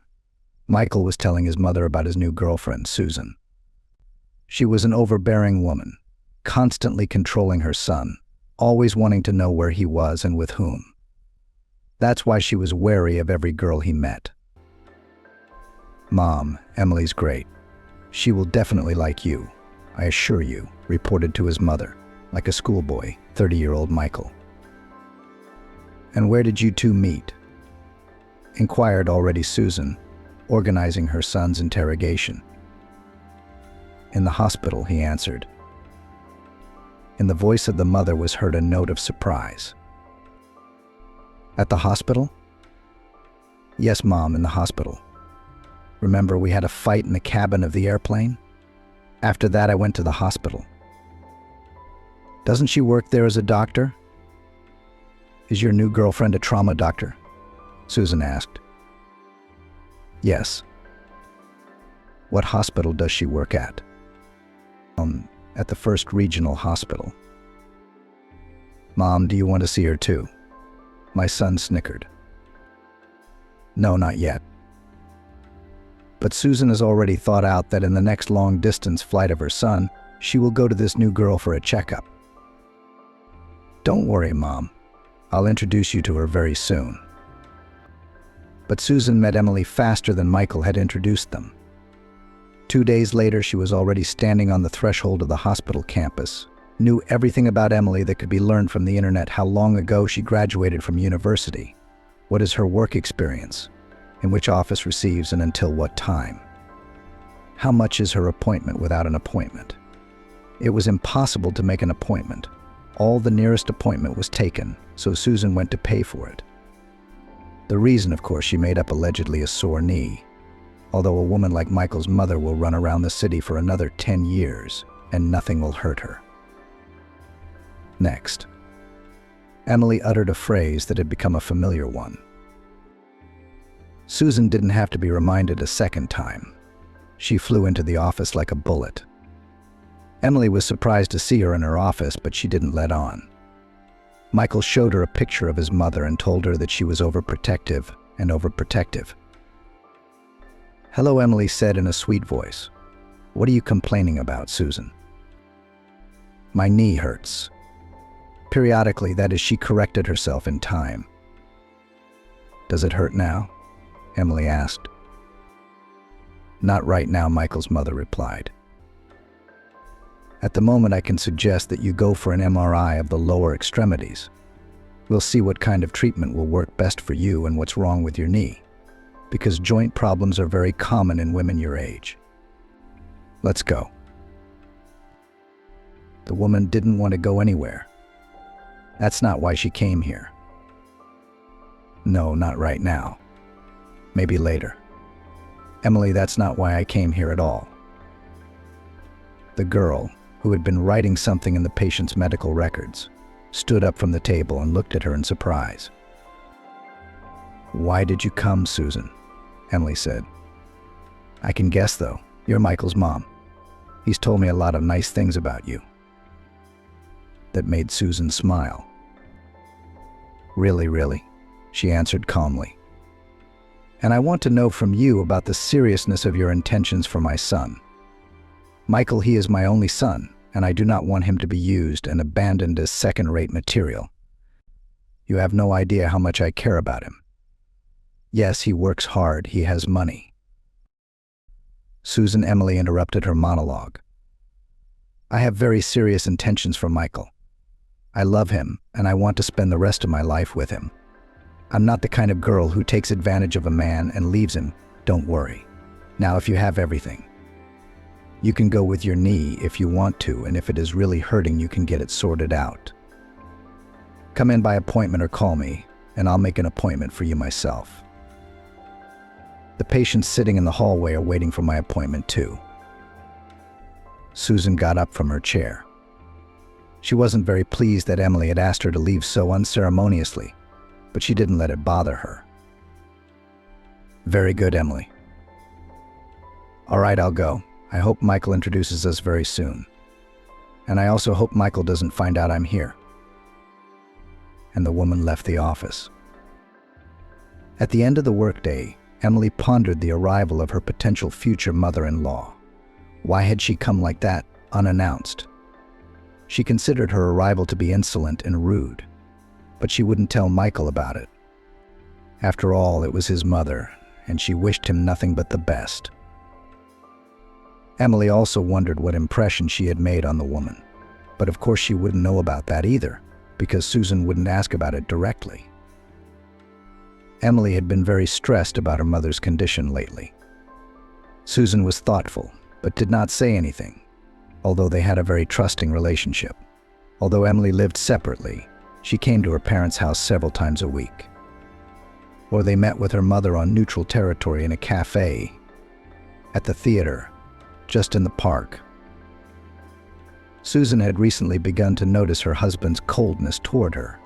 Michael was telling his mother about his new girlfriend, Susan. She was an overbearing woman, constantly controlling her son, always wanting to know where he was and with whom. That's why she was wary of every girl he met. "Mom, Emily's great. She will definitely like you, I assure you," reported to his mother, like a schoolboy, 30-year-old Michael. "And where did you two meet?" inquired already Susan, organizing her son's interrogation. "In the hospital," he answered. In the voice of the mother was heard a note of surprise. "At the hospital?" "Yes, Mom, in the hospital. Remember, we had a fight in the cabin of the airplane? After that, I went to the hospital." "Doesn't she work there as a doctor?" "Is your new girlfriend a trauma doctor?" Susan asked. "Yes." "What hospital does she work at?" At the First Regional Hospital." "Mom, do you want to see her too?" My son snickered. "No, not yet." But Susan has already thought out that in the next long-distance flight of her son, she will go to this new girl for a checkup. "Don't worry, Mom. I'll introduce you to her very soon." But Susan met Emily faster than Michael had introduced them. 2 days later, she was already standing on the threshold of the hospital campus, knew everything about Emily that could be learned from the internet: how long ago she graduated from university, what is her work experience, in which office receives and until what time, how much is her appointment without an appointment. It was impossible to make an appointment. All the nearest appointment was taken, so Susan went to pay for it. The reason, of course, she made up allegedly a sore knee, although a woman like Michael's mother will run around the city for another 10 years and nothing will hurt her. Next, Emily uttered a phrase that had become a familiar one. Susan didn't have to be reminded a second time. She flew into the office like a bullet. Emily was surprised to see her in her office, but she didn't let on. Michael showed her a picture of his mother and told her that she was overprotective and overprotective. "Hello," Emily said in a sweet voice. "What are you complaining about, Susan?" "My knee hurts." Periodically, that is, she corrected herself in time. "Does it hurt now?" Emily asked. "Not right now," Michael's mother replied. "At the moment, I can suggest that you go for an MRI of the lower extremities. We'll see what kind of treatment will work best for you and what's wrong with your knee, because joint problems are very common in women your age. Let's go." The woman didn't want to go anywhere. That's not why she came here. "No, not right now. Maybe later." "Emily, that's not why I came here at all." The girl, who had been writing something in the patient's medical records, stood up from the table and looked at her in surprise. "Why did you come, Susan?" Emily said. "I can guess, though. You're Michael's mom. He's told me a lot of nice things about you." That made Susan smile. Really, she answered calmly. "And I want to know from you about the seriousness of your intentions for my son. Michael, he is my only son, and I do not want him to be used and abandoned as second-rate material. You have no idea how much I care about him. Yes, he works hard, he has money." Susan Emily interrupted her monologue. "I have very serious intentions for Michael. I love him, and I want to spend the rest of my life with him. I'm not the kind of girl who takes advantage of a man and leaves him. Don't worry. Now, if you have everything, you can go with your knee if you want to, and if it is really hurting, you can get it sorted out. Come in by appointment or call me, and I'll make an appointment for you myself. The patients sitting in the hallway are waiting for my appointment too." Susan got up from her chair. She wasn't very pleased that Emily had asked her to leave so unceremoniously, but she didn't let it bother her. "Very good, Emily. All right, I'll go. I hope Michael introduces us very soon. And I also hope Michael doesn't find out I'm here." And the woman left the office. At the end of the workday, Emily pondered the arrival of her potential future mother-in-law. Why had she come like that, unannounced? She considered her arrival to be insolent and rude, but she wouldn't tell Michael about it. After all, it was his mother, and she wished him nothing but the best. Emily also wondered what impression she had made on the woman, but of course she wouldn't know about that either, because Susan wouldn't ask about it directly. Emily had been very stressed about her mother's condition lately. Susan was thoughtful, but did not say anything, although they had a very trusting relationship. Although Emily lived separately, she came to her parents' house several times a week. Or they met with her mother on neutral territory in a cafe, at the theater, just in the park. Susan had recently begun to notice her husband's coldness toward her.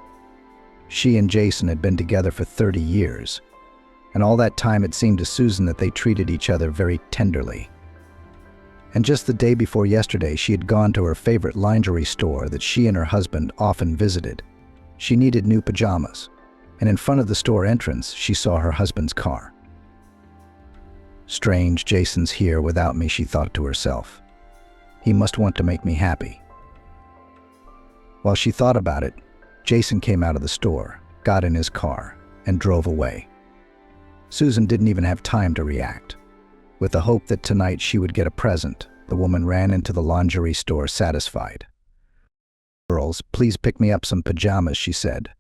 She and Jason had been together for 30 years, and all that time it seemed to Susan that they treated each other very tenderly. And just the day before yesterday, she had gone to her favorite lingerie store that she and her husband often visited. She needed new pajamas, and in front of the store entrance, she saw her husband's car. Strange, Jason's here without me, she thought to herself. He must want to make me happy. While she thought about it, Jason came out of the store, got in his car, and drove away. Susan didn't even have time to react. With the hope that tonight she would get a present, the woman ran into the lingerie store satisfied. "Girls, please pick me up some pajamas," she said.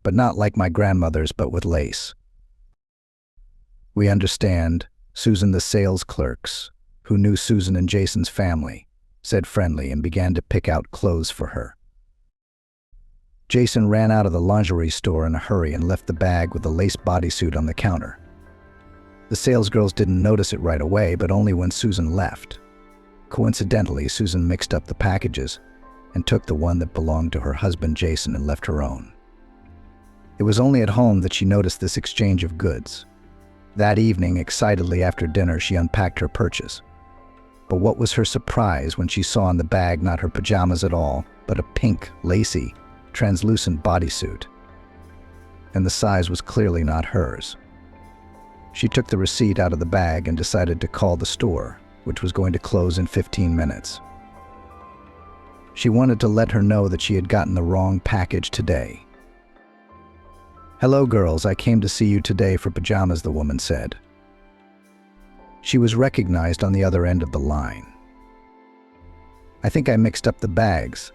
"But not like my grandmother's, but with lace." "We understand," Susan, the sales clerks, who knew Susan and Jason's family, said friendly and began to pick out clothes for her. Jason ran out of the lingerie store in a hurry and left the bag with the lace bodysuit on the counter. The salesgirls didn't notice it right away, but only when Susan left. Coincidentally, Susan mixed up the packages and took the one that belonged to her husband Jason and left her own. It was only at home that she noticed this exchange of goods. That evening, excitedly after dinner, she unpacked her purchase. But what was her surprise when she saw in the bag not her pajamas at all, but a pink, lacy, translucent bodysuit. And the size was clearly not hers. She took the receipt out of the bag and decided to call the store, which was going to close in 15 minutes. She wanted to let her know that she had gotten the wrong package today. "Hello, girls, I came to see you today for pajamas," the woman said. She was recognized on the other end of the line. "I think I mixed up the bags.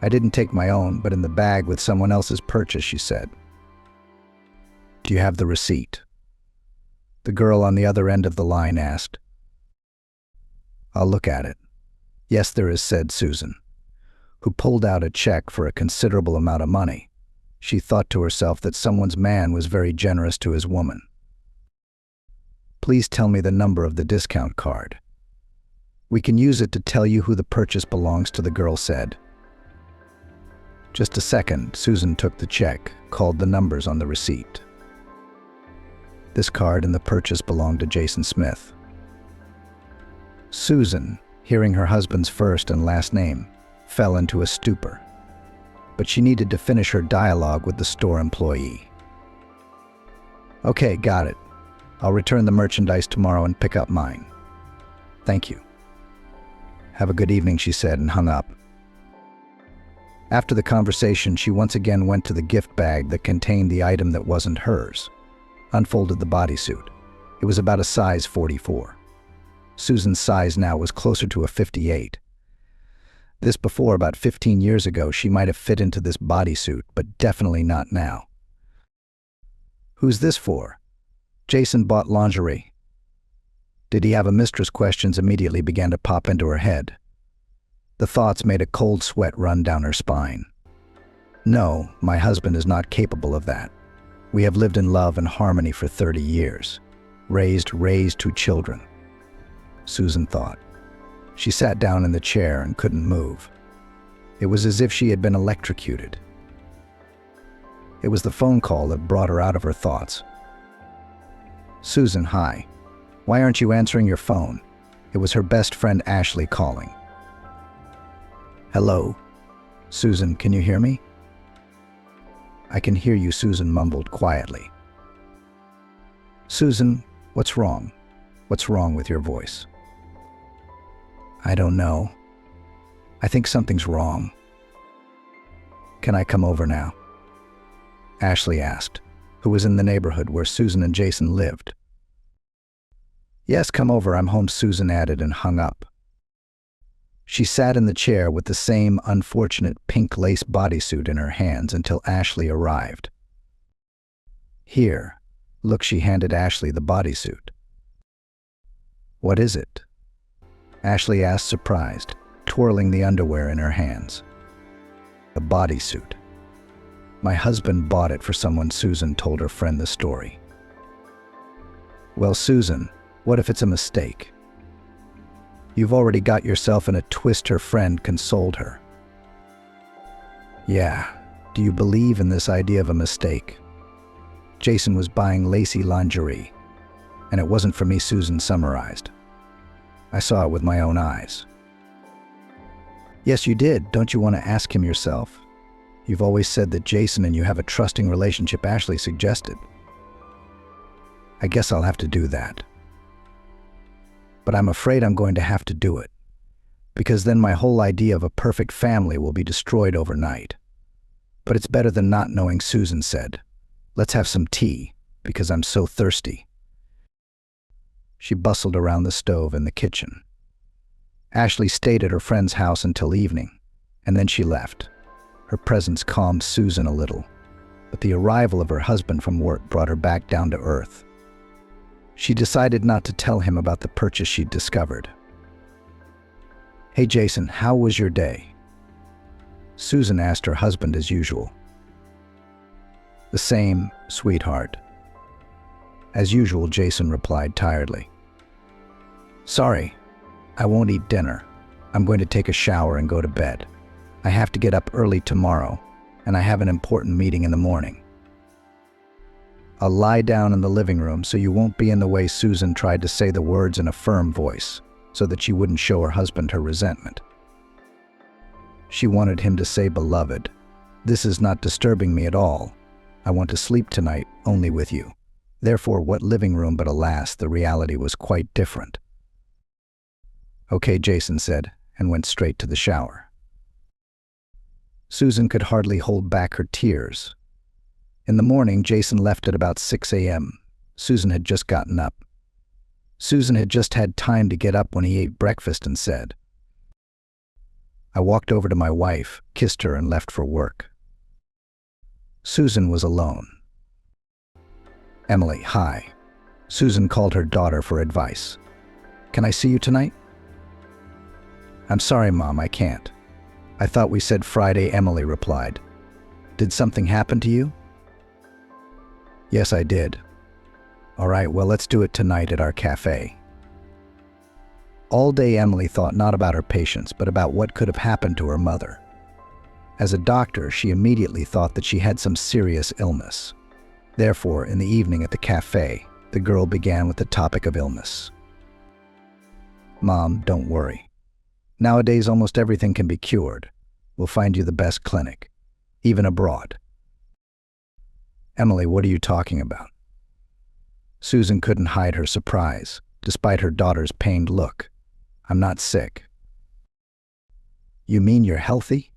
I didn't take my own, but in the bag with someone else's purchase," she said. "Do you have the receipt?" the girl on the other end of the line asked. "I'll look at it." "Yes, there is," said Susan, who pulled out a check for a considerable amount of money. She thought to herself that someone's man was very generous to his woman. "Please tell me the number of the discount card. We can use it to tell you who the purchase belongs to," the girl said. Just a second, Susan took the check, called the numbers on the receipt. This card and the purchase belonged to Jason Smith. Susan, hearing her husband's first and last name, fell into a stupor. But she needed to finish her dialogue with the store employee. "Okay, got it. I'll return the merchandise tomorrow and pick up mine. Thank you. Have a good evening," she said and hung up. After the conversation, she once again went to the gift bag that contained the item that wasn't hers, unfolded the bodysuit. It was about a size 44. Susan's size now was closer to a 58. This before, about 15 years ago, she might have fit into this bodysuit, but definitely not now. "Who's this for?" "Jason bought lingerie." "Did he have a mistress?" Questions immediately began to pop into her head. The thoughts made a cold sweat run down her spine. "No, my husband is not capable of that. We have lived in love and harmony for 30 years. Raised 2 children." Susan thought. She sat down in the chair and couldn't move. It was as if she had been electrocuted. It was the phone call that brought her out of her thoughts. "Susan, hi. Why aren't you answering your phone?" It was her best friend Ashley calling. "Hello? Susan, can you hear me?" "I can hear you," Susan mumbled quietly. "Susan, what's wrong? What's wrong with your voice?" "I don't know. I think something's wrong." "Can I come over now?" Ashley asked. who was in the neighborhood where Susan and Jason lived. "Yes, come over, I'm home," Susan added and hung up. She sat in the chair with the same unfortunate pink lace bodysuit in her hands until Ashley arrived. "Here, look," she handed Ashley the bodysuit. "What is it?" Ashley asked, surprised, twirling the underwear in her hands. "A bodysuit. My husband bought it for someone." Susan told her friend the story. "Well, Susan, what if it's a mistake? You've already got yourself in a twist," her friend consoled her. "Yeah, do you believe in this idea of a mistake? Jason was buying lacy lingerie, and it wasn't for me," Susan summarized. "I saw it with my own eyes." "Yes, you did. Don't you want to ask him yourself? You've always said that Jason and you have a trusting relationship," Ashley suggested. "I guess I'll have to do that. But I'm afraid I'm going to have to do it, because then my whole idea of a perfect family will be destroyed overnight. But it's better than not knowing," Susan said. "Let's have some tea, because I'm so thirsty." She bustled around the stove in the kitchen. Ashley stayed at her friend's house until evening, and then she left. Her presence calmed Susan a little, but the arrival of her husband from work brought her back down to earth. She decided not to tell him about the purchase she'd discovered. "Hey Jason, how was your day?" Susan asked her husband as usual. "The same, sweetheart." As usual, Jason replied tiredly. "Sorry, I won't eat dinner. I'm going to take a shower and go to bed. I have to get up early tomorrow, and I have an important meeting in the morning." "I'll lie down in the living room so you won't be in the way," Susan tried to say the words in a firm voice so that she wouldn't show her husband her resentment. She wanted him to say, "Beloved, this is not disturbing me at all. I want to sleep tonight only with you." Therefore, what living room? But alas, the reality was quite different. "Okay," Jason said, and went straight to the shower. Susan could hardly hold back her tears. In the morning, Jason left at about 6 a.m. Susan had just gotten up. Susan had just had time to get up when he ate breakfast and said, "I walked over to my wife, kissed her, and left for work." Susan was alone. "Emily, hi." Susan called her daughter for advice. "Can I see you tonight?" "I'm sorry, Mom, I can't. I thought we said Friday," Emily replied. "Did something happen to you?" "Yes, I did." "All right, well, let's do it tonight at our cafe." All day Emily thought not about her patients, but about what could have happened to her mother. As a doctor, she immediately thought that she had some serious illness. Therefore, in the evening at the cafe, the girl began with the topic of illness. "Mom, don't worry. Nowadays, almost everything can be cured. We'll find you the best clinic, even abroad." "Emily, what are you talking about?" Susan couldn't hide her surprise, despite her daughter's pained look. "I'm not sick." "You mean you're healthy?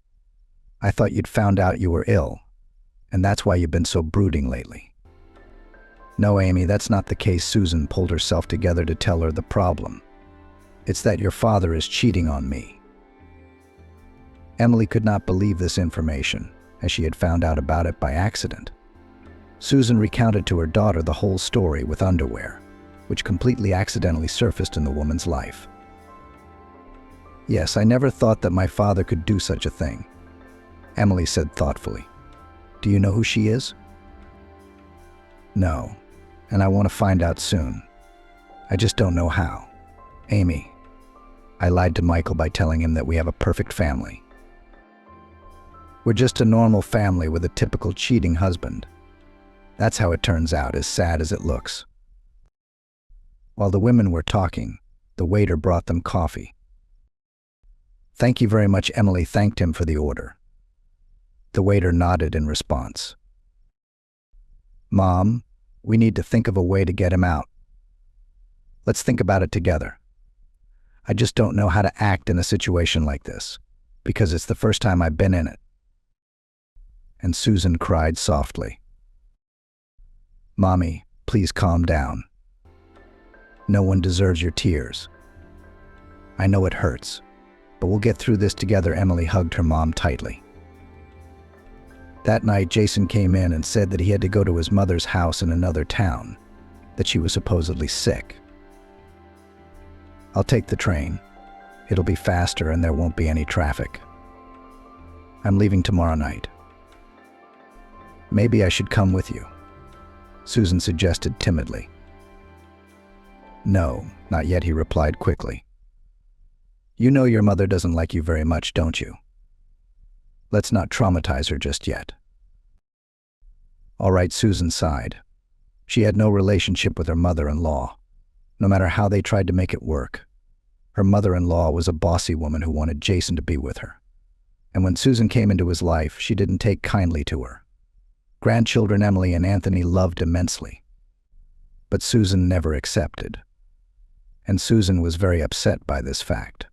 I thought you'd found out you were ill, and that's why you've been so brooding lately." "No, Amy, that's not the case." Susan pulled herself together to tell her the problem. "It's that your father is cheating on me." Emily could not believe this information, as she had found out about it by accident. Susan recounted to her daughter the whole story with underwear, which completely accidentally surfaced in the woman's life. "Yes, I never thought that my father could do such a thing," Emily said thoughtfully. "Do you know who she is?" "No, and I want to find out soon. I just don't know how. Amy, I lied to Michael by telling him that we have a perfect family. We're just a normal family with a typical cheating husband. That's how it turns out, as sad as it looks." While the women were talking, the waiter brought them coffee. "Thank you very much," Emily thanked him for the order. The waiter nodded in response. "Mom, we need to think of a way to get him out. Let's think about it together. I just don't know how to act in a situation like this, because it's the first time I've been in it." And Susan cried softly. "Mommy, please calm down. No one deserves your tears. I know it hurts, but we'll get through this together." Emily hugged her mom tightly. That night, Jason came in and said that he had to go to his mother's house in another town, that she was supposedly sick. "I'll take the train. It'll be faster and there won't be any traffic. I'm leaving tomorrow night." "Maybe I should come with you," Susan suggested timidly. "No, not yet," he replied quickly. "You know your mother doesn't like you very much, don't you? Let's not traumatize her just yet." "All right," Susan sighed. She had no relationship with her mother-in-law, no matter how they tried to make it work. Her mother-in-law was a bossy woman who wanted Jason to be with her. And when Susan came into his life, she didn't take kindly to her. Grandchildren Emily and Anthony loved immensely. But Susan never accepted. And Susan was very upset by this fact.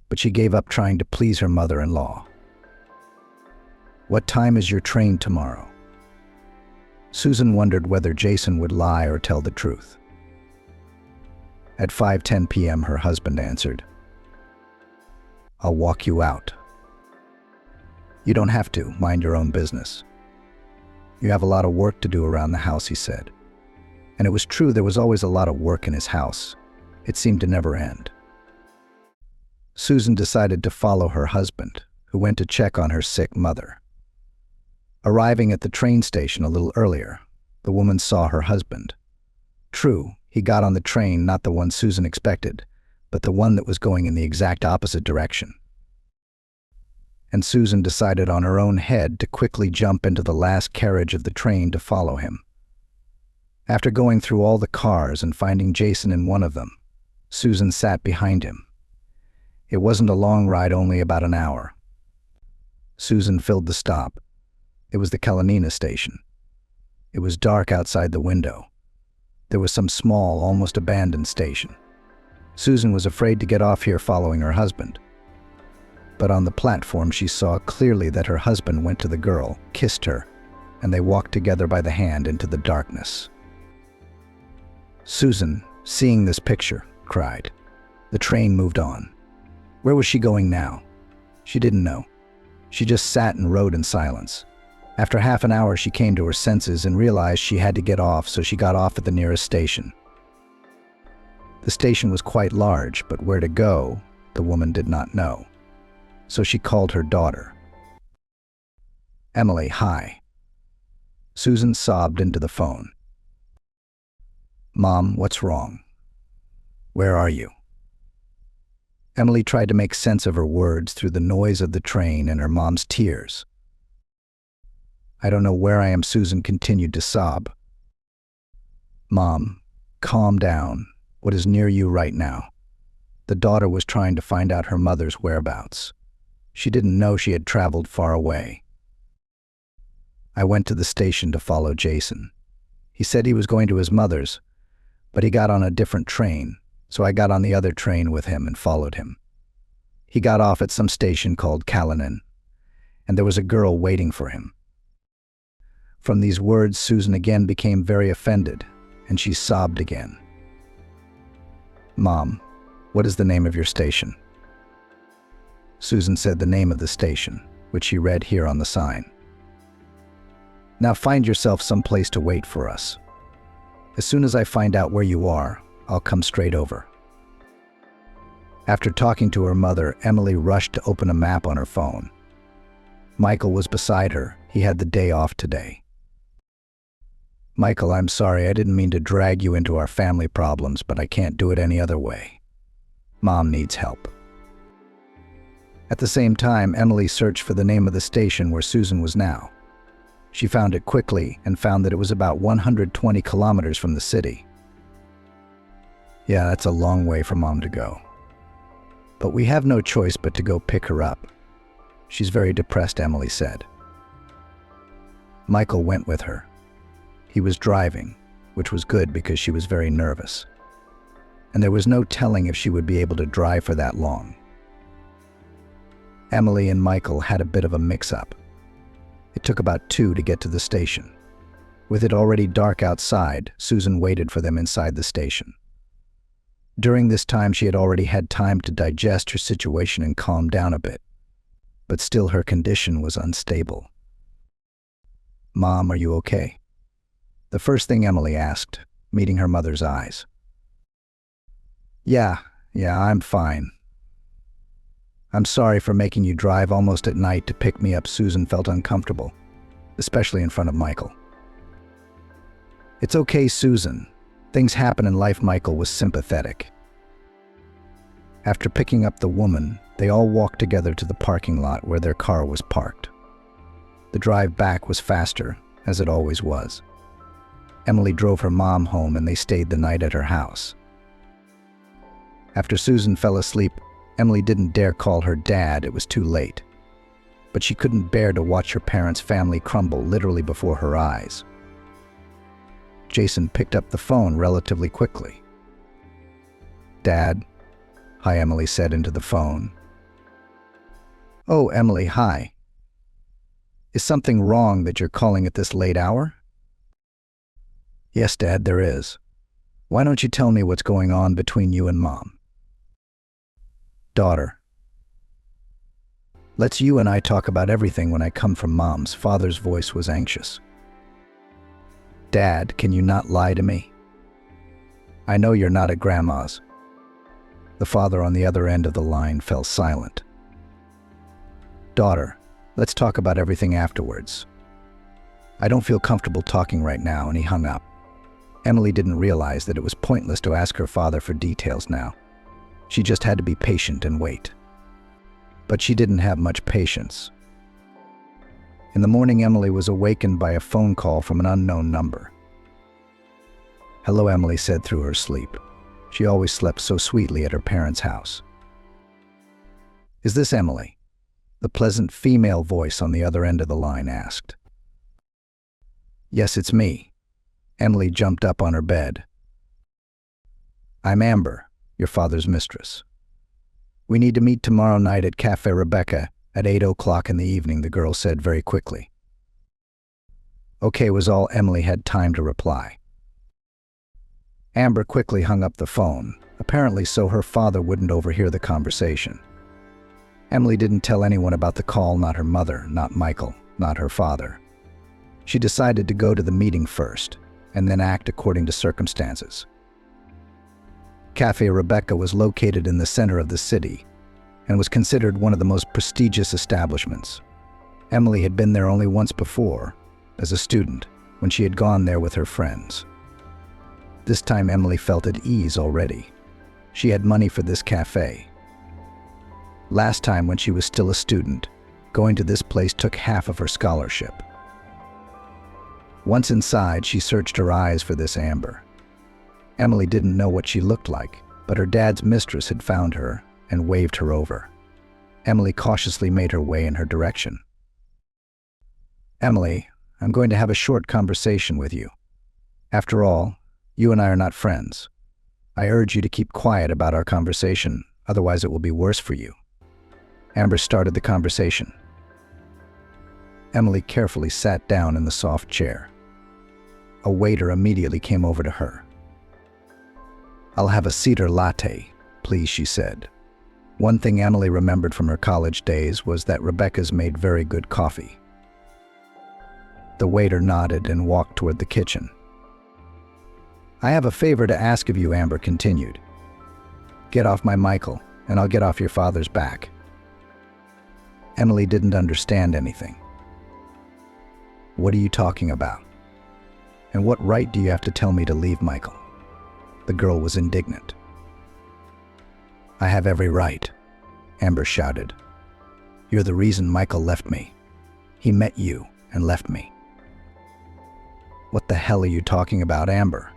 But she gave up trying to please her mother-in-law. "What time is your train tomorrow?" Susan wondered whether Jason would lie or tell the truth. "At 5:10 p.m., her husband answered. "I'll walk you out." "You don't have to. Mind your own business. You have a lot of work to do around the house," he said. And it was true, there was always a lot of work in his house. It seemed to never end. Susan decided to follow her husband, who went to check on her sick mother. Arriving at the train station a little earlier, the woman saw her husband. True, he got on the train, not the one Susan expected, but the one that was going in the exact opposite direction. And Susan decided on her own head to quickly jump into the last carriage of the train to follow him. After going through all the cars and finding Jason in one of them, Susan sat behind him. It wasn't a long ride, only about an hour. Susan filled the stop. It was the Kalanina station. It was dark outside the window. There was some small, almost abandoned station. Susan was afraid to get off here following her husband. But on the platform she saw clearly that her husband went to the girl, kissed her, and they walked together by the hand into the darkness. Susan, seeing this picture, cried. The train moved on. Where was she going now? She didn't know. She just sat and rode in silence. After half an hour she came to her senses and realized she had to get off, so she got off at the nearest station. The station was quite large, but where to go, the woman did not know. So she called her daughter. "Emily, hi." Susan sobbed into the phone. "Mom, what's wrong? Where are you?" Emily tried to make sense of her words through the noise of the train and her mom's tears. "I don't know where I am," Susan continued to sob. "Mom, calm down. What is near you right now?" The daughter was trying to find out her mother's whereabouts. She didn't know she had traveled far away. "I went to the station to follow Jason. He said he was going to his mother's, but he got on a different train, so I got on the other train with him and followed him. He got off at some station called Kalanin, and there was a girl waiting for him." From these words, Susan again became very offended, and she sobbed again. "Mom, what is the name of your station?" Susan said the name of the station, which she read here on the sign. "Now find yourself some place to wait for us. As soon as I find out where you are, I'll come straight over." After talking to her mother, Emily rushed to open a map on her phone. Michael was beside her. He had the day off today. "Michael, I'm sorry. I didn't mean to drag you into our family problems, but I can't do it any other way. Mom needs help." At the same time, Emily searched for the name of the station where Susan was now. She found it quickly and found that it was about 120 kilometers from the city. "Yeah, that's a long way for Mom to go. But we have no choice but to go pick her up. She's very depressed," Emily said. Michael went with her. He was driving, which was good because she was very nervous. And there was no telling if she would be able to drive for that long. Emily and Michael had a bit of a mix-up. It took about 2 to get to the station. With it already dark outside, Susan waited for them inside the station. During this time, she had already had time to digest her situation and calm down a bit. But still her condition was unstable. "Mom, are you okay?" The first thing Emily asked, meeting her mother's eyes. Yeah, I'm fine. I'm sorry for making you drive almost at night to pick me up." Susan felt uncomfortable, especially in front of Michael. "It's okay, Susan. Things happen in life." Michael was sympathetic. After picking up the woman, they all walked together to the parking lot where their car was parked. The drive back was faster, as it always was. Emily drove her mom home and they stayed the night at her house. After Susan fell asleep, Emily didn't dare call her dad. It was too late. But she couldn't bear to watch her parents' family crumble literally before her eyes. Jason picked up the phone relatively quickly. "Dad?" "Hi," Emily said into the phone. "Oh, Emily, hi. Is something wrong that you're calling at this late hour?" "Yes, Dad, there is. Why don't you tell me what's going on between you and Mom?" "Daughter, let's you and I talk about everything when I come from Mom's." Father's voice was anxious. "Dad, can you not lie to me? I know you're not at Grandma's." The father on the other end of the line fell silent. "Daughter, let's talk about everything afterwards. I don't feel comfortable talking right now," and he hung up. Emily didn't realize that it was pointless to ask her father for details now. She just had to be patient and wait. But she didn't have much patience. In the morning, Emily was awakened by a phone call from an unknown number. "Hello," Emily said through her sleep. She always slept so sweetly at her parents' house. "Is this Emily?" The pleasant female voice on the other end of the line asked. "Yes, it's me." Emily jumped up on her bed. "I'm Amber, your father's mistress. We need to meet tomorrow night at Cafe Rebecca at 8 o'clock in the evening," the girl said very quickly. "Okay," was all Emily had time to reply. Amber quickly hung up the phone, apparently so her father wouldn't overhear the conversation. Emily didn't tell anyone about the call, not her mother, not Michael, not her father. She decided to go to the meeting first, and then act according to circumstances. Cafe Rebecca was located in the center of the city and was considered one of the most prestigious establishments. Emily had been there only once before, as a student, when she had gone there with her friends. This time Emily felt at ease already. She had money for this cafe. Last time, when she was still a student, going to this place took half of her scholarship. Once inside, she searched her eyes for this Amber. Emily didn't know what she looked like, but her dad's mistress had found her and waved her over. Emily cautiously made her way in her direction. "Emily, I'm going to have a short conversation with you. After all, you and I are not friends. I urge you to keep quiet about our conversation, otherwise it will be worse for you." Amber started the conversation. Emily carefully sat down in the soft chair. A waiter immediately came over to her. "I'll have a cedar latte, please," she said. One thing Emily remembered from her college days was that Rebecca's made very good coffee. The waiter nodded and walked toward the kitchen. "I have a favor to ask of you," Amber continued. "Get off my Michael, and I'll get off your father's back." Emily didn't understand anything. "What are you talking about? And what right do you have to tell me to leave Michael?" The girl was indignant. "I have every right," Amber shouted. "You're the reason Michael left me. He met you and left me." "What the hell are you talking about, Amber?"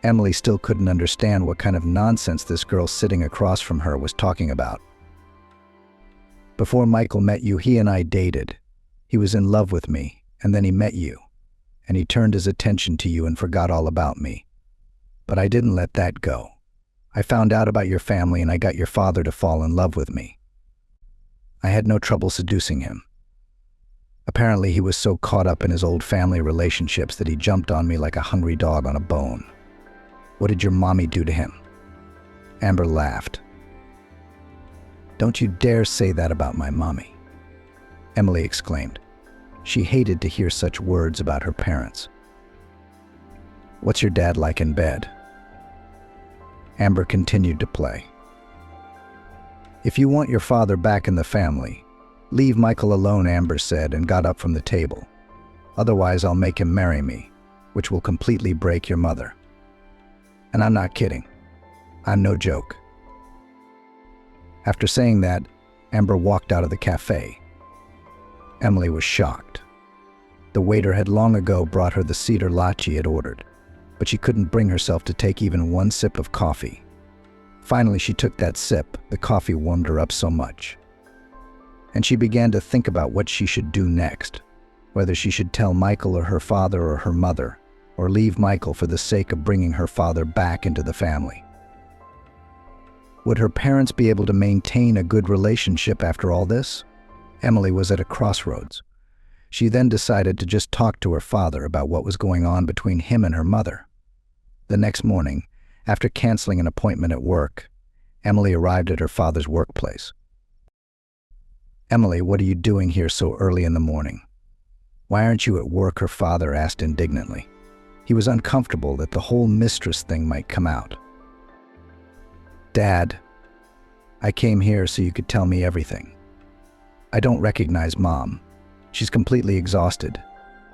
Emily still couldn't understand what kind of nonsense this girl sitting across from her was talking about. "Before Michael met you, he and I dated. He was in love with me, and then he met you, and he turned his attention to you and forgot all about me. But I didn't let that go. I found out about your family and I got your father to fall in love with me. I had no trouble seducing him. Apparently, he was so caught up in his old family relationships that he jumped on me like a hungry dog on a bone. What did your mommy do to him? Amber laughed. Don't you dare say that about my mommy, Emily exclaimed. She hated to hear such words about her parents. What's your dad like in bed? Amber continued to play. If you want your father back in the family, leave Michael alone, Amber said and got up from the table. Otherwise, I'll make him marry me, which will completely break your mother. And I'm not kidding. I'm no joke. After saying that, Amber walked out of the cafe. Emily was shocked. The waiter had long ago brought her the cedar latte she had ordered, but she couldn't bring herself to take even one sip of coffee. Finally, she took that sip. The coffee warmed her up so much. And she began to think about what she should do next, whether she should tell Michael or her father or her mother, or leave Michael for the sake of bringing her father back into the family. Would her parents be able to maintain a good relationship after all this? Emily was at a crossroads. She then decided to just talk to her father about what was going on between him and her mother. The next morning, after canceling an appointment at work, Emily arrived at her father's workplace. Emily, what are you doing here so early in the morning? Why aren't you at work? Her father asked indignantly. He was uncomfortable that the whole mistress thing might come out. Dad, I came here so you could tell me everything. I don't recognize Mom. She's completely exhausted.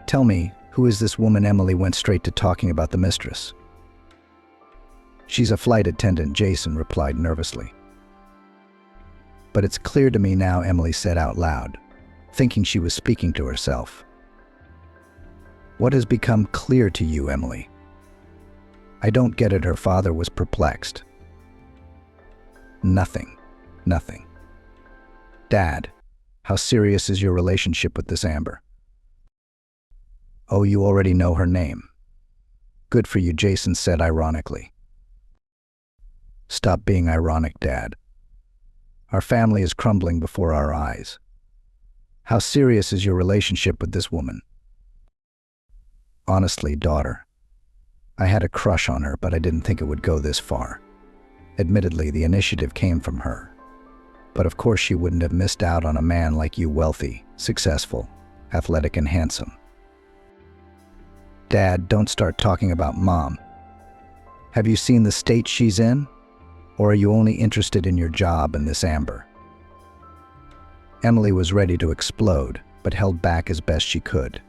Tell me, who is this woman? Emily went straight to talking about the mistress. She's a flight attendant, Jason replied nervously. But it's clear to me now, Emily said out loud, thinking she was speaking to herself. What has become clear to you, Emily? I don't get it. Her father was perplexed. Nothing. Dad, how serious is your relationship with this Amber? Oh, you already know her name. Good for you, Jason said ironically. Stop being ironic, Dad. Our family is crumbling before our eyes. How serious is your relationship with this woman? Honestly, daughter, I had a crush on her, but I didn't think it would go this far. Admittedly, the initiative came from her. But of course she wouldn't have missed out on a man like you, wealthy, successful, athletic, and handsome. Dad, don't start talking about Mom. Have you seen the state she's in? Or are you only interested in your job and this Amber? Emily was ready to explode, but held back as best she could.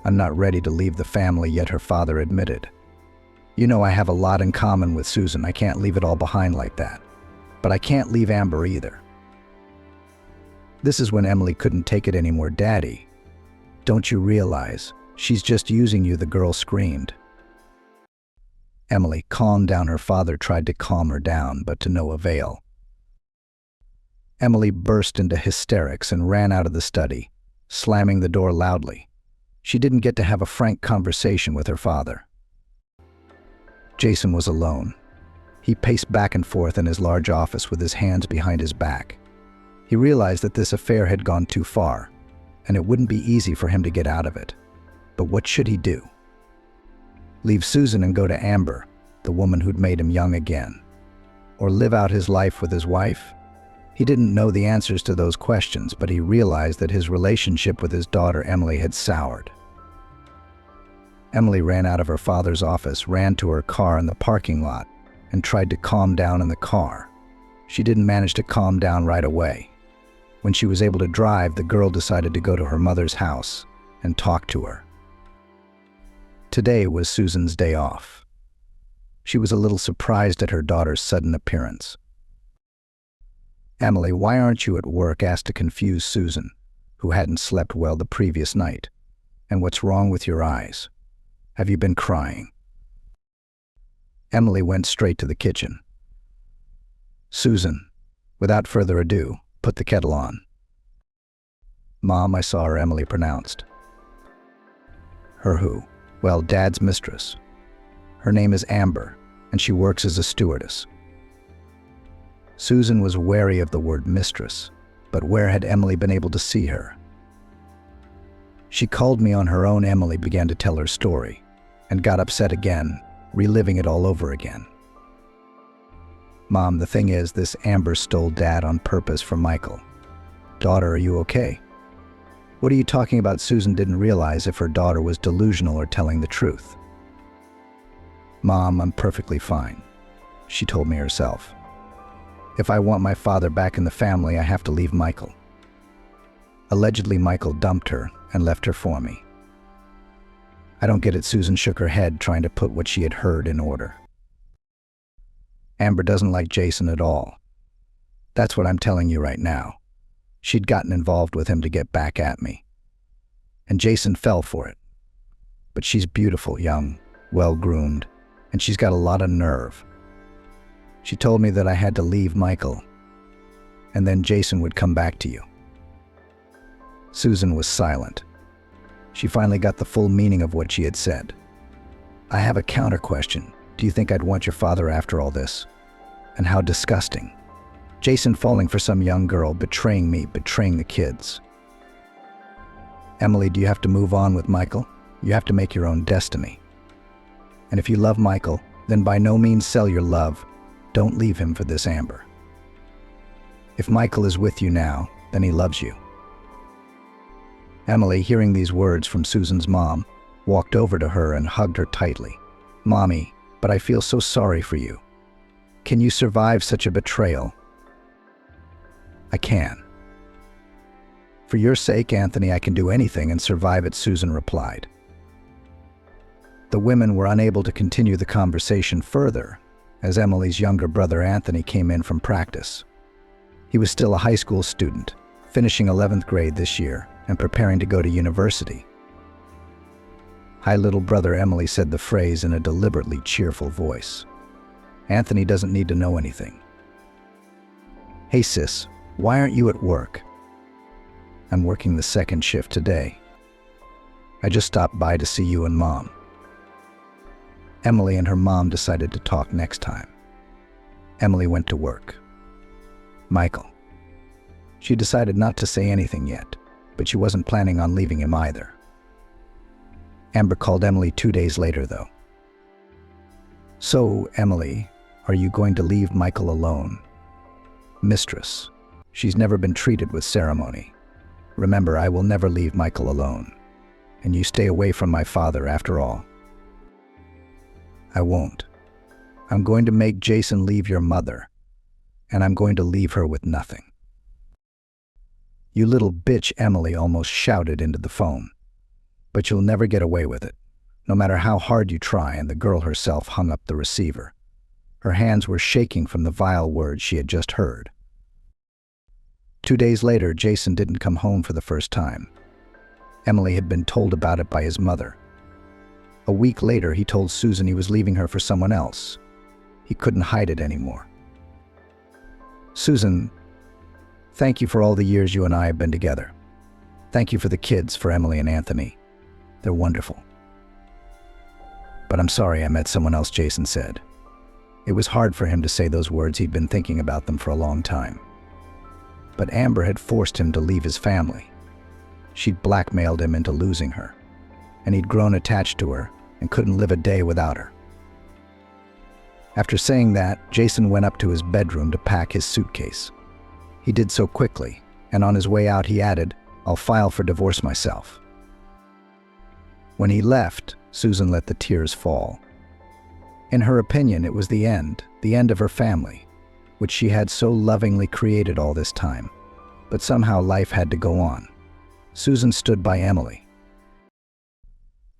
I'm not ready to leave the family yet, her father admitted. You know I have a lot in common with Susan. I can't leave it all behind like that. But I can't leave Amber either. This is when Emily couldn't take it anymore. Daddy, don't you realize she's just using you? The girl screamed. Emily, calm down. Her father tried to calm her down, but to no avail. Emily burst into hysterics and ran out of the study, slamming the door loudly. She didn't get to have a frank conversation with her father. Jason was alone. He paced back and forth in his large office with his hands behind his back. He realized that this affair had gone too far, and it wouldn't be easy for him to get out of it. But what should he do? Leave Susan and go to Amber, the woman who'd made him young again? Or live out his life with his wife? He didn't know the answers to those questions, but he realized that his relationship with his daughter Emily had soured. Emily ran out of her father's office, ran to her car in the parking lot, and tried to calm down in the car. She didn't manage to calm down right away. When she was able to drive, the girl decided to go to her mother's house and talk to her. Today was Susan's day off. She was a little surprised at her daughter's sudden appearance. Emily, why aren't you at work? Asked a confused Susan, who hadn't slept well the previous night. And what's wrong with your eyes? Have you been crying? Emily went straight to the kitchen. Susan, without further ado, put the kettle on. Mom, I saw her, Emily pronounced. Her who? Well, Dad's mistress. Her name is Amber, and she works as a stewardess. Susan was wary of the word mistress, but where had Emily been able to see her? She called me on her own. Emily began to tell her story and got upset again, reliving it all over again. Mom, the thing is, this Amber stole Dad on purpose for Michael. Daughter, are you okay? What are you talking about? Susan didn't realize if her daughter was delusional or telling the truth. Mom, I'm perfectly fine, she told me herself. If I want my father back in the family, I have to leave Michael. Allegedly, Michael dumped her and left her for me. I don't get it. Susan shook her head, trying to put what she had heard in order. Amber doesn't like Jason at all. That's what I'm telling you right now. She'd gotten involved with him to get back at me. And Jason fell for it. But she's beautiful, young, well-groomed, and she's got a lot of nerve. She told me that I had to leave Michael, and then Jason would come back to you. Susan was silent. She finally got the full meaning of what she had said. I have a counter question. Do you think I'd want your father after all this? And how disgusting. Jason falling for some young girl, betraying me, betraying the kids. Emily, do you have to move on with Michael? You have to make your own destiny. And if you love Michael, then by no means sell your love. Don't leave him for this Amber. If Michael is with you now, then he loves you. Emily, hearing these words from Susan's mom, walked over to her and hugged her tightly. Mommy, but I feel so sorry for you. Can you survive such a betrayal? I can. For your sake, Anthony, I can do anything and survive it, Susan replied. The women were unable to continue the conversation further as Emily's younger brother Anthony came in from practice. He was still a high school student, finishing 11th grade this year and preparing to go to university. Hi, little brother, Emily said the phrase in a deliberately cheerful voice. Anthony doesn't need to know anything. Hey sis, why aren't you at work? I'm working the second shift today. I just stopped by to see you and Mom. Emily and her mom decided to talk next time. Emily went to work. Michael. She decided not to say anything yet, but she wasn't planning on leaving him either. Amber called Emily 2 days later, though. So, Emily, are you going to leave Michael alone? Mistress, she's never been treated with ceremony. Remember, I will never leave Michael alone. And you stay away from my father after all. I won't. I'm going to make Jason leave your mother, and I'm going to leave her with nothing. You little bitch, Emily almost shouted into the phone. But you'll never get away with it, no matter how hard you try, and the girl herself hung up the receiver. Her hands were shaking from the vile words she had just heard. 2 days later, Jason didn't come home for the first time. Emily had been told about it by his mother. A week later, he told Susan he was leaving her for someone else. He couldn't hide it anymore. Susan, thank you for all the years you and I have been together. Thank you for the kids, for Emily and Anthony. They're wonderful. But I'm sorry I met someone else, Jason said. It was hard for him to say those words. He'd been thinking about them for a long time. But Amber had forced him to leave his family. She'd blackmailed him into losing her, and he'd grown attached to her and couldn't live a day without her. After saying that, Jason went up to his bedroom to pack his suitcase. He did so quickly, and on his way out he added, "I'll file for divorce myself." When he left, Susan let the tears fall. In her opinion, it was the end of her family, which she had so lovingly created all this time. But somehow life had to go on. Susan stood by Emily.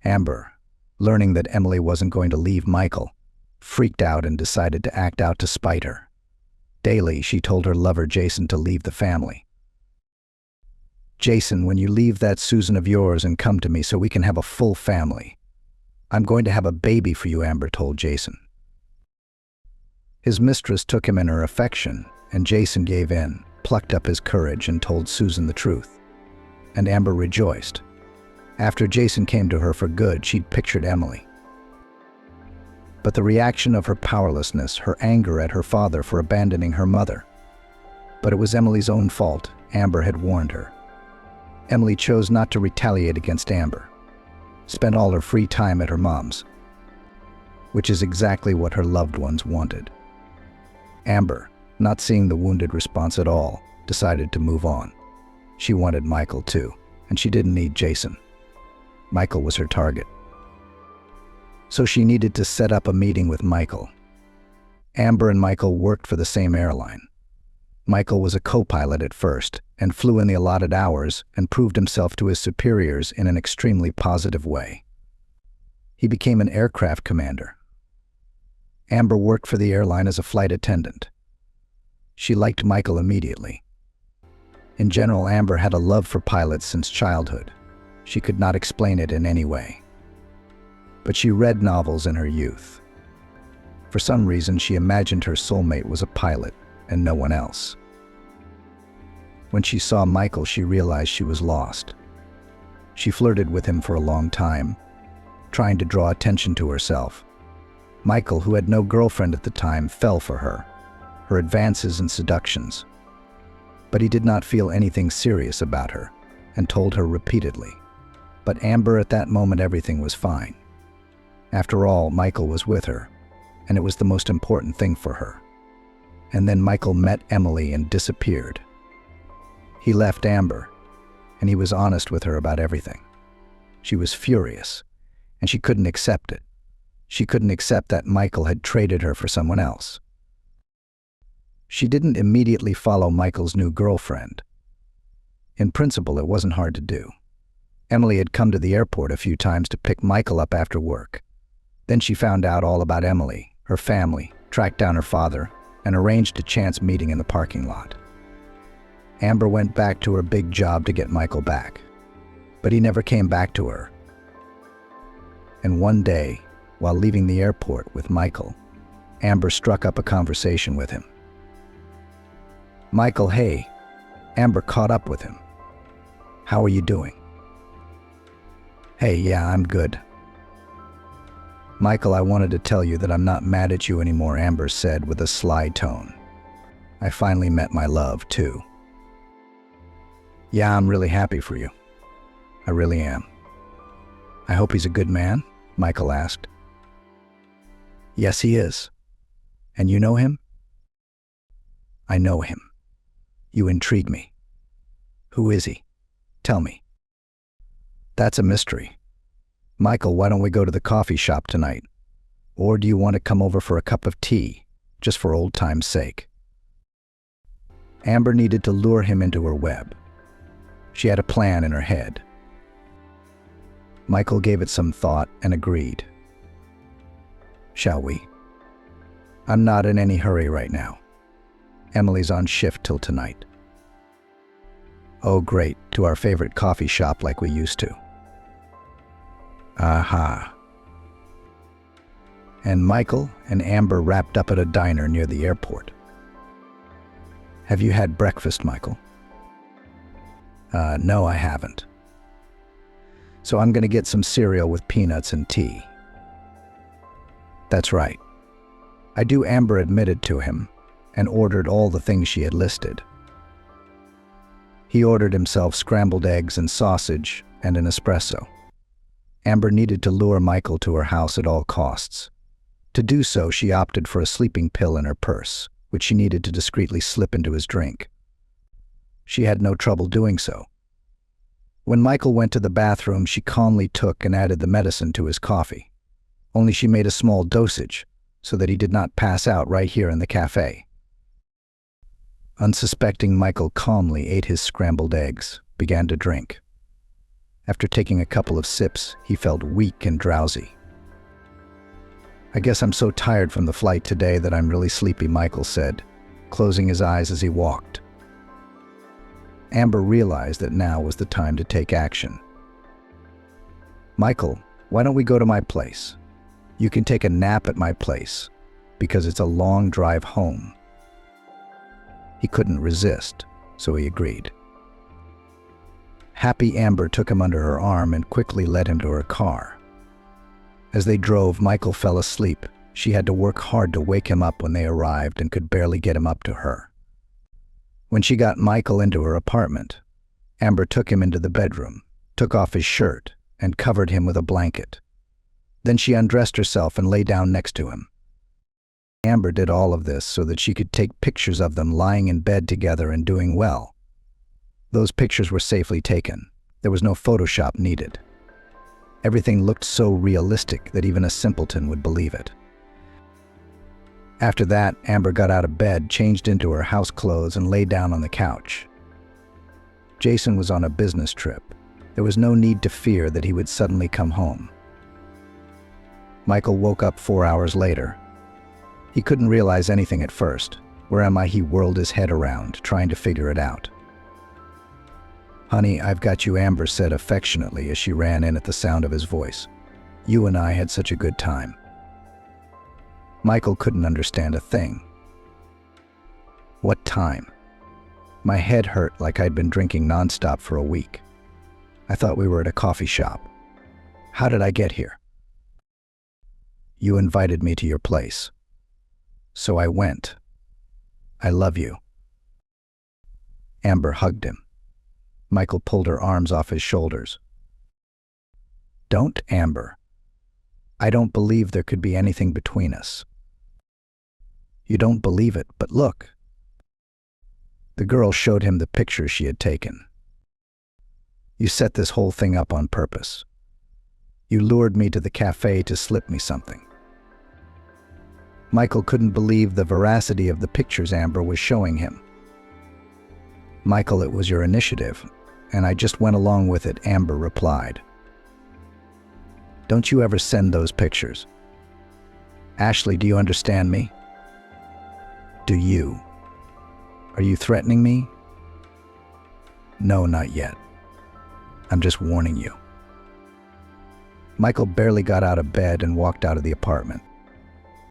Amber, learning that Emily wasn't going to leave Michael, freaked out and decided to act out to spite her. Daily, she told her lover Jason to leave the family. "Jason, when you leave that Susan of yours and come to me so we can have a full family. I'm going to have a baby for you," Amber told Jason. His mistress took him in her affection, and Jason gave in, plucked up his courage, and told Susan the truth. And Amber rejoiced. After Jason came to her for good, she'd pictured Emily. But the reaction of her powerlessness, her anger at her father for abandoning her mother. But it was Emily's own fault. Amber had warned her. Emily chose not to retaliate against Amber. Spent all her free time at her mom's, which is exactly what her loved ones wanted. Amber, not seeing the wounded response at all, decided to move on. She wanted Michael too, and she didn't need Jason. Michael was her target. So she needed to set up a meeting with Michael. Amber and Michael worked for the same airline. Michael was a co-pilot at first and flew in the allotted hours and proved himself to his superiors in an extremely positive way. He became an aircraft commander. Amber worked for the airline as a flight attendant. She liked Michael immediately. In general, Amber had a love for pilots since childhood. She could not explain it in any way. But she read novels in her youth. For some reason, she imagined her soulmate was a pilot and no one else. When she saw Michael, she realized she was lost. She flirted with him for a long time, trying to draw attention to herself. Michael, who had no girlfriend at the time, fell for her advances and seductions. But he did not feel anything serious about her and told her repeatedly. But Amber, at that moment, everything was fine. After all, Michael was with her, and it was the most important thing for her. And then Michael met Emily and disappeared. He left Amber, and he was honest with her about everything. She was furious, and she couldn't accept it. She couldn't accept that Michael had traded her for someone else. She didn't immediately follow Michael's new girlfriend. In principle, it wasn't hard to do. Emily had come to the airport a few times to pick Michael up after work. Then she found out all about Emily, her family, tracked down her father, and arranged a chance meeting in the parking lot. Amber went back to her big job to get Michael back, but he never came back to her. And one day, while leaving the airport with Michael, Amber struck up a conversation with him. "Michael, hey." Amber caught up with him. "How are you doing?" "Hey, yeah, I'm good." "Michael, I wanted to tell you that I'm not mad at you anymore," Amber said with a sly tone. "I finally met my love, too." "Yeah, I'm really happy for you. I really am." "I hope he's a good man?" Michael asked. "Yes, he is. And you know him?" "I know him. You intrigue me. Who is he? Tell me." "That's a mystery. Michael, why don't we go to the coffee shop tonight? Or do you want to come over for a cup of tea, just for old time's sake?" Amber needed to lure him into her web. She had a plan in her head. Michael gave it some thought and agreed. "Shall we?" "I'm not in any hurry right now. Emily's on shift till tonight." "Oh, great, to our favorite coffee shop like we used to." Aha. And Michael and Amber wrapped up at a diner near the airport. "Have you had breakfast, Michael?" No, I haven't. So I'm going to get some cereal with peanuts and tea." "That's right." "I do," Amber admitted to him, and ordered all the things she had listed. He ordered himself scrambled eggs and sausage and an espresso. Amber needed to lure Michael to her house at all costs. To do so, she opted for a sleeping pill in her purse, which she needed to discreetly slip into his drink. She had no trouble doing so. When Michael went to the bathroom, she calmly took and added the medicine to his coffee. Only she made a small dosage, so that he did not pass out right here in the cafe. Unsuspecting, Michael calmly ate his scrambled eggs, began to drink. After taking a couple of sips, he felt weak and drowsy. "I guess I'm so tired from the flight today that I'm really sleepy," Michael said, closing his eyes as he walked. Amber realized that now was the time to take action. "Michael, why don't we go to my place? You can take a nap at my place, because it's a long drive home." He couldn't resist, so he agreed. Happy Amber took him under her arm and quickly led him to her car. As they drove, Michael fell asleep. She had to work hard to wake him up when they arrived and could barely get him up to her. When she got Michael into her apartment, Amber took him into the bedroom, took off his shirt, and covered him with a blanket. Then she undressed herself and lay down next to him. Amber did all of this so that she could take pictures of them lying in bed together and doing well. Those pictures were safely taken. There was no Photoshop needed. Everything looked so realistic that even a simpleton would believe it. After that, Amber got out of bed, changed into her house clothes, and lay down on the couch. Jason was on a business trip. There was no need to fear that he would suddenly come home. Michael woke up 4 hours later. He couldn't realize anything at first. Where am I? He whirled his head around, trying to figure it out. "Honey, I've got you," Amber said affectionately as she ran in at the sound of his voice. "You and I had such a good time." Michael couldn't understand a thing. What time? My head hurt like I'd been drinking nonstop for a week. I thought we were at a coffee shop. How did I get here? "You invited me to your place. So I went. I love you." Amber hugged him. Michael pulled her arms off his shoulders. "Don't, Amber. I don't believe there could be anything between us." "You don't believe it, but look." The girl showed him the pictures she had taken. "You set this whole thing up on purpose. You lured me to the cafe to slip me something." Michael couldn't believe the veracity of the pictures Amber was showing him. "Michael, it was your initiative, and I just went along with it," Amber replied. "Don't you ever send those pictures." "Ashley, do you understand me?" "Do you? Are you threatening me?" "No, not yet. I'm just warning you." Michael barely got out of bed and walked out of the apartment.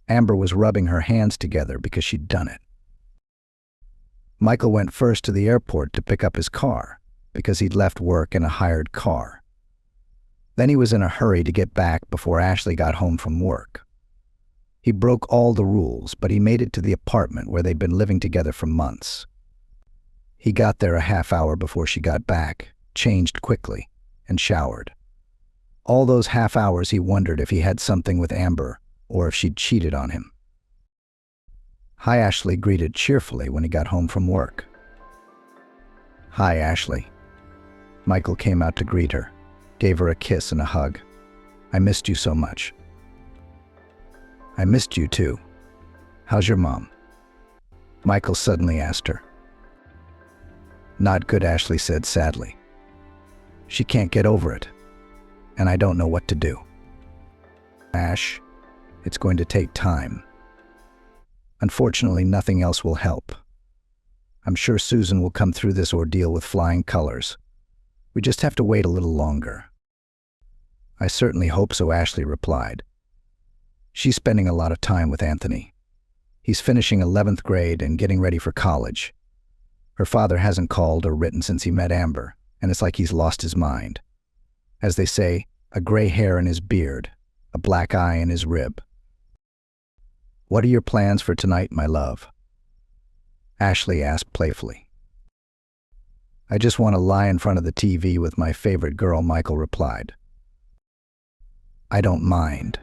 Amber was rubbing her hands together because she'd done it. Michael went first to the airport to pick up his car because he'd left work in a hired car. Then he was in a hurry to get back before Ashley got home from work. He broke all the rules, but he made it to the apartment where they'd been living together for months. He got there a half hour before she got back, changed quickly, and showered. All those half hours he wondered if he had something with Amber or if she'd cheated on him. "Hi," Ashley greeted cheerfully when he got home from work. "Hi, Ashley." Michael came out to greet her, gave her a kiss and a hug. "I missed you so much." "I missed you too. How's your mom?" Michael suddenly asked her. "Not good," Ashley said sadly. "She can't get over it, and I don't know what to do." "Ash, it's going to take time. Unfortunately, nothing else will help. I'm sure Susan will come through this ordeal with flying colors. We just have to wait a little longer." "I certainly hope so," Ashley replied. "She's spending a lot of time with Anthony. He's finishing 11th grade and getting ready for college. Her father hasn't called or written since he met Amber, and it's like he's lost his mind. As they say, a gray hair in his beard, a black eye in his rib." "What are your plans for tonight, my love?" Ashley asked playfully. "I just want to lie in front of the TV with my favorite girl," Michael replied. "I don't mind."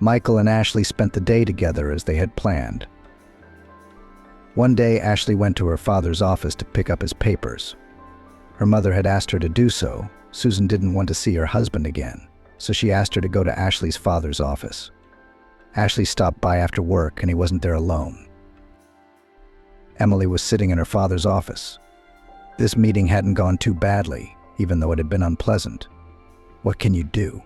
Michael and Ashley spent the day together as they had planned. One day, Ashley went to her father's office to pick up his papers. Her mother had asked her to do so. Susan didn't want to see her husband again, so she asked her to go to Ashley's father's office. Ashley stopped by after work, and he wasn't there alone. Emily was sitting in her father's office. This meeting hadn't gone too badly, even though it had been unpleasant. "What can you do?"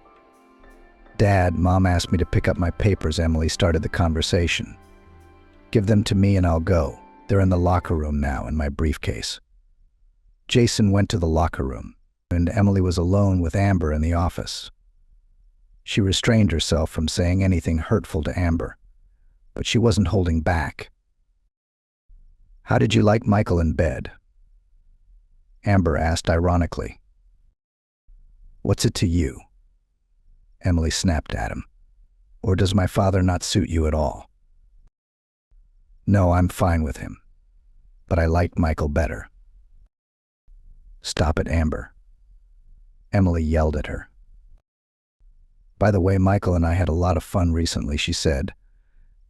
"Dad, Mom asked me to pick up my papers," Emily started the conversation. "Give them to me and I'll go. They're in the locker room now in my briefcase." Jason went to the locker room, and Emily was alone with Amber in the office. She restrained herself from saying anything hurtful to Amber, but she wasn't holding back. "How did you like Michael in bed?" Amber asked ironically. "What's it to you?" Emily snapped at him. "Or does my father not suit you at all?" "No, I'm fine with him, but I like Michael better." "Stop it, Amber," Emily yelled at her. "By the way, Michael and I had a lot of fun recently," she said,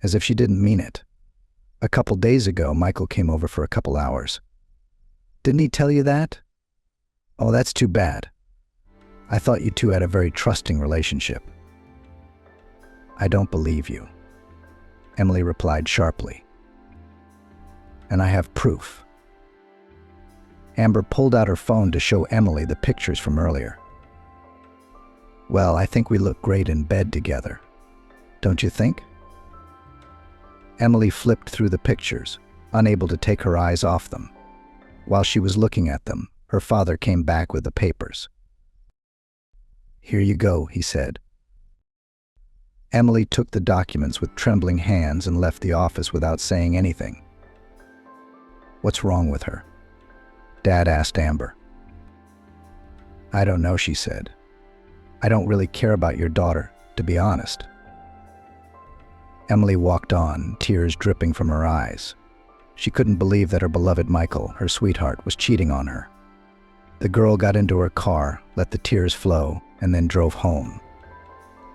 as if she didn't mean it. "A couple days ago, Michael came over for a couple hours. Didn't he tell you that? Oh, that's too bad. I thought you two had a very trusting relationship." "I don't believe you," Emily replied sharply. "And I have proof." Amber pulled out her phone to show Emily the pictures from earlier. "Well, I think we look great in bed together. Don't you think?" Emily flipped through the pictures, unable to take her eyes off them. While she was looking at them, her father came back with the papers. "Here you go," he said. Emily took the documents with trembling hands and left the office without saying anything. "What's wrong with her?" Dad asked Amber. "I don't know," she said. "I don't really care about your daughter, to be honest." Emily walked on, tears dripping from her eyes. She couldn't believe that her beloved Michael, her sweetheart, was cheating on her. The girl got into her car, let the tears flow, and then drove home.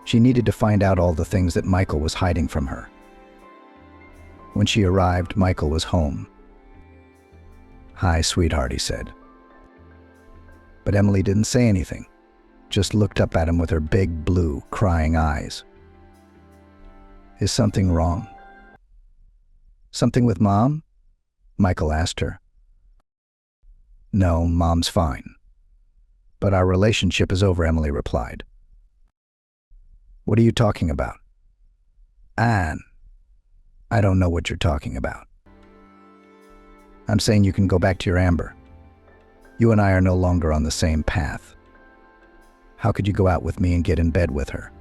She needed to find out all the things that Michael was hiding from her. When she arrived, Michael was home. "Hi, sweetheart," he said. But Emily didn't say anything, just looked up at him with her big, blue, crying eyes. "Is something wrong?" "Something with Mom?" Michael asked her. "No, Mom's fine. But our relationship is over," Emily replied. "What are you talking about?" "Anne, I don't know what you're talking about." "I'm saying you can go back to your Amber. You and I are no longer on the same path. How could you go out with me and get in bed with her?"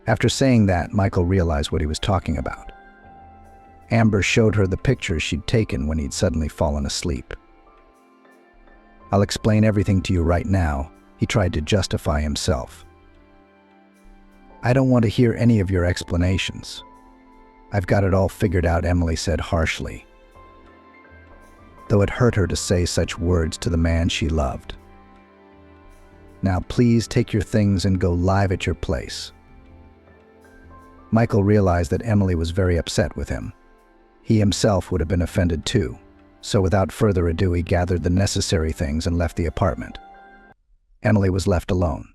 After saying that, Michael realized what he was talking about. Amber showed her the pictures she'd taken when he'd suddenly fallen asleep. "I'll explain everything to you right now," he tried to justify himself. "I don't want to hear any of your explanations. I've got it all figured out," Emily said harshly, though it hurt her to say such words to the man she loved. "Now please take your things and go live at your place." Michael realized that Emily was very upset with him. He himself would have been offended too, so without further ado he gathered the necessary things and left the apartment. Emily was left alone.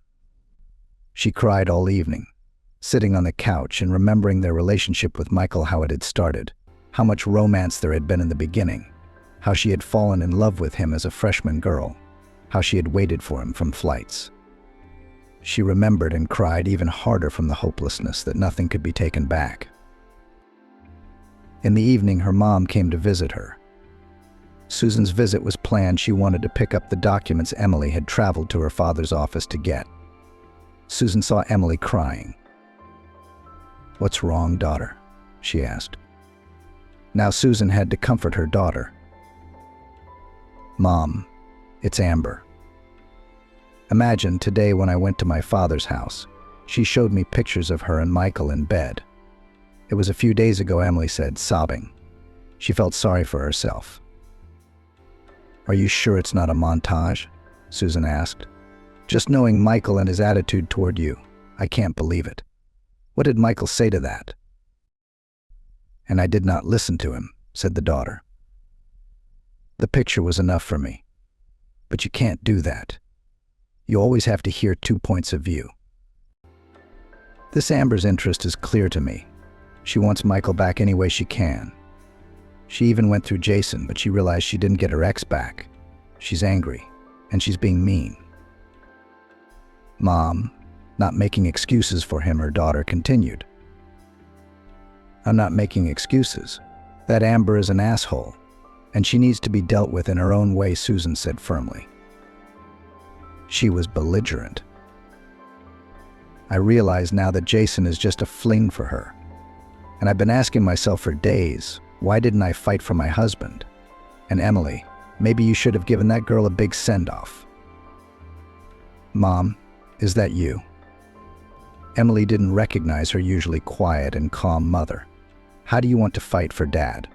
She cried all evening, sitting on the couch and remembering their relationship with Michael, how it had started, how much romance there had been in the beginning, how she had fallen in love with him as a freshman girl, how she had waited for him from flights. She remembered and cried even harder from the hopelessness that nothing could be taken back. In the evening, her mom came to visit her. Susan's visit was planned. She wanted to pick up the documents Emily had traveled to her father's office to get. Susan saw Emily crying. "What's wrong, daughter?" she asked. Now Susan had to comfort her daughter. "Mom, it's Amber. Imagine today when I went to my father's house, she showed me pictures of her and Michael in bed. It was a few days ago," Emily said, sobbing. She felt sorry for herself. "Are you sure it's not a montage?" Susan asked. "Just knowing Michael and his attitude toward you, I can't believe it. What did Michael say to that?" "And I did not listen to him," said the daughter. "The picture was enough for me. But you can't do that. You always have to hear two points of view. This Amber's interest is clear to me. She wants Michael back any way she can. She even went through Jason, but she realized she didn't get her ex back. She's angry, and she's being mean." "Mom, not making excuses for him," her daughter continued. "I'm not making excuses. That Amber is an asshole, and she needs to be dealt with in her own way," Susan said firmly. She was belligerent. "I realize now that Jason is just a fling for her. And I've been asking myself for days, why didn't I fight for my husband? And Emily, maybe you should have given that girl a big send-off." "Mom, is that you?" Emily didn't recognize her usually quiet and calm mother. "How do you want to fight for Dad?"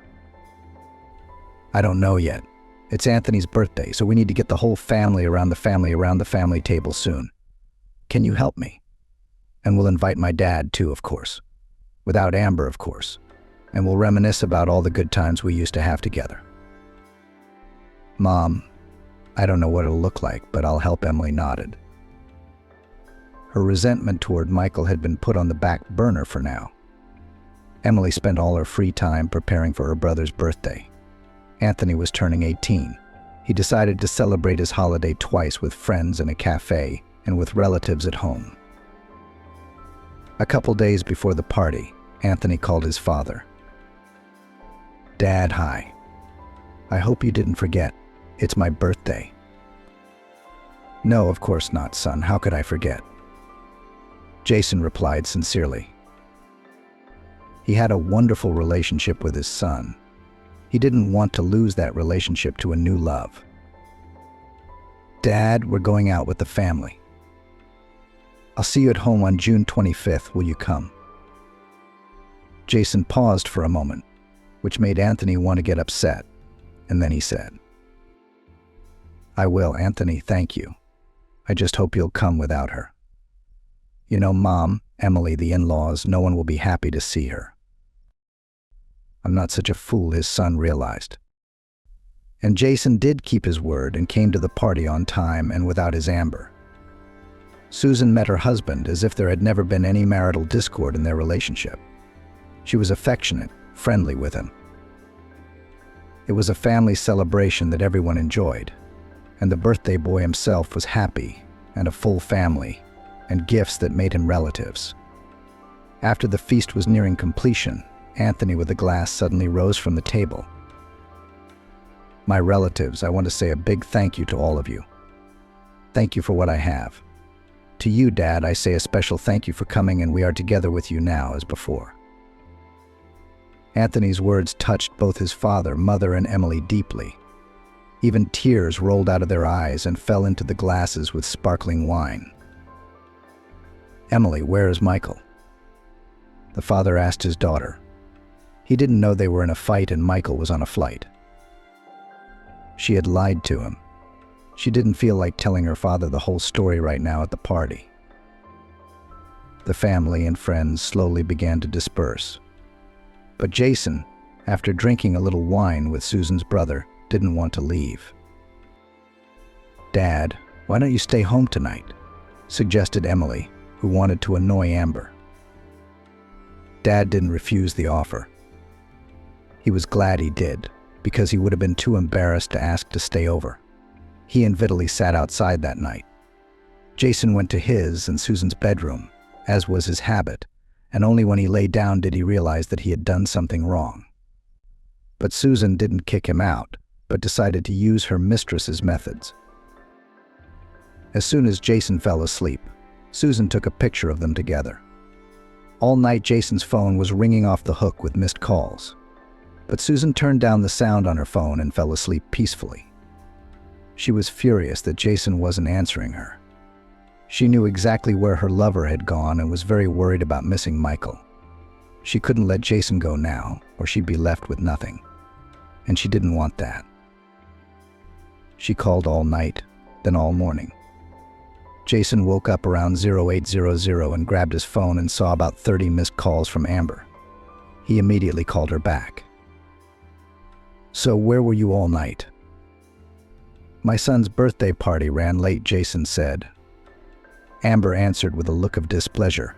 "I don't know yet. It's Anthony's birthday, so we need to get the whole family around the family table soon. Can you help me? And we'll invite my dad too, of course. Without Amber, of course. And we'll reminisce about all the good times we used to have together. Mom, I don't know what it'll look like, but I'll help. Emily nodded. Her resentment toward Michael had been put on the back burner for now. Emily spent all her free time preparing for her brother's birthday. Anthony was turning 18. He decided to celebrate his holiday twice, with friends in a cafe and with relatives at home. A couple days before the party, Anthony called his father. Dad, hi. I hope you didn't forget. It's my birthday. No, of course not, son. How could I forget? Jason replied sincerely. He had a wonderful relationship with his son. He didn't want to lose that relationship to a new love. Dad, we're going out with the family. I'll see you at home on June 25th. Will you come? Jason paused for a moment, which made Anthony want to get upset, and then he said, I will, Anthony, thank you. I just hope you'll come without her. You know, Mom, Emily, the in-laws, no one will be happy to see her. I'm not such a fool, his son realized. And Jason did keep his word and came to the party on time and without his Amber. Susan met her husband as if there had never been any marital discord in their relationship. She was affectionate, friendly with him. It was a family celebration that everyone enjoyed, and the birthday boy himself was happy, and a full family, and gifts that made him relatives. After the feast was nearing completion, Anthony with a glass suddenly rose from the table. My relatives, I want to say a big thank you to all of you. Thank you for what I have. To you, Dad, I say a special thank you for coming, and we are together with you now as before. Anthony's words touched both his father, mother, and Emily deeply. Even tears rolled out of their eyes and fell into the glasses with sparkling wine. Emily, where is Michael? The father asked his daughter. He didn't know they were in a fight and Michael was on a flight. She had lied to him. She didn't feel like telling her father the whole story right now at the party. The family and friends slowly began to disperse. But Jason, after drinking a little wine with Susan's brother, didn't want to leave. Dad, why don't you stay home tonight? Suggested Emily, who wanted to annoy Amber. Dad didn't refuse the offer. He was glad he did, because he would have been too embarrassed to ask to stay over. He and Vitaly sat outside that night. Jason went to his and Susan's bedroom, as was his habit, and only when he lay down did he realize that he had done something wrong. But Susan didn't kick him out, but decided to use her mistress's methods. As soon as Jason fell asleep, Susan took a picture of them together. All night Jason's phone was ringing off the hook with missed calls, but Susan turned down the sound on her phone and fell asleep peacefully. She was furious that Jason wasn't answering her. She knew exactly where her lover had gone and was very worried about missing Michael. She couldn't let Jason go now, or she'd be left with nothing. And she didn't want that. She called all night, then all morning. Jason woke up around 0800 and grabbed his phone and saw about 30 missed calls from Amber. He immediately called her back. So where were you all night? My son's birthday party ran late, Jason said. Amber answered with a look of displeasure.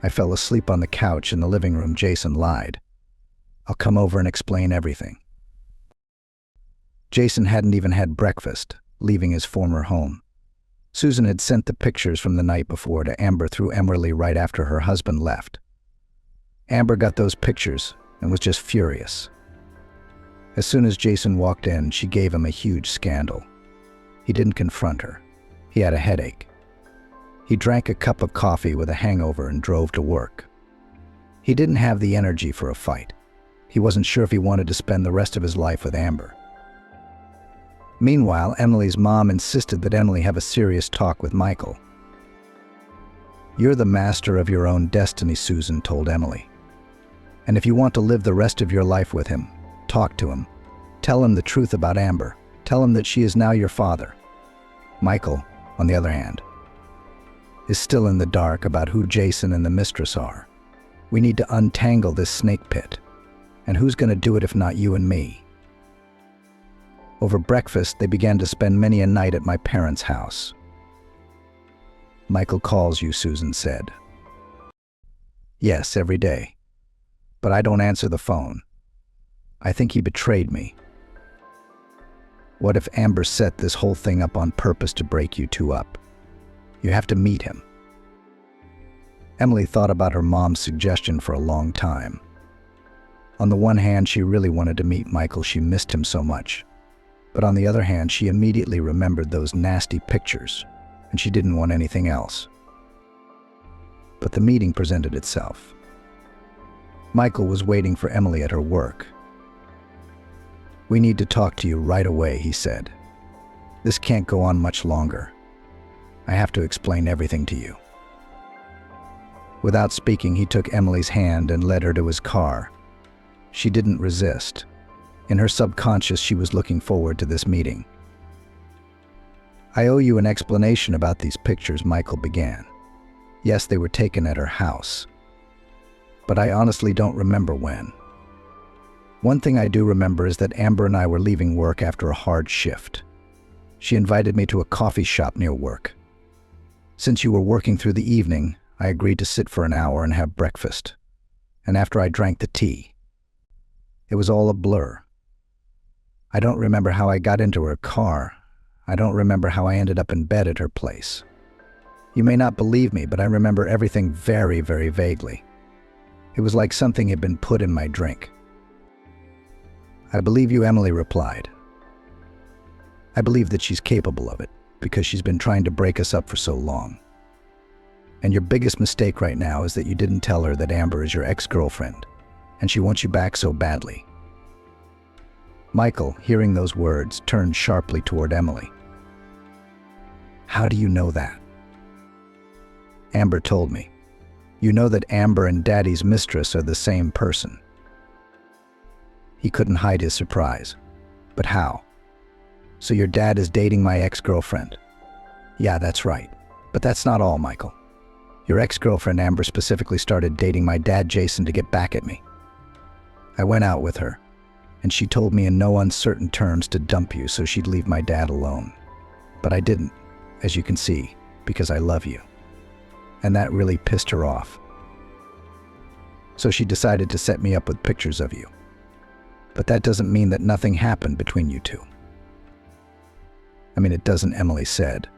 I fell asleep on the couch in the living room, Jason lied. I'll come over and explain everything. Jason hadn't even had breakfast, leaving his former home. Susan had sent the pictures from the night before to Amber through Emily right after her husband left. Amber got those pictures and was just furious. As soon as Jason walked in, she gave him a huge scandal. He didn't confront her. He had a headache. He drank a cup of coffee with a hangover and drove to work. He didn't have the energy for a fight. He wasn't sure if he wanted to spend the rest of his life with Amber. Meanwhile, Emily's mom insisted that Emily have a serious talk with Michael. You're the master of your own destiny, Susan told Emily. And if you want to live the rest of your life with him, talk to him. Tell him the truth about Amber. Tell him that she is now your father. Michael, on the other hand, is still in the dark about who Jason and the mistress are. We need to untangle this snake pit. And who's going to do it if not you and me? Over breakfast, they began to spend many a night at my parents' house. Michael calls you, Susan said. Yes, every day. But I don't answer the phone. I think he betrayed me. What if Amber set this whole thing up on purpose to break you two up? You have to meet him. Emily thought about her mom's suggestion for a long time. On the one hand, she really wanted to meet Michael. She missed him so much. But on the other hand, she immediately remembered those nasty pictures, and she didn't want anything else. But the meeting presented itself. Michael was waiting for Emily at her work. We need to talk to you right away, he said. This can't go on much longer. I have to explain everything to you. Without speaking, he took Emily's hand and led her to his car. She didn't resist. In her subconscious, she was looking forward to this meeting. I owe you an explanation about these pictures, Michael began. Yes, they were taken at her house. But I honestly don't remember when. One thing I do remember is that Amber and I were leaving work after a hard shift. She invited me to a coffee shop near work. Since you were working through the evening, I agreed to sit for an hour and have breakfast. And after I drank the tea, it was all a blur. I don't remember how I got into her car. I don't remember how I ended up in bed at her place. You may not believe me, but I remember everything very, very vaguely. It was like something had been put in my drink. I believe you, Emily replied. I believe that she's capable of it, because she's been trying to break us up for so long. And your biggest mistake right now is that you didn't tell her that Amber is your ex-girlfriend, and she wants you back so badly. Michael, hearing those words, turned sharply toward Emily. How do you know that? Amber told me. You know that Amber and Daddy's mistress are the same person. He couldn't hide his surprise. But how? So your dad is dating my ex-girlfriend? Yeah, that's right. But that's not all, Michael. Your ex-girlfriend Amber specifically started dating my dad Jason to get back at me. I went out with her, and she told me in no uncertain terms to dump you so she'd leave my dad alone. But I didn't, as you can see, because I love you. And that really pissed her off. So she decided to set me up with pictures of you. But that doesn't mean that nothing happened between you two. I mean, it doesn't, Emily said.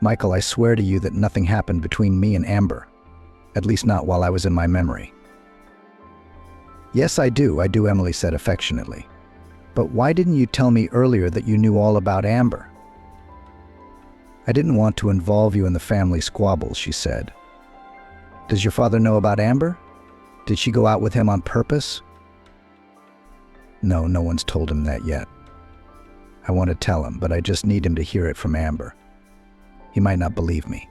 Michael, I swear to you that nothing happened between me and Amber. At least not while I was in my memory. Yes, I do, Emily said affectionately. But why didn't you tell me earlier that you knew all about Amber? I didn't want to involve you in the family squabbles, she said. Does your father know about Amber? Did she go out with him on purpose? No, no one's told him that yet. I want to tell him, but I just need him to hear it from Amber. He might not believe me.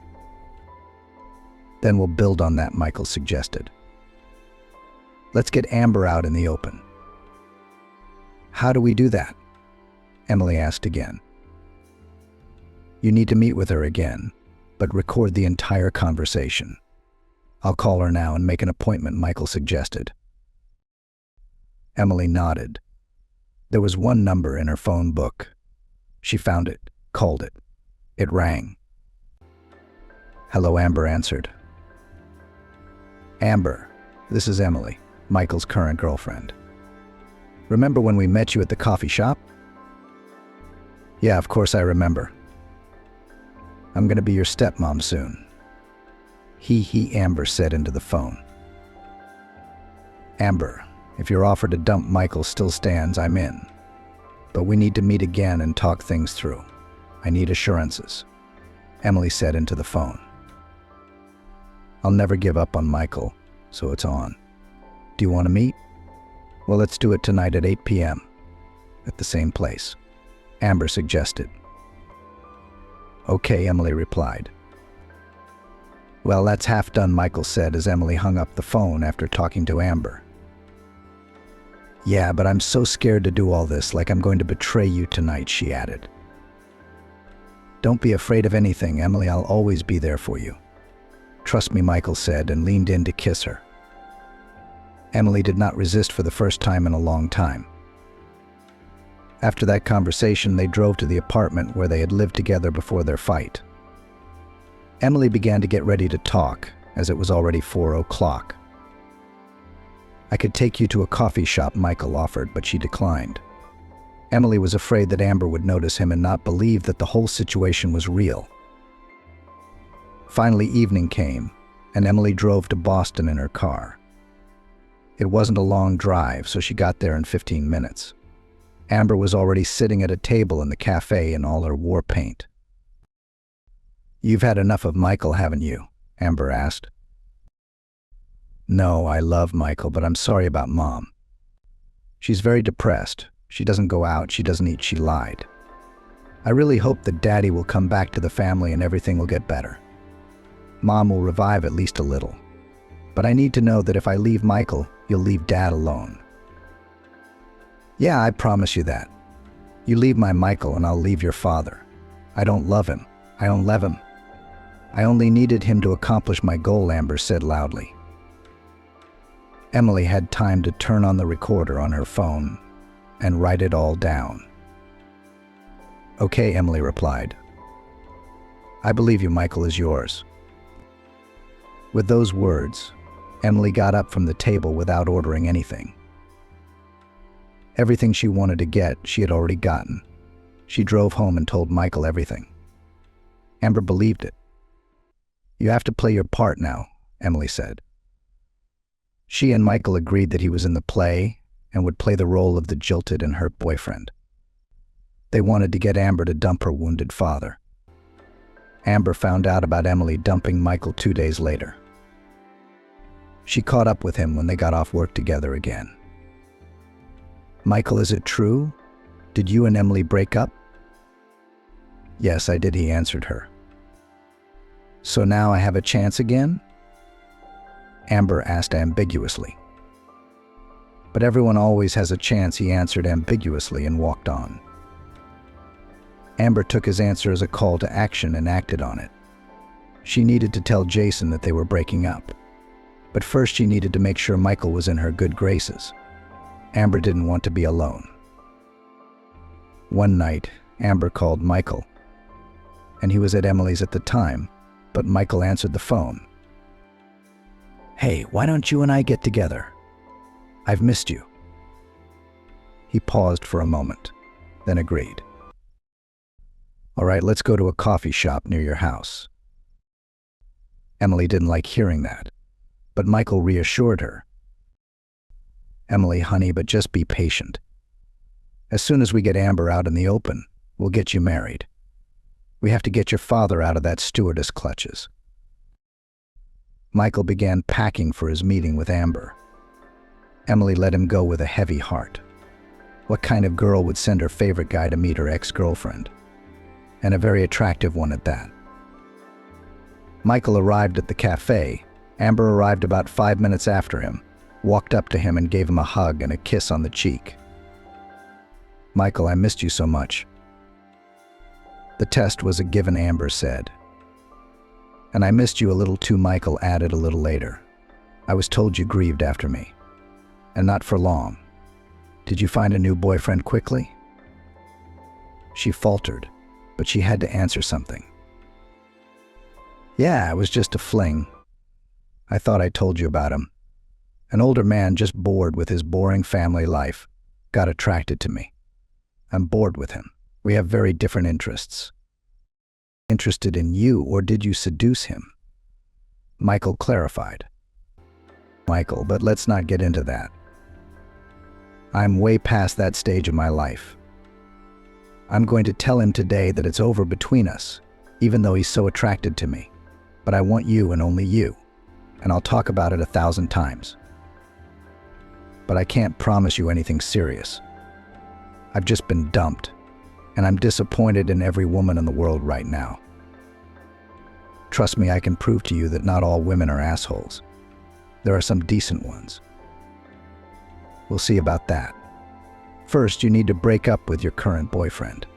Then we'll build on that, Michael suggested. Let's get Amber out in the open. How do we do that? Emily asked again. You need to meet with her again, but record the entire conversation. I'll call her now and make an appointment, Michael suggested. Emily nodded. There was one number in her phone book. She found it, called it. It rang. Hello, Amber answered. Amber, this is Emily, Michael's current girlfriend. Remember when we met you at the coffee shop? Yeah, of course I remember. I'm gonna be your stepmom soon. Amber said into the phone. Amber, if your offer to dump Michael still stands, I'm in. But we need to meet again and talk things through. I need assurances, Emily said into the phone. I'll never give up on Michael, so it's on. Do you want to meet? Well, let's do it tonight at 8 p.m. at the same place, Amber suggested. Okay, Emily replied. Well, that's half done, Michael said as Emily hung up the phone after talking to Amber. Yeah, but I'm so scared to do all this, like I'm going to betray you tonight, she added. Don't be afraid of anything, Emily. I'll always be there for you. Trust me, Michael said and leaned in to kiss her. Emily did not resist for the first time in a long time. After that conversation, they drove to the apartment where they had lived together before their fight. Emily began to get ready to talk, as it was already 4 o'clock. I could take you to a coffee shop, Michael offered, but she declined. Emily was afraid that Amber would notice him and not believe that the whole situation was real. Finally, evening came, and Emily drove to Boston in her car. It wasn't a long drive, so she got there in 15 minutes. Amber was already sitting at a table in the cafe in all her war paint. "You've had enough of Michael, haven't you?" Amber asked. "No, I love Michael, but I'm sorry about Mom. She's very depressed. She doesn't go out, she doesn't eat, she lied. I really hope that Daddy will come back to the family and everything will get better. Mom will revive at least a little. But I need to know that if I leave Michael, you'll leave Dad alone." "Yeah, I promise you that. You leave my Michael and I'll leave your father. I don't love him. I don't love him. I only needed him to accomplish my goal," Amber said loudly. Emily had time to turn on the recorder on her phone and write it all down. "Okay," Emily replied. "I believe you, Michael is yours." With those words, Emily got up from the table without ordering anything. Everything she wanted to get, she had already gotten. She drove home and told Michael everything. Amber believed it. "You have to play your part now," Emily said. She and Michael agreed that he was in the play and would play the role of the jilted and hurt boyfriend. They wanted to get Amber to dump her wounded father. Amber found out about Emily dumping Michael 2 days later. She caught up with him when they got off work together again. "Michael, is it true? Did you and Emily break up?" "Yes, I did," he answered her. "So now I have a chance again?" Amber asked ambiguously. "But everyone always has a chance," he answered ambiguously and walked on. Amber took his answer as a call to action and acted on it. She needed to tell Jason that they were breaking up. But first she needed to make sure Michael was in her good graces. Amber didn't want to be alone. One night, Amber called Michael, and he was at Emily's at the time, but Michael answered the phone. "Hey, why don't you and I get together? I've missed you." He paused for a moment, then agreed. "All right, let's go to a coffee shop near your house." Emily didn't like hearing that, but Michael reassured her. "Emily, honey, but just be patient. As soon as we get Amber out in the open, we'll get you married. We have to get your father out of that stewardess clutches." Michael began packing for his meeting with Amber. Emily let him go with a heavy heart. What kind of girl would send her favorite guy to meet her ex-girlfriend? And a very attractive one at that. Michael arrived at the cafe. Amber arrived about 5 minutes after him, walked up to him and gave him a hug and a kiss on the cheek. "Michael, I missed you so much." The test was a given, Amber said. "And I missed you a little too," Michael added a little later. "I was told you grieved after me. And not for long. Did you find a new boyfriend quickly?" She faltered, but she had to answer something. "Yeah, it was just a fling. I thought I told you about him. An older man just bored with his boring family life, got attracted to me. I'm bored with him. We have very different interests." "Interested in you, or did you seduce him?" Michael clarified. "Michael, but let's not get into that. I'm way past that stage of my life. I'm going to tell him today that it's over between us, even though he's so attracted to me. But I want you and only you, and I'll talk about it 1,000 times. But I can't promise you anything serious. I've just been dumped, and I'm disappointed in every woman in the world right now. Trust me, I can prove to you that not all women are assholes. There are some decent ones." We'll see about that. First, you need to break up with your current boyfriend.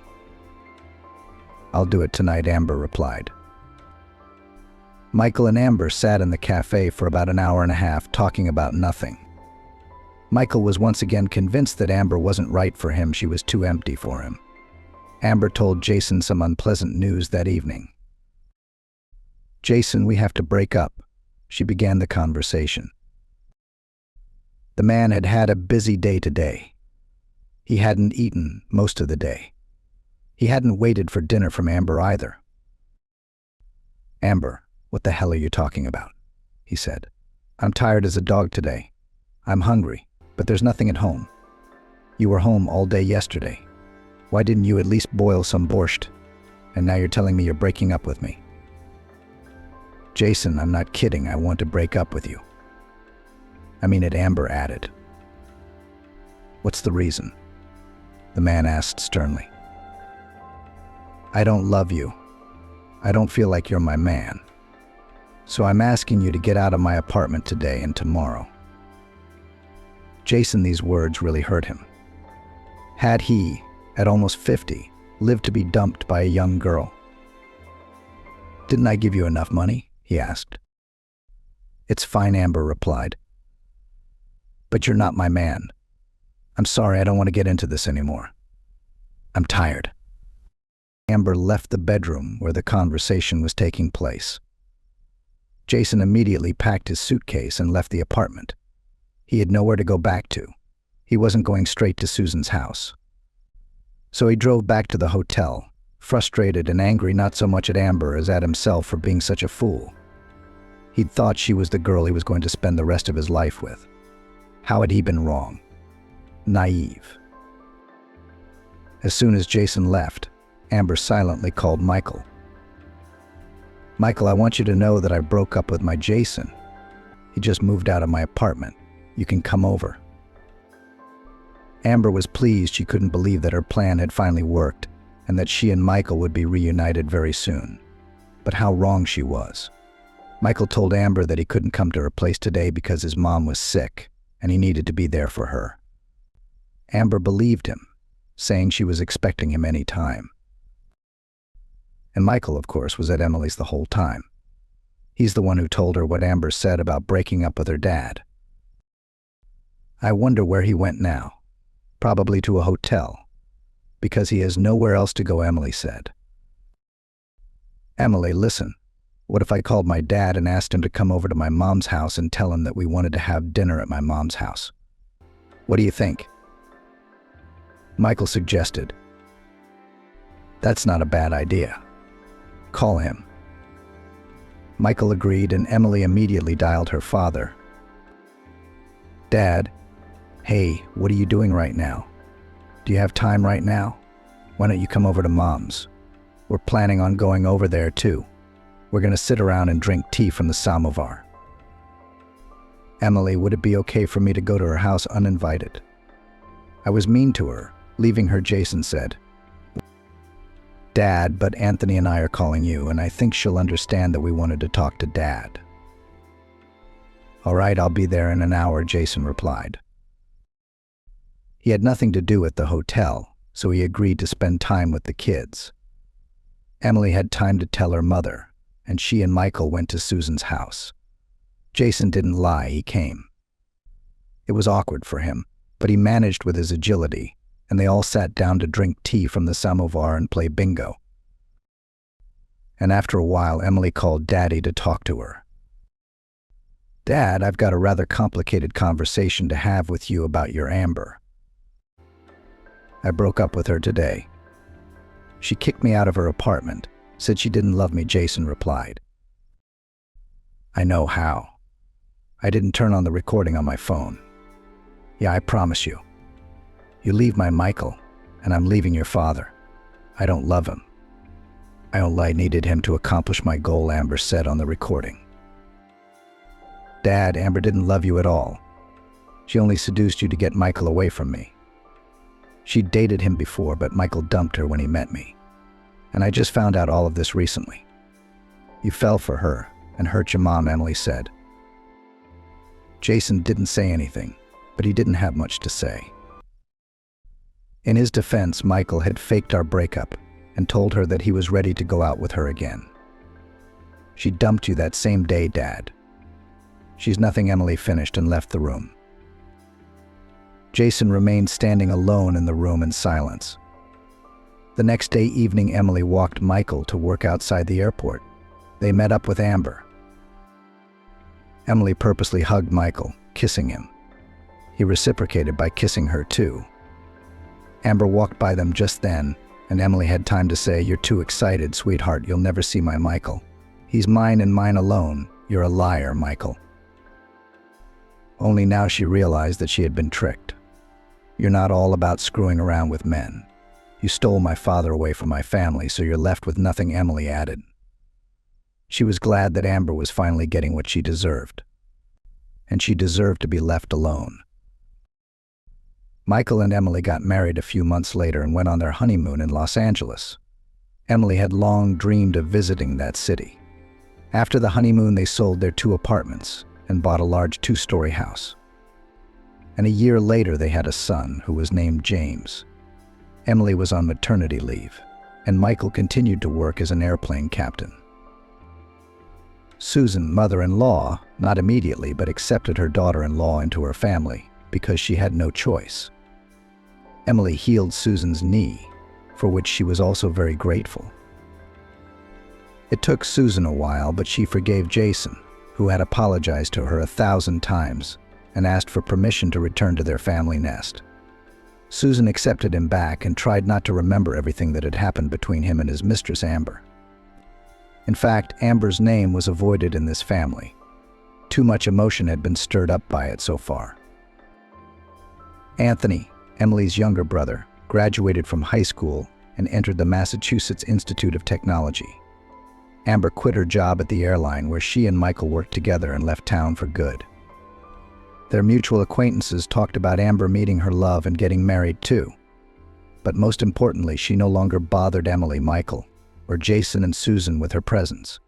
I'll do it tonight, Amber replied. Michael and Amber sat in the cafe for about an hour and a half talking about nothing. Michael was once again convinced that Amber wasn't right for him. She was too empty for him. Amber told Jason some unpleasant news that evening. "Jason, we have to break up," she began the conversation. The man had had a busy day today. He hadn't eaten most of the day. He hadn't waited for dinner from Amber either. "Amber, what the hell are you talking about?" he said. "I'm tired as a dog today. I'm hungry, but there's nothing at home. You were home all day yesterday. Why didn't you at least boil some borscht? And now you're telling me you're breaking up with me." "Jason, I'm not kidding. I want to break up with you." "I mean it," Amber added. "What's the reason?" the man asked sternly. "I don't love you. I don't feel like you're my man. So I'm asking you to get out of my apartment today and tomorrow." Jason, these words really hurt him. Had he, at almost 50, lived to be dumped by a young girl? "Didn't I give you enough money?" he asked. "It's fine," Amber replied. "But you're not my man. I'm sorry, I don't want to get into this anymore. I'm tired." Amber left the bedroom where the conversation was taking place. Jason immediately packed his suitcase and left the apartment. He had nowhere to go back to. He wasn't going straight to Susan's house. So he drove back to the hotel, frustrated and angry not so much at Amber as at himself for being such a fool. He'd thought she was the girl he was going to spend the rest of his life with. How had he been wrong? Naive. As soon as Jason left, Amber silently called Michael. "Michael, I want you to know that I broke up with my Jason. He just moved out of my apartment. You can come over." Amber was pleased. She couldn't believe that her plan had finally worked and that she and Michael would be reunited very soon. But how wrong she was. Michael told Amber that he couldn't come to her place today because his mom was sick and he needed to be there for her. Amber believed him, saying she was expecting him any time. And Michael, of course, was at Emily's the whole time. He's the one who told her what Amber said about breaking up with her dad. I wonder where he went now. Probably to a hotel, because he has nowhere else to go, Emily said. "Emily, listen. What if I called my dad and asked him to come over to my mom's house and tell him that we wanted to have dinner at my mom's house? What do you think?" Michael suggested. "That's not a bad idea. Call him." Michael agreed, and Emily immediately dialed her father. "Dad, hey, what are you doing right now? Do you have time right now? Why don't you come over to Mom's? We're planning on going over there too. We're going to sit around and drink tea from the samovar." "Emily, would it be okay for me to go to her house uninvited? I was mean to her, leaving her," Jason said. "Dad, but Anthony and I are calling you, and I think she'll understand that we wanted to talk to Dad." "All right, I'll be there in an hour," Jason replied. He had nothing to do at the hotel, so he agreed to spend time with the kids. Emily had time to tell her mother, and she and Michael went to Susan's house. Jason didn't lie, he came. It was awkward for him, but he managed with his agility, and they all sat down to drink tea from the samovar and play bingo. And after a while, Emily called Daddy to talk to her. "Dad, I've got a rather complicated conversation to have with you about your Amber. I broke up with her today. She kicked me out of her apartment, said she didn't love me," Jason replied. "I know how. I didn't turn on the recording on my phone. Yeah, I promise you. You leave my Michael, and I'm leaving your father. I don't love him. I only needed him to accomplish my goal," Amber said on the recording. "Dad, Amber didn't love you at all. She only seduced you to get Michael away from me. She'd dated him before, but Michael dumped her when he met me. And I just found out all of this recently. You fell for her and hurt your mom," Emily said. Jason didn't say anything. but he didn't have much to say. In his defense, Michael had faked our breakup and told her that he was ready to go out with her again. "She dumped you that same day, Dad." "She's nothing," Emily finished and left the room. Jason remained standing alone in the room in silence. The next day evening, Emily walked Michael to work outside the airport. They met up with Amber. Emily purposely hugged Michael, kissing him. He reciprocated by kissing her too. Amber walked by them just then, and Emily had time to say, "You're too excited, sweetheart. You'll never see my Michael. He's mine and mine alone. You're a liar, Michael." Only now she realized that she had been tricked. "You're not all about screwing around with men. You stole my father away from my family, so you're left with nothing," Emily added. She was glad that Amber was finally getting what she deserved. And she deserved to be left alone. Michael and Emily got married a few months later and went on their honeymoon in Los Angeles. Emily had long dreamed of visiting that city. After the honeymoon, they sold their 2 apartments and bought a large 2-story house. And a year later, they had a son who was named James. Emily was on maternity leave, and Michael continued to work as an airplane captain. Susan, mother-in-law, not immediately, but accepted her daughter-in-law into her family because she had no choice. Emily healed Susan's knee, for which she was also very grateful. It took Susan a while, but she forgave Jason, who had apologized to her 1,000 times and asked for permission to return to their family nest. Susan accepted him back and tried not to remember everything that had happened between him and his mistress, Amber. In fact, Amber's name was avoided in this family. Too much emotion had been stirred up by it so far. Anthony, Emily's younger brother, graduated from high school and entered the Massachusetts Institute of Technology. Amber quit her job at the airline where she and Michael worked together and left town for good. Their mutual acquaintances talked about Amber meeting her love and getting married too. But most importantly, she no longer bothered Emily, Michael, or Jason and Susan with her presence.